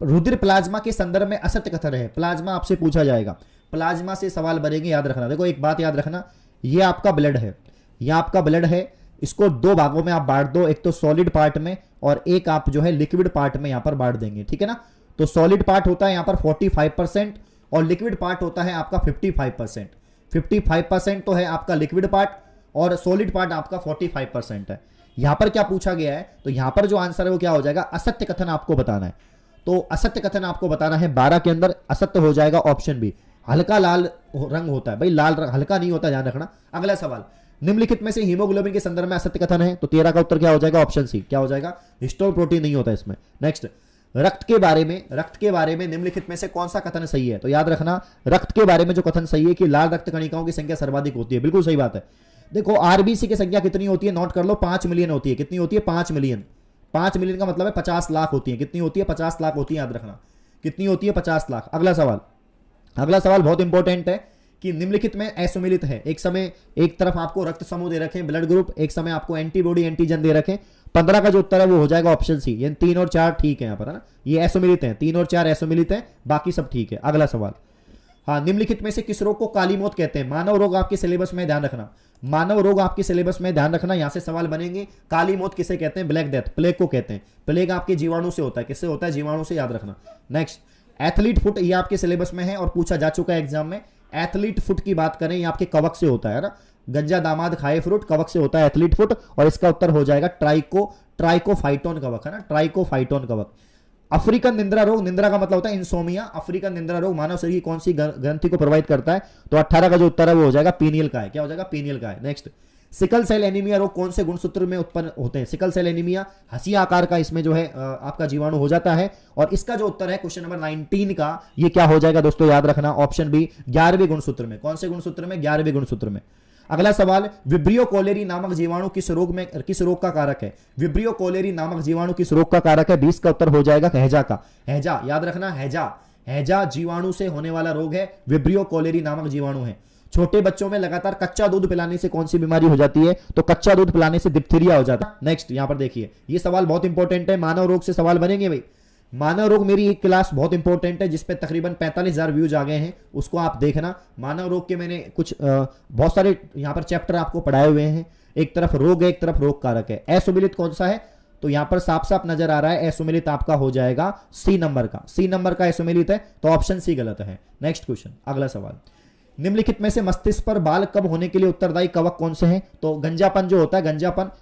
रुधिर प्लाज्मा के संदर्भ में असत्य कथन है, प्लाज्मा आपसे पूछा जाएगा। प्लाज्मा से सवाल बनेंगे, याद रखना। देखो एक बात याद रखना, ये आपका ब्लड है, ये आपका ब्लड है, इसको दो भागों में आप बांट दो, एक तो सॉलिड पार्ट में और एक आप जो है लिक्विड पार्ट में यहां पर बांट देंगे, ठीक है ना। तो सॉलिड पार्ट होता है यहां पर 45% और लिक्विड पार्ट होता है आपका 55%। 55% तो है आपका लिक्विड पार्ट और सॉलिड पार्ट आपका 45% है। यहां पर क्या पूछा गया है, तो यहां पर जो आंसर है वो क्या हो जाएगा, असत्य कथन आपको बताना है। तो असत्य कथन आपको बताना है, 12 के अंदर असत्य हो जाएगा ऑप्शन बी। हल्का लाल रंग होता है भाई, लाल रंग हल्का नहीं होता, ध्यान रखना। अगला सवाल, निम्नलिखित में से हीमोग्लोबिन के संदर्भ में असत्य कथन है, तो 13 का उत्तर क्या हो जाएगा, ऑप्शन सी। क्या हो जाएगा, हिस्टोन प्रोटीन नहीं होता इसमें। नेक्स्ट, रक्त के बारे में निम्नलिखित में से कौन सा कथन सही है, तो याद रखना रक्त के बारे में जो कथन सही है कि लाल रक्त कणिकाओं की संख्या सर्वाधिक होती है, बिल्कुल सही बात है। देखो आरबीसी की संख्या कितनी होती है, नोट कर लो, 5 मिलियन होती है। कितनी होती है, 5 मिलियन। 5 मिलियन का मतलब है 50 लाख होती है। कितनी होती है, 50 लाख होती है, याद रखना कितनी होती है, 50 लाख। अगला सवाल बहुत इंपॉर्टेंट है कि निम्नलिखित में असुमिलित है। एक समय एक तरफ आपको रक्त समूह दे रखे हैं, ब्लड ग्रुप, एक समय आपको एंटीबॉडी एंटीजन दे रखे हैं। 15 का जो उत्तर है वो हो जाएगा ऑप्शन सी, यानी 3 और 4 ठीक है यहाँ पर, है ना। ये असुमिलित है, 3 और 4 असुमिलित है, बाकी सब ठीक है। अगला सवाल, हाँ, निम्नलिखित में से किस रोग को काली मौत कहते हैं। मानव रोग आपके सिलेबस में ध्यान रखना, मानव रोग आपके सिलेबस में ध्यान रखना, यहां से सवाल बनेंगे। काली मौत किसे कहते हैं, ब्लैक डेथ, प्लेग को कहते हैं। प्लेग आपके जीवाणु से होता है, किससे होता है, जीवाणु से, याद रखना। नेक्स्ट, एथलीट फुट, ये आपके सिलेबस में है और पूछा जा चुका है एग्जाम में। एथलीट फुट की बात करें, ये आपके कवक से होता है ना, गंजा दामाद खाए फ्रूट, कवक से होता है एथलीट फुट, और इसका उत्तर हो जाएगा ट्राइकोफाइटोन कवक, है ना, ट्राइकोफाइटोन कवक। अफ्रीकन निंद्रा रोग, निंद्रा का मतलब होता है इंसोमिया। अफ्रीकन निंद्रा रोग मानव शरीर की कौन सी ग्रंथि को प्रभावित करता है, तो 18 का जो उत्तर है वो हो जाएगा पीनियल का है। क्या हो जाएगा, पीनियल का है। नेक्स्ट, सिकल सेल एनीमिया रोग कौन से गुणसूत्र में उत्पन्न होते हैं। सिकल सेल एनीमिया हंसिया आकार का इसमें जो है आपका जीवाणु हो जाता है, और इसका जो उत्तर है क्वेश्चन नंबर 19 का, ये क्या हो जाएगा दोस्तों, याद रखना ऑप्शन बी, 11वें गुणसूत्र में। कौन से गुणसूत्र में, 11वें गुणसूत्र में। अगला सवाल, विब्रियो कोलेरी नामक जीवाणु किस रोग का कारक है। विब्रियो कोलेरी नामक जीवाणु किस रोग का कारक है, 20 का उत्तर हो जाएगा हैजा का। हैजा, याद रखना, हैजा जीवाणु से होने वाला रोग है, विब्रियो कोलेरी नामक जीवाणु है। छोटे बच्चों में लगातार कच्चा दूध पिलाने से कौन सी बीमारी हो जाती है, तो कच्चा दूध पिलाने से डिप्थीरिया हो जाता है। नेक्स्ट, यहां पर देखिए, ये सवाल बहुत इंपॉर्टेंट है, मानव रोग से सवाल बनेंगे भाई। मानव रोग मेरी एक क्लास बहुत इंपॉर्टेंट है जिसपे तकरीबन 45,000 व्यूज आ गए हैं, उसको आप देखना। मानव रोग के मैंने कुछ बहुत सारे यहां पर चैप्टर आपको पढ़ाए हुए हैं। एक तरफ रोग है, एक तरफ रोग कारक है। असुमिलित कौन सा है, तो यहां पर साफ साफ नजर आ रहा है असुमिलित आपका हो जाएगा सी नंबर का। सी नंबर का असुमिलित है, तो ऑप्शन सी गलत है। नेक्स्ट क्वेश्चन, अगला सवाल, निम्नलिखित में से मस्तिष्क पर बाल कब होने के लिए उत्तरदायी कवक कौन से हैं, तो गंजापन जो होता है,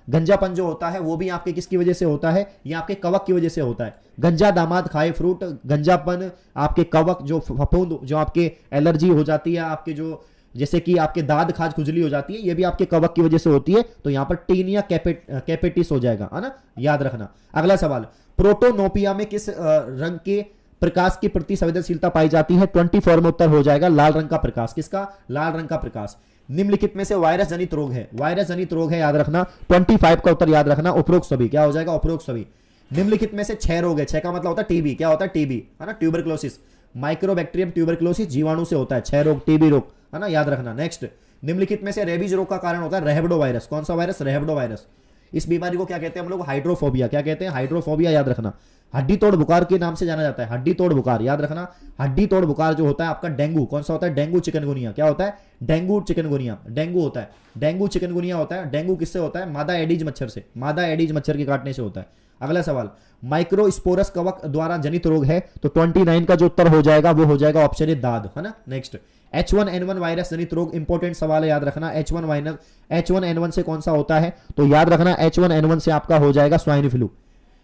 गंजापन जो होता है वो भी आपके किसकी वजह से होता है, ये आपके कवक की वजह से होता है। गंजा दामाद खाए फ्रूट, गंजापन आपके कवक, जो फफूंद, जो आपके एलर्जी हो जाती है, आपके जो जैसे कि आपके दाद खाज खुजली हो जाती है, ये भी आपके कवक की वजह से होती है। तो यहां पर टीनिया कैपेटिस हो जाएगा, है ना, याद रखना। अगला सवाल, प्रोटोनोपिया में किस रंग के प्रकाश की प्रति संवेदनशीलता पाई जाती है, 24 में उत्तर हो जाएगा लाल रंग का प्रकाश। किसका, लाल रंग का प्रकाश। निम्नलिखित में से वायरस जनित रोग है, वायरस जनित रोग है, याद रखना 25 का उत्तर याद रखना, उपरोक्त सभी। क्या हो जाएगा, उपरोक्त सभी। निम्नलिखित में से 6 रोग है, 6 का मतलब होता है टीबी। क्या होता है, टीबी, है ना, ट्यूबरक्लोसिस, माइक्रोबैक्टीरियम ट्यूबरक्लोसिस जीवाणु से होता है। 6 रोग, टीबी रोग, है ना, याद रखना। नेक्स्ट, निम्नलिखित में से रेबीज रोग का कारण होता है रहबडो वायरस। कौन सा वायरस, रहबडो वायरस। इस बीमारी को क्या कहते हैं हम लोग, हाइड्रोफोबिया। क्या कहते हैं, हाइड्रोफोबिया, याद रखना। हड्डी तोड़ बुखार के नाम से जाना जाता है, हड्डी तोड़ बुखार, याद रखना। हड्डी तोड़ बुखार जो होता है आपका डेंगू, कौन सा होता है, डेंगू चिकनगुनिया। क्या होता है, डेंगू चिकनगुनिया, डेंगू होता है, डेंगू चिकनगुनिया होता है। डेंगू किससे होता है, मादा एडीज मच्छर से, मादा एडीज मच्छर के काटने से होता है। अगला सवाल, माइक्रोस्पोरस कवक द्वारा जनित रोग है, तो 29 का जो उत्तर हो जाएगा वो हो जाएगा ऑप्शन ए, दाद, है ना। नेक्स्ट, H1N1 वायरस जनित रोग, इंपॉर्टेंट सवाल है, याद रखना। H1N1 से कौन सा होता है, तो याद रखना H1N1 से आपका हो जाएगा स्वाइन फ्लू।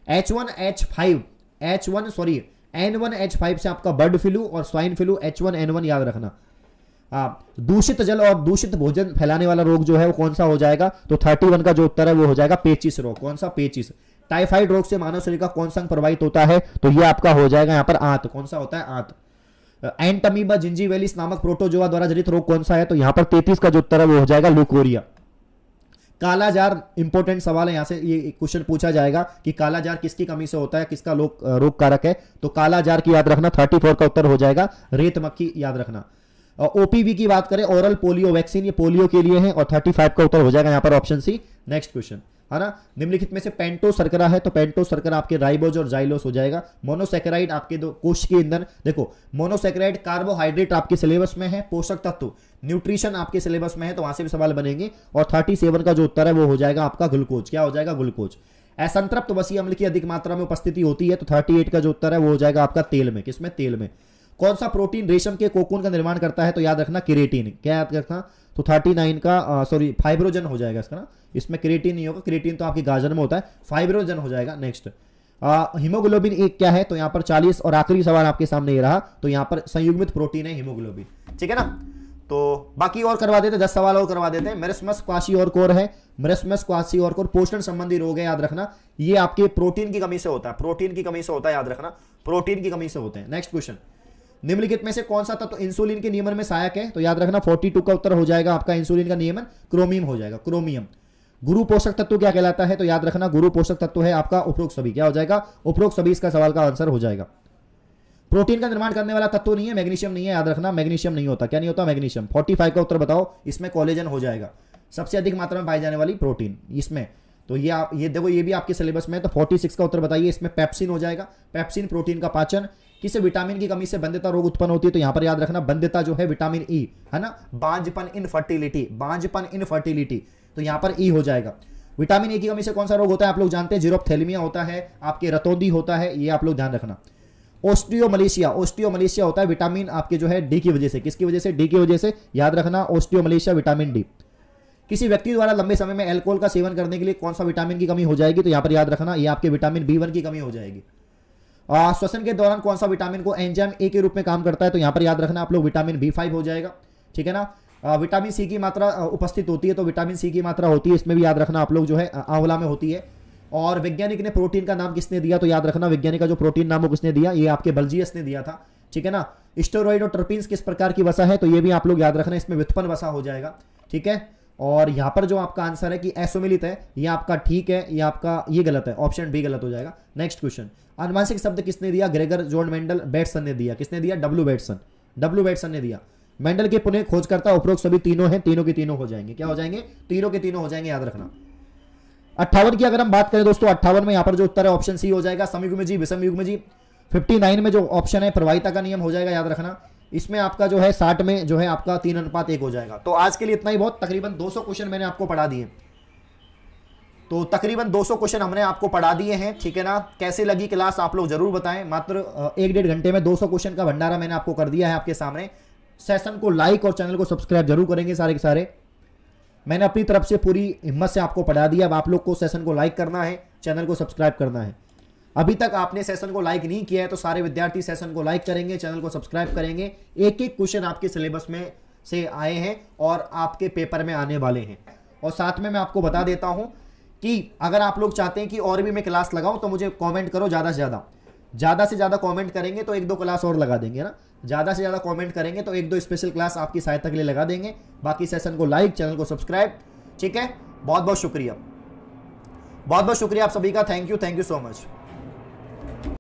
N1H5 से आपका बर्ड फ्लू और स्वाइन फ्लू, H1N1 याद रखना। दूषित जल और दूषित भोजन फैलाने वाला रोग जो है वो कौन सा हो जाएगा, तो 31 का जो उत्तर है वो हो जाएगा पेचिस रोग। कौन सा, पेचिस। टाइफाइड रोग से मानव शरीर का कौन सा अंग प्रभावित होता है, तो ये आपका हो जाएगा यहाँ पर आंत। कौन सा होता है, आंत। एंटमीबा जिंजीवेलिस नामक प्रोटोजोआ द्वारा जनित रोग कौन सा है, तो यहां पर 33 का जो उत्तर है वो हो जाएगा लुकोरिया। कालाजार, इंपॉर्टेंट सवाल है, यहां से ये क्वेश्चन पूछा जाएगा कि कालाजार किसकी कमी से होता है, किसका रोग कारक है, तो कालाजार की याद रखना 34 का उत्तर हो जाएगा रेत मक्खी, याद रखना। ओपीवी की बात करें, ओरल पोलियो वैक्सीन, ये पोलियो के लिए है और 35 का उत्तर हो जाएगा यहाँ पर ऑप्शन सी। नेक्स्ट क्वेश्चन है ना, निम्नलिखित में से पेंटो शर्करा है तो पेंटो शर्करा आपके राइबोज और जाइलोस हो जाएगा। मोनोसैकेराइड आपके दो कोश के ईंधन, देखो मोनोसैकेराइड कार्बोहाइड्रेट आपके सिलेबस में है, पोषक तत्व न्यूट्रिशन आपके सिलेबस में है, तो वहां से भी सवाल बनेंगे। और 37 का जो उत्तर है वो हो जाएगा आपका ग्लूकोज। क्या हो जाएगा? ग्लूकोज। असंतृप्त वसीय अम्ल की अधिक मात्रा में उपस्थिति होती है, तो 38 का जो उत्तर है वो हो जाएगा आपका तेल में। किसमें? तेल में। कौन सा प्रोटीन रेशम के कोकून का निर्माण करता है? तो याद रखना केरेटिन। क्या याद रखना? तो 39 का फाइब्रोजन हो जाएगा इसका ना, इसमें क्रिएटिन नहीं होगा, क्रिएटिन तो आपकी गाजर में होता है, फाइब्रोजन हो जाएगा। नेक्स्ट हीमोग्लोबिन एक क्या है? तो यहां पर 40 और आखिरी सवाल आपके सामने ये रहा, तो यहां पर संयुग्मित प्रोटीन है हीमोग्लोबिन। ठीक है ना, तो बाकी और करवा देते, 10 सवाल और करवा देते हैं। मेरिस्मस क्वाशियोरकोर है, मेरिस्मस क्वाशियोरकोर पोषण संबंधी रोग है, याद रखना ये आपके प्रोटीन की कमी से होता है, प्रोटीन की कमी से होता है, याद रखना प्रोटीन की कमी से होते हैं। नेक्स्ट क्वेश्चन, निम्नलिखित में से कौन सा तत्व इंसुलिन के नियमन में सहायक है? तो याद रखना 42 का उत्तर हो जाएगा आपका इंसुलिन का नियमन क्रोमियम हो जाएगा, क्रोमियम। गुरु पोषक तत्व क्या कहलाता है? तो याद रखना गुरु पोषक तत्व है आपका उपरोक्त सभी। क्या हो जाएगा? उपरोक्त सभी इसका सवाल का आंसर हो जाएगा। प्रोटीन का निर्माण करने वाला तत्व नहीं है, मैग्नीशियम नहीं है, याद रखना मैग्नीशियम नहीं होता। क्या नहीं होता? मैग्नीशियम। 45 का उत्तर बताओ, इसमें कोलेजन हो जाएगा, सबसे अधिक मात्रा में पाई जाने वाली प्रोटीन इसमें। तो ये देखो ये भी आपके सिलेबस में है, तो 46 का उत्तर बताइए, इसमें पेप्सिन हो जाएगा। पेप्सिन प्रोटीन का पाचन। किस विटामिन की कमी से बंध्यता रोग उत्पन्न होती है? तो यहां पर याद रखना बंध्यता जो है विटामिन ई है ना, बांझपन इनफर्टिलिटी, बांझपन इनफर्टिलिटी, तो यहां पर ई हो जाएगा। विटामिन ए की कमी से कौन सा रोग होता है? आप लोग जानते हैं, जीरोप्थेलमिया होता है, आपके रतौंधी होता है, ये आप लोग ध्यान रखना। ओस्टियोमलेशिया, ओस्टियोमलेशिया होता है विटामिन आपके जो है डी की वजह से। किसकी वजह से? डी की वजह से, याद रखना ओस्टियोमलेशिया विटामिन डी। किसी व्यक्ति द्वारा लंबे समय में अल्कोहल का सेवन करने के लिए कौन सा विटामिन की कमी हो जाएगी? तो यहां पर याद रखना ये आपके विटामिन B1 की कमी हो जाएगी। श्वसन के दौरान कौन सा विटामिन को एंजाइम ए के रूप में काम करता है? तो यहां पर याद रखना आप लोग विटामिन B5 हो जाएगा। ठीक है ना। विटामिन सी की मात्रा उपस्थित होती है, तो विटामिन सी की मात्रा होती है इसमें भी, याद रखना आप लोग जो है आंवला में होती है। और वैज्ञानिक ने प्रोटीन का नाम किसने दिया? तो याद रखना वैज्ञानिक का जो प्रोटीन नाम वो किसने दिया? ये आपके बल्जियस ने दिया था। ठीक है ना। स्टेरॉइड और टर्पीन्स किस प्रकार की वसा है? तो ये भी आप लोग याद रखना, इसमें व्युत्पन्न वसा हो जाएगा। ठीक है। और यहां पर जो आपका आंसर है कि एसोमिलित है, ये आपका ठीक है, ये आपका ये गलत है, ऑप्शन बी गलत हो जाएगा। नेक्स्ट क्वेश्चन, आनुवांशिक शब्द किसने दिया? ग्रेगर जॉन मेंडल बेटसन ने दिया। किसने दिया? डब्ल्यू बेटसन ने दिया। मेंडल के पुनः खोजकर्ता उपरोक्त सभी तीनों हैं, तीनों के तीनों हो जाएंगे। क्या हो जाएंगे? तीनों के तीनों हो जाएंगे, याद रखना। 58 की अगर हम बात करें दोस्तों, 58 में यहां पर जो उत्तर है ऑप्शन सी हो जाएगा, समयुग्मजी विषमयुग्मजी। 59 में जो ऑप्शन है प्रवाहिता का नियम हो जाएगा, याद रखना। इसमें आपका जो है 60 में जो है आपका 3:1 हो जाएगा। तो आज के लिए इतना ही बहुत, तकरीबन 200 क्वेश्चन मैंने आपको पढ़ा दिए, तो तकरीबन 200 क्वेश्चन हमने आपको पढ़ा दिए हैं। ठीक है ना। कैसे लगी क्लास आप लोग जरूर बताएं। मात्र 1-1.5 घंटे में 200 क्वेश्चन का भंडारा मैंने आपको कर दिया है आपके सामने। सेशन को लाइक और चैनल को सब्सक्राइब जरूर करेंगे सारे के सारे। मैंने अपनी तरफ से पूरी हिम्मत से आपको पढ़ा दिया। अब आप लोग को सेशन को लाइक करना है, चैनल को सब्सक्राइब करना है। अभी तक आपने सेशन को लाइक नहीं किया है तो सारे विद्यार्थी सेशन को लाइक करेंगे, चैनल को सब्सक्राइब करेंगे। एक एक क्वेश्चन आपके सिलेबस में से आए हैं और आपके पेपर में आने वाले हैं। और साथ में मैं आपको बता देता हूं कि अगर आप लोग चाहते हैं कि और भी मैं क्लास लगाऊं तो मुझे कमेंट करो, ज़्यादा से ज़्यादा कमेंट करेंगे तो 1-2 क्लास और लगा देंगे ना। ज़्यादा से ज़्यादा कमेंट करेंगे तो 1-2 स्पेशल क्लास आपकी सहायता के लिए लगा देंगे। बाकी सेशन को लाइक, चैनल को सब्सक्राइब। ठीक है। बहुत बहुत शुक्रिया, बहुत बहुत शुक्रिया आप सभी का। Thank you so much.